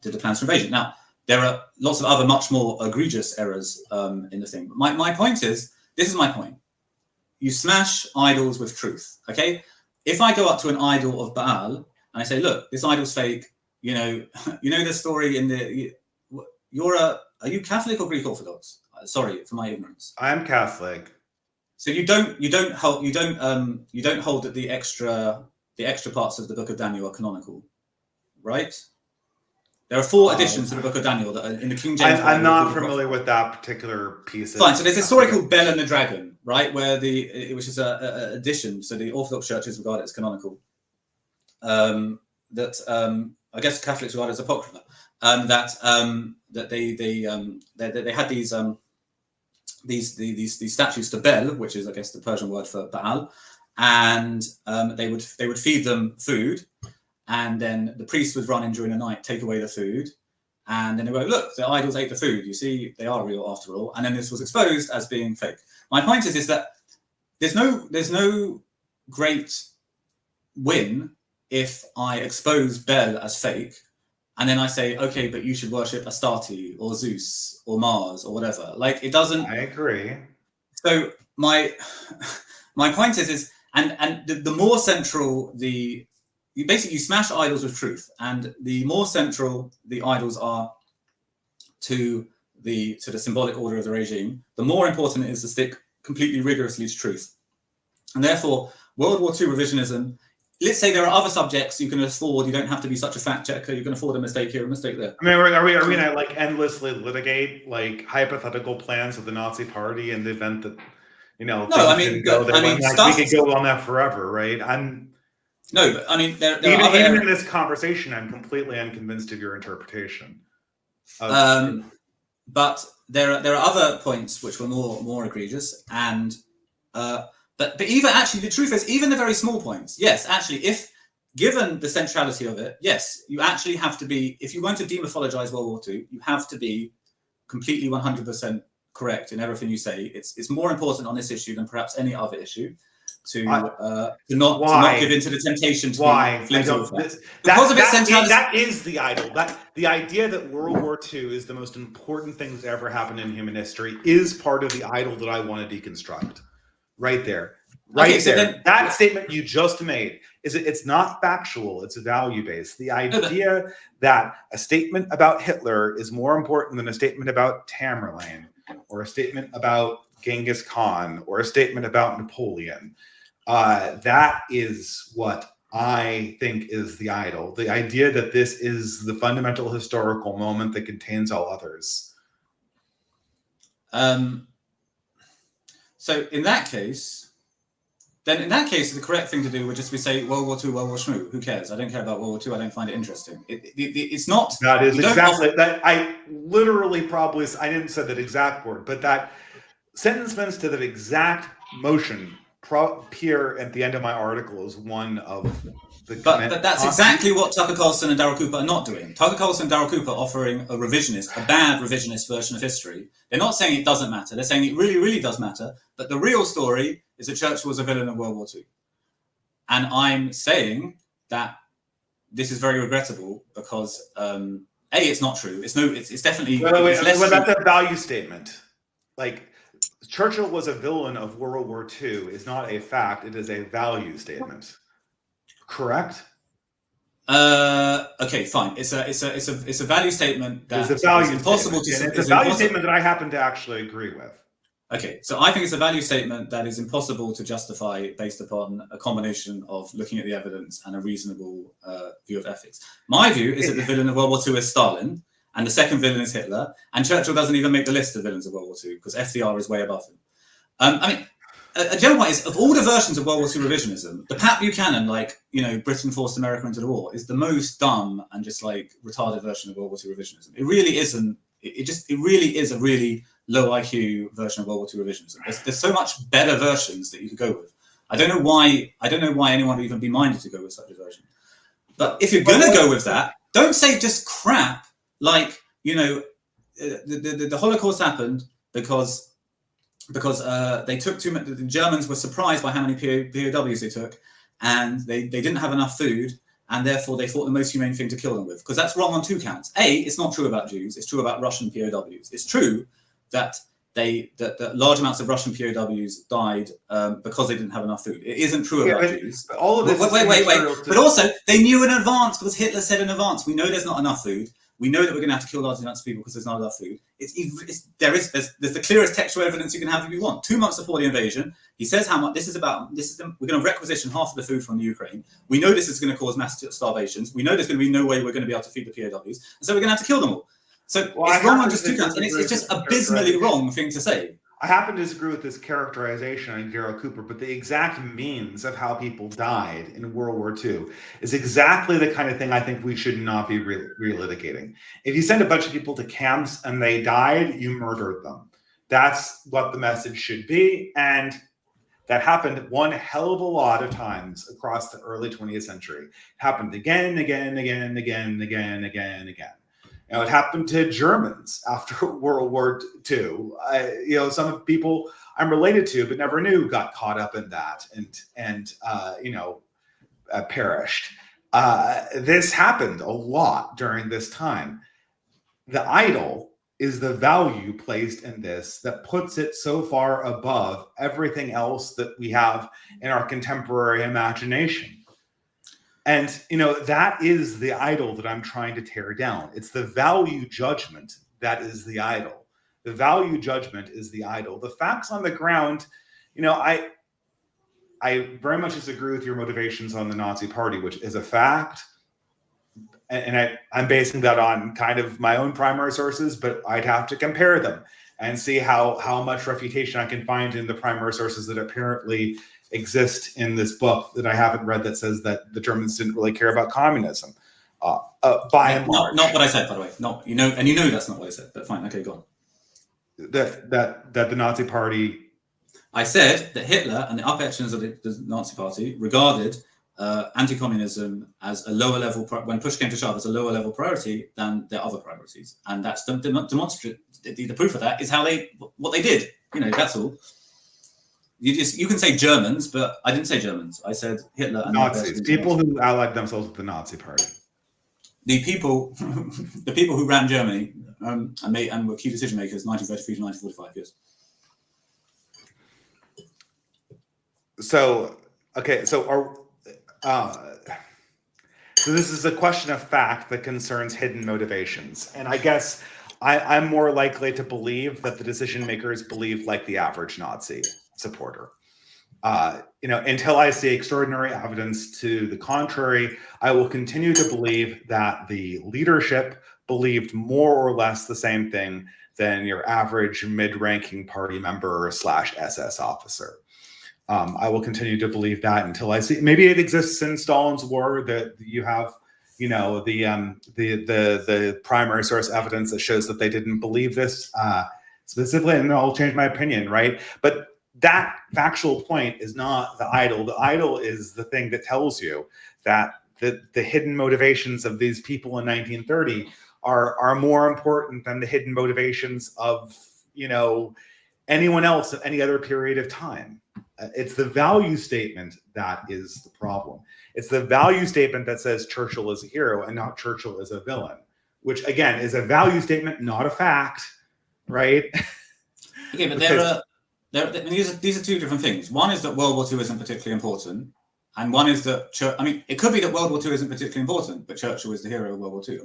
did the plans for invasion. Now, there are lots of other much more egregious errors in the thing. But my point is, this is my point. You smash idols with truth, okay? If I go up to an idol of Baal and I say, look, this idol's fake, you know the story in the, are you Catholic or Greek Orthodox? Sorry for my ignorance. I'm Catholic. So you don't hold that the extra parts of the Book of Daniel are canonical, right? There are 4 additions to the Book of Daniel that are in the King James. I'm not familiar with that particular piece. Fine. So there's a story called Bel and the Dragon, right, which is a addition. So the Orthodox churches regard it as canonical. I guess Catholics regard it as apocrypha. That they had these statues to Bel, which is I guess the Persian word for Baal, and they would feed them food. And then the priest would run in during the night, take away the food, And then they go, look, the idols ate the food. You see, they are real after all. And then this was exposed as being fake. My point is that there's no great win if I expose Bel as fake, and then I say, okay, but you should worship Astarte or Zeus or Mars or whatever. Like, it doesn't. I agree. So my point is and the more central you smash idols with truth, and the more central the idols are to the symbolic order of the regime, the more important it is to stick completely rigorously to truth. And therefore, World War II revisionism. Let's say there are other subjects you can afford. You don't have to be such a fact checker. You can afford a mistake here, a mistake there. I mean, are we gonna like endlessly litigate like hypothetical plans of the Nazi Party in the event that no? I mean, we could go on that forever, right? No, but I mean, even in this conversation, I'm completely unconvinced of your interpretation. But there are other points which were more egregious, and but even actually, the truth is, even the very small points, yes, actually, if given the centrality of it, yes, you actually have to be, if you want to demythologize World War II, you have to be completely 100% correct in everything you say. It's more important on this issue than perhaps any other issue to not give in to the temptation to be flimsy with that. Because of its centrality. That is the idol. The idea that World War II is the most important thing to ever happen in human history is part of the idol that I want to deconstruct. Right there. That statement you just made it's not factual, it's value-based. The idea that a statement about Hitler is more important than a statement about Tamerlane, or a statement about Genghis Khan, or a statement about Napoleon, that is what I think is the idol. The idea that this is the fundamental historical moment that contains all others. So in that case, the correct thing to do would just be say World War II, World War Schmoo. Who cares? I don't care about World War II. I don't find it interesting. It's not. That is exactly that. I literally probably I didn't say that exact word, but that sentence meant to that exact motion appear at the end of my article is one of the. But that's exactly what Tucker Carlson and Daryl Cooper are not doing. Tucker Carlson and Daryl Cooper are offering a bad revisionist version of history. They're not saying it doesn't matter. They're saying it really, really does matter. But the real story is that Churchill was a villain in World War II. And I'm saying that this is very regrettable because it's not true. It's definitely. Well, that's a value statement. Like, Churchill was a villain of World War II is not a fact. It is a value statement. Correct? Okay, fine. It's a value statement that it's a value is impossible statement. It's a value statement that I happen to actually agree with. Okay, so I think it's a value statement that is impossible to justify based upon a combination of looking at the evidence and a reasonable view of ethics. My view is that the villain of World War II is Stalin, and the second villain is Hitler, and Churchill doesn't even make the list of villains of World War II because FDR is way above him. I mean, a general point is, of all the versions of World War II revisionism, the Pat Buchanan, Britain forced America into the war, is the most dumb and just retarded version of World War II revisionism. It really isn't. It really is a really low IQ version of World War II revisionism. There's so much better versions that you could go with. I don't know why anyone would even be minded to go with such a version. But if you're gonna go with that, don't say just crap the Holocaust happened because they took too much. The Germans were surprised by how many POWs they took, and they didn't have enough food, and therefore they thought the most humane thing to kill them with. Because that's wrong on two counts. A, it's not true about Jews. It's true about Russian POWs. It's true that large amounts of Russian POWs died because they didn't have enough food. It isn't true about Jews. But all of this wait. But also, they knew in advance because Hitler said in advance, we know there's not enough food. We know that we're going to have to kill large amounts of people because there's not enough food. There's the clearest textual evidence you can have if you want. 2 months before the invasion, he says how much we're going to requisition half of the food from the Ukraine. We know this is going to cause mass starvations. We know there's going to be no way we're going to be able to feed the POWs, and so we're going to have to kill them all. So it's wrong on just 2 counts, and it's just abysmally wrong thing to say. I happen to disagree with this characterization on Daryl Cooper, but the exact means of how people died in World War II is exactly the kind of thing I think we should not be relitigating. If you send a bunch of people to camps and they died, you murdered them. That's what the message should be. And that happened one hell of a lot of times across the early 20th century. It happened again. It happened to Germans after World War II. Some people I'm related to but never knew got caught up in that and perished. This happened a lot during this time. The idol is the value placed in this that puts it so far above everything else that we have in our contemporary imagination. And, that is the idol that I'm trying to tear down. It's the value judgment that is the idol. The value judgment is the idol. The facts on the ground, I very much disagree with your motivations on the Nazi Party, which is a fact. And I'm basing that on kind of my own primary sources, but I'd have to compare them and see how much refutation I can find in the primary sources that apparently exist in this book that I haven't read that says that the Germans didn't really care about communism. By and large, not what I said, by the way. Not that's not what I said. But fine, okay, go on. That the Nazi Party. I said that Hitler and the upper echelons of the Nazi Party regarded anti-communism as a lower level, when push came to shove, as a lower level priority than their other priorities, and that's demonstrative. The proof of that is what they did. That's all. You can say Germans, but I didn't say Germans. I said Hitler and Nazis, people who allied themselves with the Nazi Party. The people who ran Germany and were key decision makers, 1933 to 1945. Yes. So this is a question of fact that concerns hidden motivations. And I guess I'm more likely to believe that the decision makers believe like the average Nazi supporter. Until I see extraordinary evidence to the contrary, I will continue to believe that the leadership believed more or less the same thing than your average mid-ranking party member / SS officer. I will continue to believe that until I see. Maybe it exists in Stalin's war that you have, the primary source evidence that shows that they didn't believe this specifically, and I'll change my opinion, right? But that factual point is not the idol. The idol is the thing that tells you that the hidden motivations of these people in 1930 are more important than the hidden motivations of anyone else at any other period of time. It's the value statement that is the problem. It's the value statement that says Churchill is a hero and not Churchill is a villain, which again is a value statement, not a fact, right? Okay, but these are two different things. One is that World War II isn't particularly important, and one is that it could be that World War II isn't particularly important, but Churchill is the hero of World War II.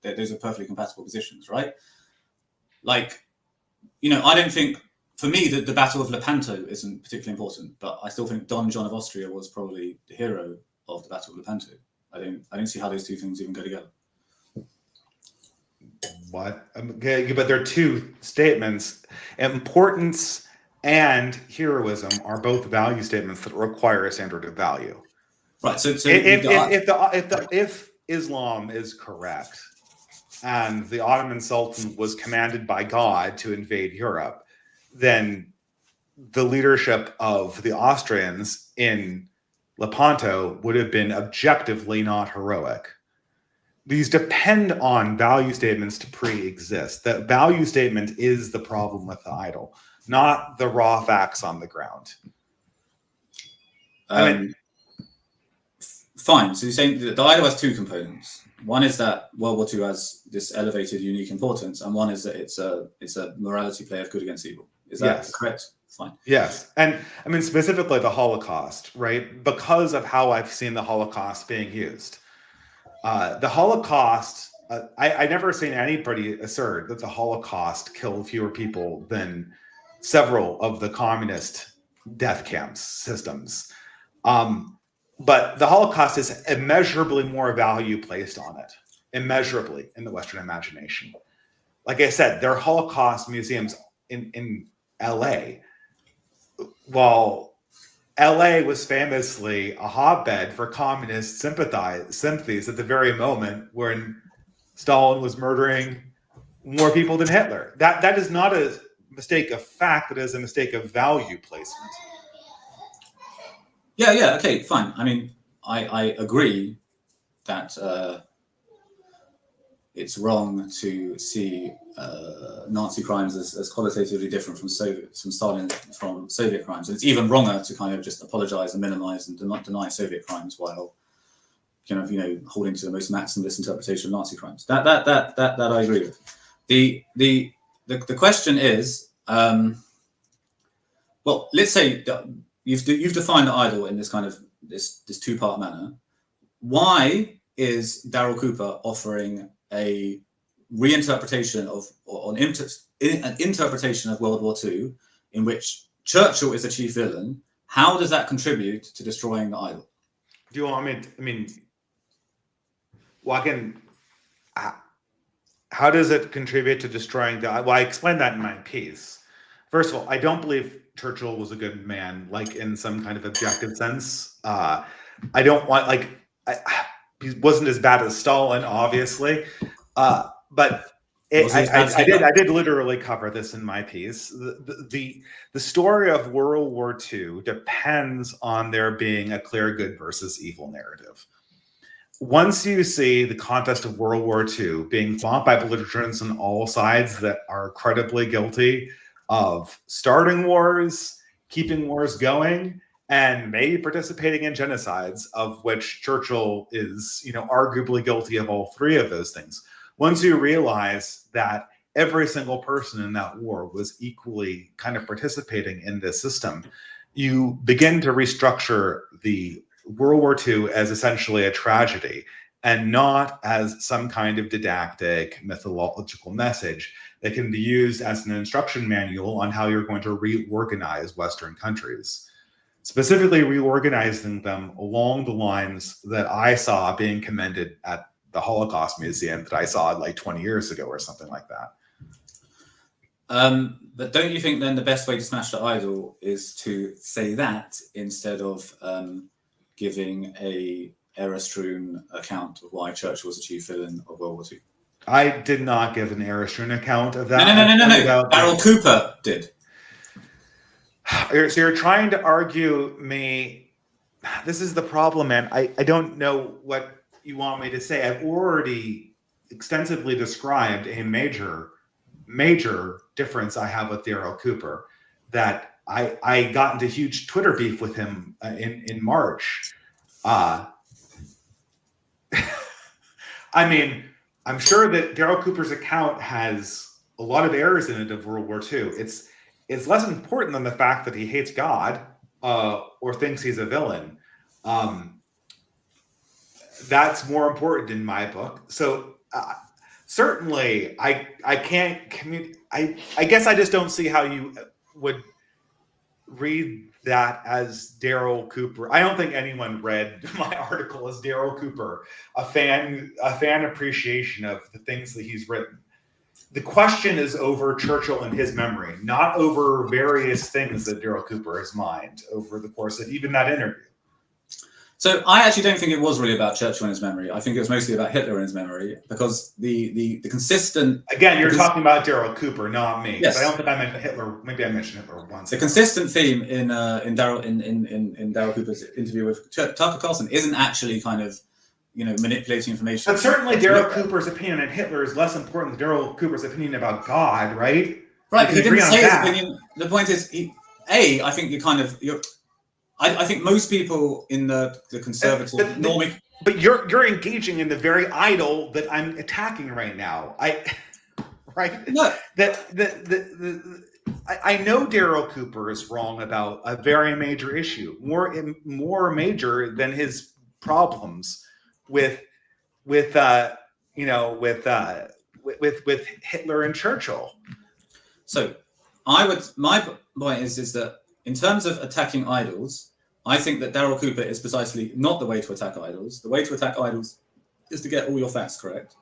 Those are perfectly compatible positions, right? I don't think. For me, the Battle of Lepanto isn't particularly important, but I still think Don John of Austria was probably the hero of the Battle of Lepanto. I don't see how those two things even go together. What? Okay, but there are two statements. Importance and heroism are both value statements that require a standard of value. Right. So if Islam is correct, and the Ottoman Sultan was commanded by God to invade Europe, then the leadership of the Austrians in Lepanto would have been objectively not heroic. These depend on value statements to pre-exist. The value statement is the problem with the idol, not the raw facts on the ground. Fine. So you're saying that the idol has two components. One is that World War II has this elevated, unique importance, and one is that it's a morality play of good against evil. Is that correct? Fine. Yes. And specifically the Holocaust, right? Because of how I've seen the Holocaust being used. The Holocaust, I never seen anybody assert that the Holocaust killed fewer people than several of the communist death camps systems. But the Holocaust is immeasurably more value placed on it, immeasurably in the Western imagination. Like I said, there are Holocaust museums in LA. While LA was famously a hotbed for communist sympathies at the very moment when Stalin was murdering more people than Hitler. That is not a mistake of fact, that is a mistake of value placement. Yeah, okay, fine. I agree that it's wrong to see Nazi crimes as qualitatively different from Stalin, from Soviet crimes. And it's even wronger to kind of just apologize and minimize and deny Soviet crimes while kind of, holding to the most maximalist interpretation of Nazi crimes. That I agree with. The question is, well, let's say you've defined the idol in this kind of this two-part manner. Why is Daryl Cooper offering a reinterpretation an interpretation of World War II in which Churchill is the chief villain? How does that contribute to destroying the idol? Do you want me how does it contribute to destroying the idol? Well, I explained that in my piece. First of all, I don't believe Churchill was a good man, like in some kind of objective sense. I don't want, he wasn't as bad as Stalin, obviously, but I did literally cover this in my piece. The story of World War II depends on there being a clear good versus evil narrative. Once you see the contest of World War II being fought by belligerents on all sides that are credibly guilty of starting wars, keeping wars going, and maybe participating in genocides, of which Churchill is, arguably guilty of all three of those things. Once you realize that every single person in that war was equally kind of participating in this system, you begin to restructure the World War II as essentially a tragedy and not as some kind of didactic mythological message that can be used as an instruction manual on how you're going to reorganize Western countries, specifically reorganizing them along the lines that I saw being commended at the Holocaust Museum that I saw like 20 years ago or something like that. But don't you think then the best way to smash the idol is to say that instead of giving a error-strewn account of why Churchill was the chief villain of World War II? I did not give an error-strewn account of that. No. Daryl Cooper did. So you're trying to argue me. This is the problem, man. I don't know what you want me to say. I've already extensively described a major difference I have with Daryl Cooper, that I got into huge Twitter beef with him in March. I'm sure that Daryl Cooper's account has a lot of errors in it of World War II. It's less important than the fact that he hates God or thinks he's a villain. That's more important in my book. So certainly, I can't communicate. I guess I just don't see how you would read that as Daryl Cooper. I don't think anyone read my article as Daryl Cooper, a fan appreciation of the things that he's written. The question is over Churchill and his memory, not over various things that Daryl Cooper has mined over the course of even that interview. So I actually don't think it was really about Churchill and his memory. I think it was mostly about Hitler and his memory, because the consistent... Again, you're talking about Daryl Cooper, not me. Yes. I don't think I meant Hitler. Maybe I mentioned Hitler once. The consistent theme in Daryl Cooper's interview with Tucker Carlson isn't actually kind of, manipulating information. But certainly Daryl Cooper's opinion on Hitler is less important than Daryl Cooper's opinion about God, right? Right, he didn't say his opinion. The point is, I think I think most people in the conservative normie... But you're engaging in the very idol that I'm attacking right now. Right? No. I know Daryl Cooper is wrong about a very major issue, more major than his problems with Hitler and Churchill. So my point is that in terms of attacking idols, I think that Daryl Cooper is precisely not the way to attack idols. The way to attack idols is to get all your facts correct.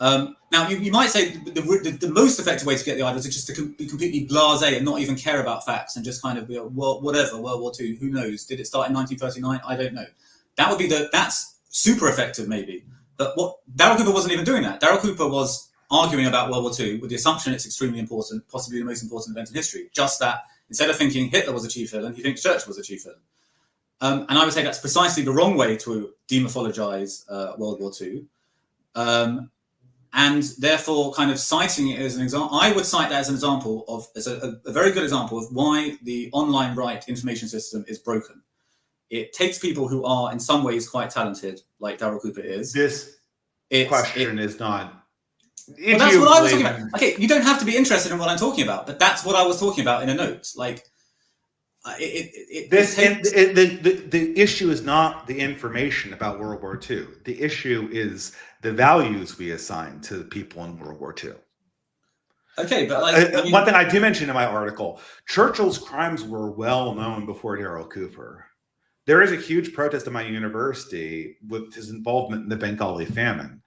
Now, you might say the most effective way to get the idols is just to be completely blasé and not even care about facts and just kind of be, well, whatever, World War II, who knows? Did it start in 1939? I don't know. That's super effective, maybe. But what Daryl Cooper wasn't even doing that. Daryl Cooper was arguing about World War II with the assumption it's extremely important, possibly the most important event in history. Just that instead of thinking Hitler was a chief villain, he thinks Churchill was a chief villain. And I would say that's precisely the wrong way to demythologize World War II. and therefore kind of citing it as an example. I would cite that as an example of, as a very good example of why the online right information system is broken. It takes people who are in some ways quite talented, like Darryl Cooper is. This question is not. Well, that's what I was talking about. Okay, you don't have to be interested in what I'm talking about, but that's what I was talking about in a note. Like, the issue is not the information about World War II. The issue is the values we assign to the people in World War II. Okay, but like one thing I do mention in my article, Churchill's crimes were well known before Darryl Cooper. There is a huge protest at my university with his involvement in the Bengali famine.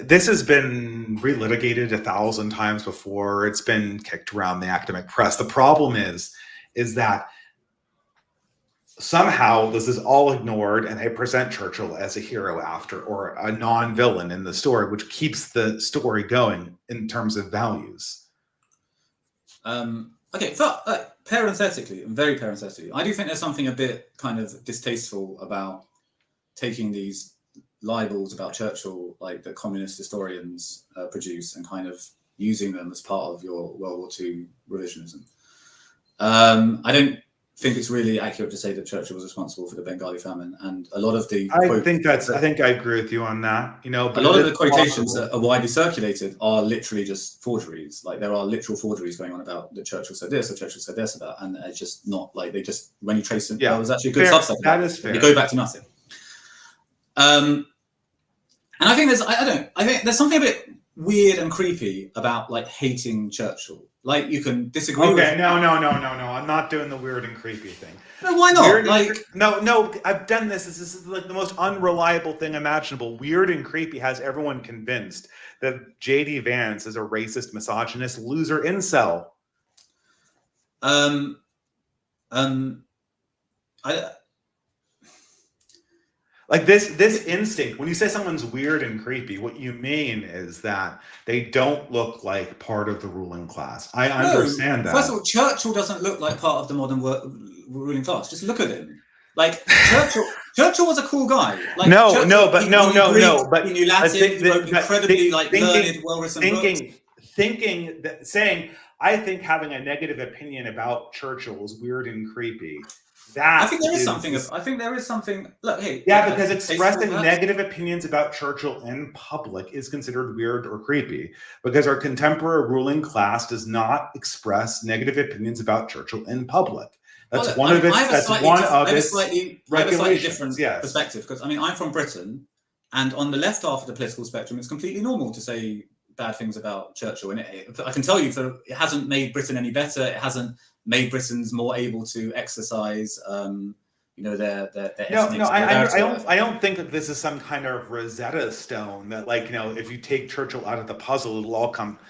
This has been relitigated 1,000 times before. It's been kicked around the academic press. The problem is that somehow this is all ignored and they present Churchill as a hero after, or a non-villain in the story, which keeps the story going in terms of values. Okay, so parenthetically, and very parenthetically, I do think there's something a bit kind of distasteful about taking these libels about Churchill, like the communist historians produce, and kind of using them as part of your World War II revisionism. I don't think it's really accurate to say that Churchill was responsible for the Bengali famine, and a lot of the I think I agree with you on that. You know, a lot of the quotations that are widely circulated are literally just forgeries. Like, there are literal forgeries going on about that Churchill said this or Churchill said this about, and it's just not like, they just, when you trace them, yeah, it was actually a good subset. That is fair. You go back to nothing. And I think I think there's something a bit weird and creepy about like hating Churchill. Like, you can disagree with... Okay, no. I'm not doing the weird and creepy thing. No, why not? No, I've done this. This is like the most unreliable thing imaginable. Weird and creepy has everyone convinced that J.D. Vance is a racist, misogynist, loser incel. Like this instinct, when you say someone's weird and creepy, what you mean is that they don't look like part of the ruling class. I understand that. First of all, Churchill doesn't look like part of the modern ruling class. Just look at him. Like, Churchill was a cool guy. Like, no. But he knew Latin. He wrote incredibly learned, well-written books. Saying I think having a negative opinion about Churchill is weird and creepy. I think there is something. Look, hey. Yeah, because expressing negative opinions about Churchill in public is considered weird or creepy, because our contemporary ruling class does not express negative opinions about Churchill in public. That's one of its. That's one of its regulations. I have a slightly different perspective, because I mean, I'm from Britain, and on the left half of the political spectrum, it's completely normal to say bad things about Churchill, and I can tell you that it hasn't made Britain any better. It hasn't made Britons more able to exercise, their ethnic. I don't think that this is some kind of Rosetta Stone that, like, if you take Churchill out of the puzzle, it'll all come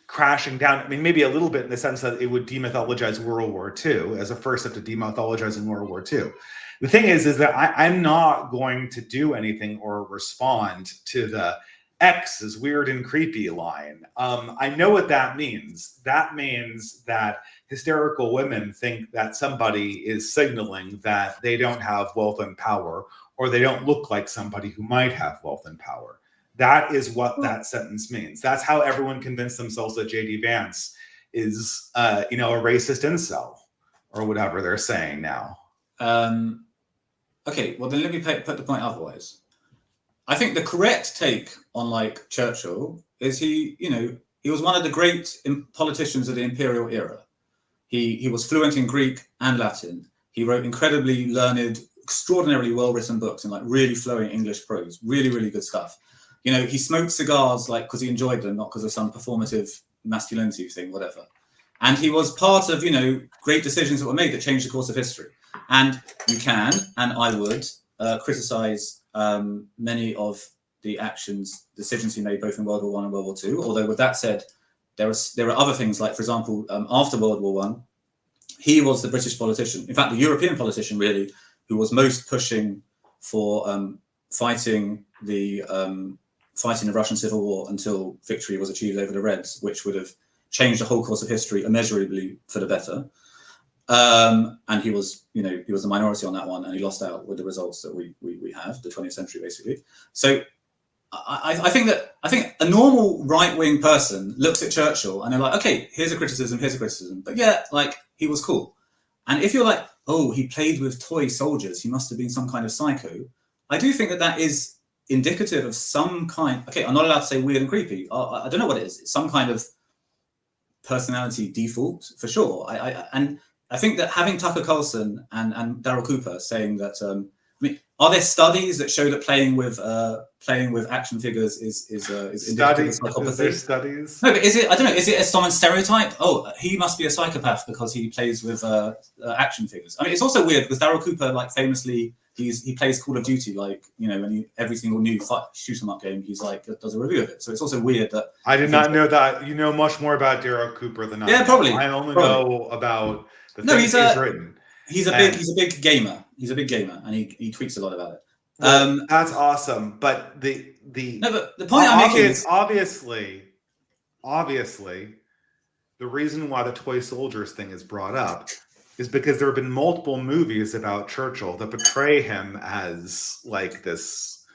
crashing down. I mean, maybe a little bit in the sense that it would demythologize World War II as a first step to demythologizing World War II. The thing is that I'm not going to do anything or respond to the X is weird and creepy line. I know what that means. That means that hysterical women think that somebody is signaling that they don't have wealth and power, or they don't look like somebody who might have wealth and power. That is what that sentence means. That's how everyone convinced themselves that J.D. Vance is, a racist incel, or whatever they're saying now. Okay, well then let me put the point otherwise. I think the correct take on like Churchill is he was one of the great politicians of the imperial era. He was fluent in Greek and Latin. He wrote incredibly learned, extraordinarily well-written books in like really flowing English prose, really, really good stuff. He smoked cigars like because he enjoyed them, not because of some performative masculinity thing, whatever. And he was part of, great decisions that were made that changed the course of history. And you can, and I would, criticize many of the decisions he made both in World War I and World War II. Although with that said, there are other things like, for example, after World War I, he was the British politician, in fact, the European politician really, who was most pushing for fighting the Russian Civil War until victory was achieved over the Reds, which would have changed the whole course of history immeasurably for the better. And he was the minority on that one, and he lost out with the results that we have, the 20th century, basically. So I think a normal right-wing person looks at Churchill and they're like, okay, here's a criticism, but yeah, like, he was cool. And if you're like, oh, he played with toy soldiers, he must have been some kind of psycho, I do think that is indicative of some kind. Okay, I'm not allowed to say weird and creepy. I don't know what it is. It's some kind of personality default for sure. And I think that having Tucker Carlson and Daryl Cooper saying that, I mean, are there studies that show that playing with action figures is indicative of psychopathy? Is there studies? No, but is it? I don't know. Is it a common stereotype? Oh, he must be a psychopath because he plays with action figures. I mean, it's also weird because Daryl Cooper, like, famously, he plays Call of Duty, like, you know, when every single new shoot 'em up game, he's like does a review of it. So it's also weird that I did not know that. You know much more about Daryl Cooper than I do. Yeah, probably. I only know about the things he's written. He's a big gamer. He's a big gamer, and he tweets a lot about it. Well, that's awesome. But the point I'm making is obviously the reason why the toy soldiers thing is brought up is because there have been multiple movies about Churchill that portray him as like this,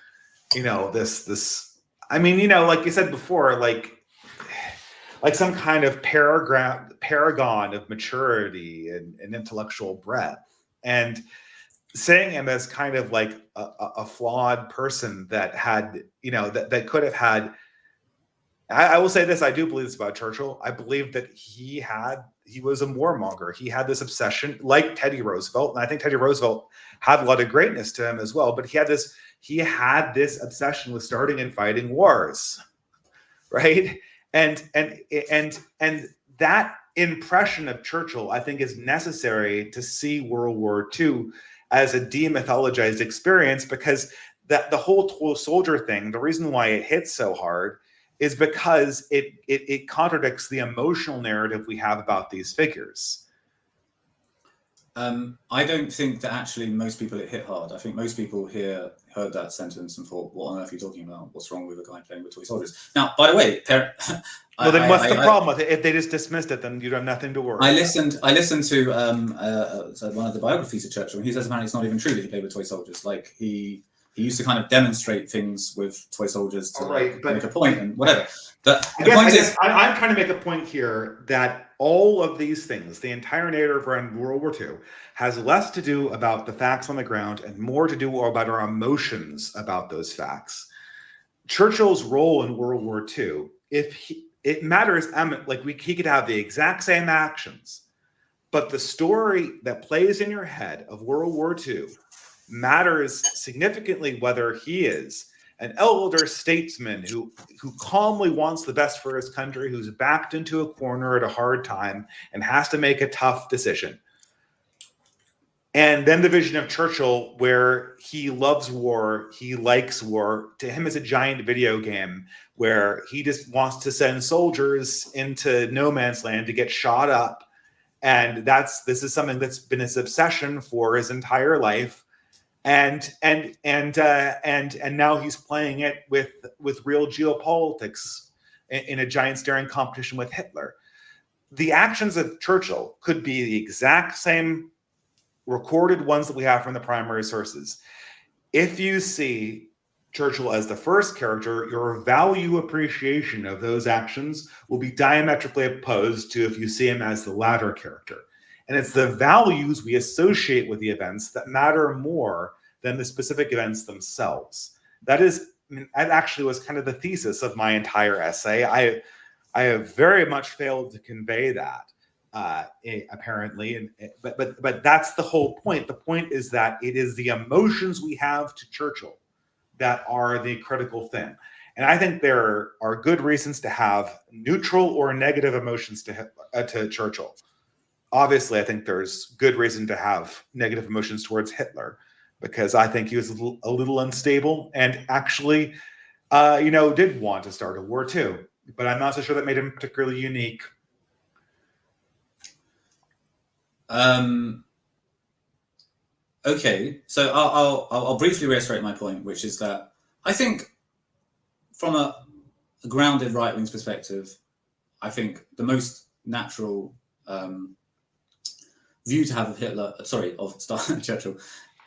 you know, this. I mean, you know, like you said before, like some kind of paragon of maturity and intellectual breadth, and saying him as kind of like a flawed person that had, you know, that could have had. I will say this: I do believe this about Churchill. I believe that he was a warmonger. He had this obsession, like Teddy Roosevelt, and I think Teddy Roosevelt had a lot of greatness to him as well. But he had this obsession with starting and fighting wars, right? And that impression of Churchill, I think, is necessary to see World War II as a demythologized experience, because that the whole toy soldier thing, the reason why it hits so hard is because it contradicts the emotional narrative we have about these figures. I don't think that actually most people it hit hard. I think most people heard that sentence and thought, what on earth are you talking about? What's wrong with a guy playing with toy soldiers? Now, by the way, well, then what's the problem with it? If they just dismissed it, then you'd have nothing to worry about. I listened to one of the biographies of Churchill, and he says apparently it's not even true that he played with toy soldiers. Like, he used to kind of demonstrate things with toy soldiers to make a point and whatever. But I'm trying to make a point here that all of these things, the entire narrative around World War II, has less to do about the facts on the ground and more to do about our emotions about those facts. Churchill's role in World War II, it matters, like he could have the exact same actions, but the story that plays in your head of World War II matters significantly whether he is an elder statesman who calmly wants the best for his country, who's backed into a corner at a hard time and has to make a tough decision. And then the vision of Churchill, where he loves war, he likes war. To him, it's a giant video game where he just wants to send soldiers into no man's land to get shot up. And this is something that's been his obsession for his entire life. And now he's playing it with real geopolitics in a giant staring competition with Hitler. The actions of Churchill could be the exact same recorded ones that we have from the primary sources. If you see Churchill as the first character, your value appreciation of those actions will be diametrically opposed to if you see him as the latter character. And it's the values we associate with the events that matter more than the specific events themselves. That actually was kind of the thesis of my entire essay. I have very much failed to convey that, apparently, but that's the whole point. The point is that it is the emotions we have to Churchill that are the critical thing. And I think there are good reasons to have neutral or negative emotions to Churchill. Obviously, I think there's good reason to have negative emotions towards Hitler, because I think he was a little unstable and actually, did want to start a war too. But I'm not so sure that made him particularly unique. Okay, so I'll briefly reiterate my point, which is that I think from a grounded right-wing perspective, I think the most natural view to have of Stalin, Churchill,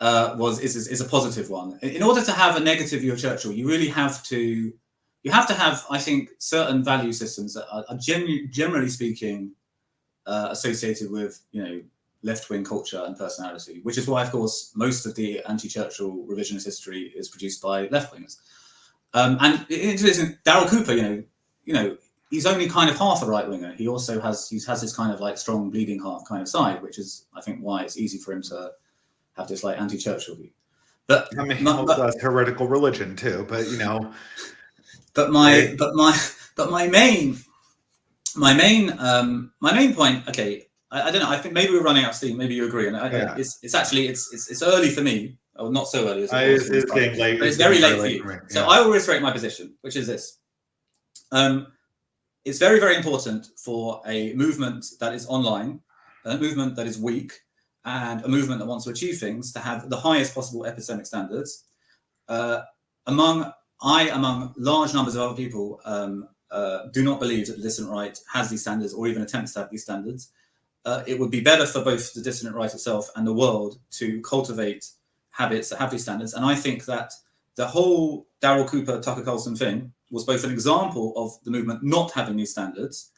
is a positive one. In order to have a negative view of Churchill, you really have to have, I think, certain value systems that are generally speaking associated with, you know, left-wing culture and personality, which is why, of course, most of the anti-Churchill revisionist history is produced by left-wingers. And Daryl Cooper, you know, he's only kind of half a right-winger. He also has this kind of like strong bleeding heart kind of side, which is, I think, why it's easy for him to have this like anti-Churchill view. But I mean, that's heretical religion too. But you know, but my main point. Okay, I don't know. I think maybe we're running out of steam. Maybe you agree. And it's actually it's early for me. Or not so early as it was. It's getting late. But it's very late for you. Yeah. So I will reiterate my position, which is this. It's very, very important for a movement that is online, a movement that is weak, and a movement that wants to achieve things to have the highest possible epistemic standards. Among large numbers of other people, do not believe that the dissident right has these standards or even attempts to have these standards. It would be better for both the dissident right itself and the world to cultivate habits that have these standards. And I think that the whole Daryl Cooper, Tucker Carlson thing was both an example of the movement not having these standards,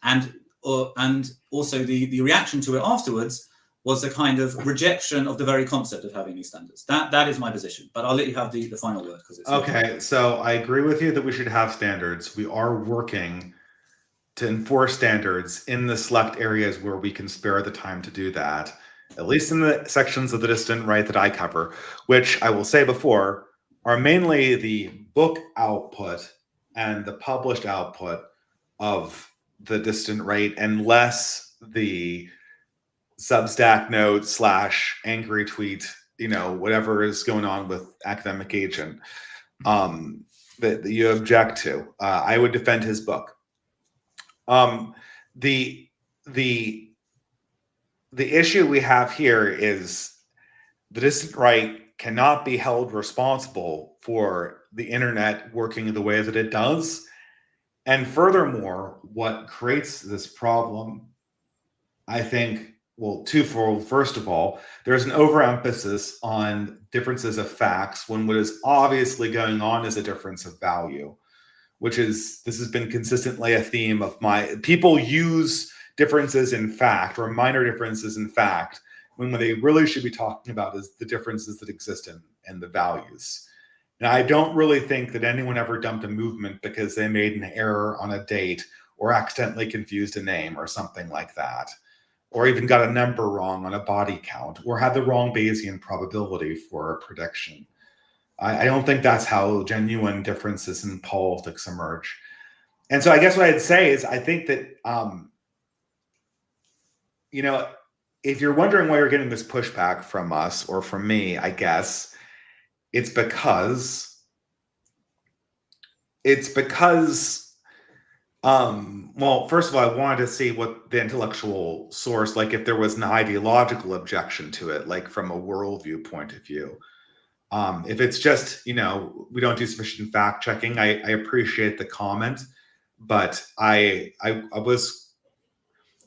and also the reaction to it afterwards was a kind of rejection of the very concept of having these standards. That is my position, but I'll let you have the final word. Okay, so I agree with you that we should have standards. We are working to enforce standards in the select areas where we can spare the time to do that, at least in the sections of the dissident right that I cover, which I will say before are mainly the book output and the published output of the dissident right, and less the Substack note / angry tweet, you know, whatever is going on with Academic Agent that you object to. I would defend his book. The issue we have here is the dissident right cannot be held responsible for the internet working the way that it does. And furthermore, what creates this problem, I think, well, twofold. First of all, there's an overemphasis on differences of facts when what is obviously going on is a difference of value, which is, this has been consistently a theme of people use differences in fact, or minor differences in fact, when what they really should be talking about is the differences that exist in the values. Now, I don't really think that anyone ever dumped a movement because they made an error on a date or accidentally confused a name or something like that, or even got a number wrong on a body count, or had the wrong Bayesian probability for a prediction. I don't think that's how genuine differences in politics emerge. And so I guess what I'd say is, I think that, you know, if you're wondering why you're getting this pushback from us or from me, I guess it's because well, first of all, I wanted to see what the intellectual source, like if there was an ideological objection to it, like from a worldview point of view. If it's just, you know, we don't do sufficient fact checking, I appreciate the comment, but I was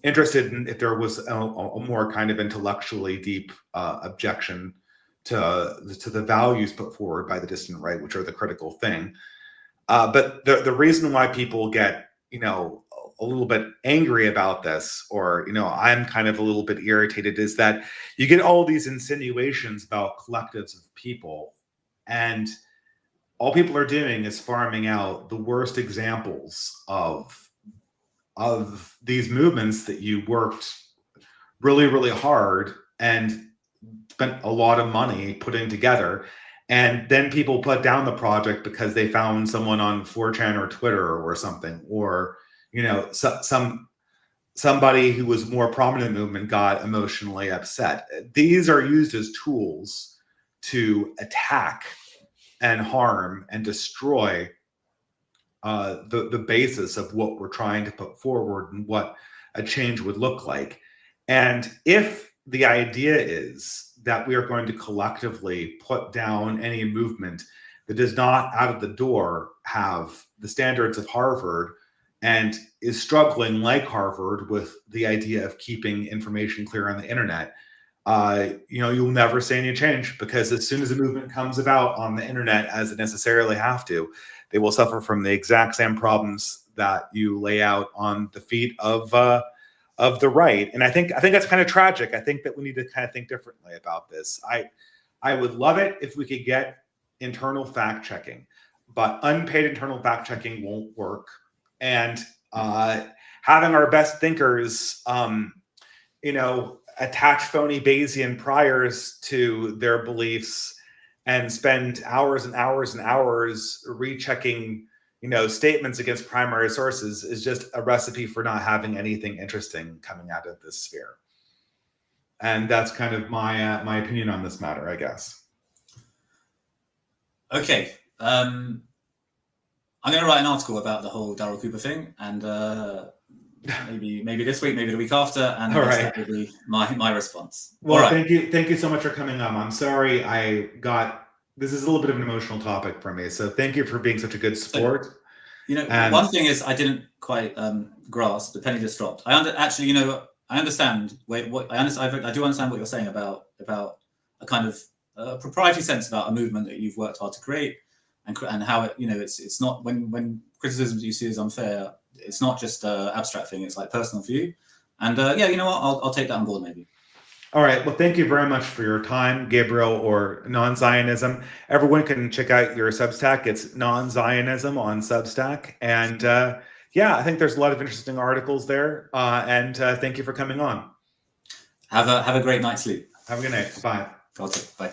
interested in if there was a more kind of intellectually deep objection to the values put forward by the dissident right, which are the critical thing. But the reason why people get, you know, a little bit angry about this, or, you know, I'm kind of a little bit irritated, is that you get all these insinuations about collectives of people, and all people are doing is farming out the worst examples of these movements that you worked really, really hard and spent a lot of money putting together. And then people put down the project because they found someone on 4chan or Twitter or something, or, you know, somebody who was more prominent in the movement got emotionally upset. These are used as tools to attack and harm and destroy the basis of what we're trying to put forward and what a change would look like. And if the idea is that we are going to collectively put down any movement that does not out of the door have the standards of Harvard and is struggling like Harvard with the idea of keeping information clear on the internet, you'll never see any change, because as soon as a movement comes about on the internet, as it necessarily have to, they will suffer from the exact same problems that you lay out on the feet of the right. And I think that's kind of tragic. I think that we need to kind of think differently about this. I would love it if we could get internal fact checking, but unpaid internal fact checking won't work. And having our best thinkers, attach phony Bayesian priors to their beliefs and spend hours and hours and hours rechecking, statements against primary sources is just a recipe for not having anything interesting coming out of this sphere. And that's kind of my opinion on this matter, I guess. Okay. I'm going to write an article about the whole Daryl Cooper thing, and maybe this week, maybe the week after, and that will be my response. Well, thank you so much for coming on. I'm sorry this is a little bit of an emotional topic for me, so thank you for being such a good sport. One thing is I didn't quite grasp. The penny just dropped. I understand. I do understand what you're saying about a kind of proprietary sense about a movement that you've worked hard to create, and how it, it's not when criticism you see as unfair. It's not just an abstract thing. It's like personal for you. And you know what? I'll take that on board maybe. All right. Well, thank you very much for your time, Gabriel, or NonZionism. Everyone can check out your Substack. It's NonZionism on Substack. And I think there's a lot of interesting articles there. And thank you for coming on. Have a great night's sleep. Have a good night. Bye. Okay. Bye.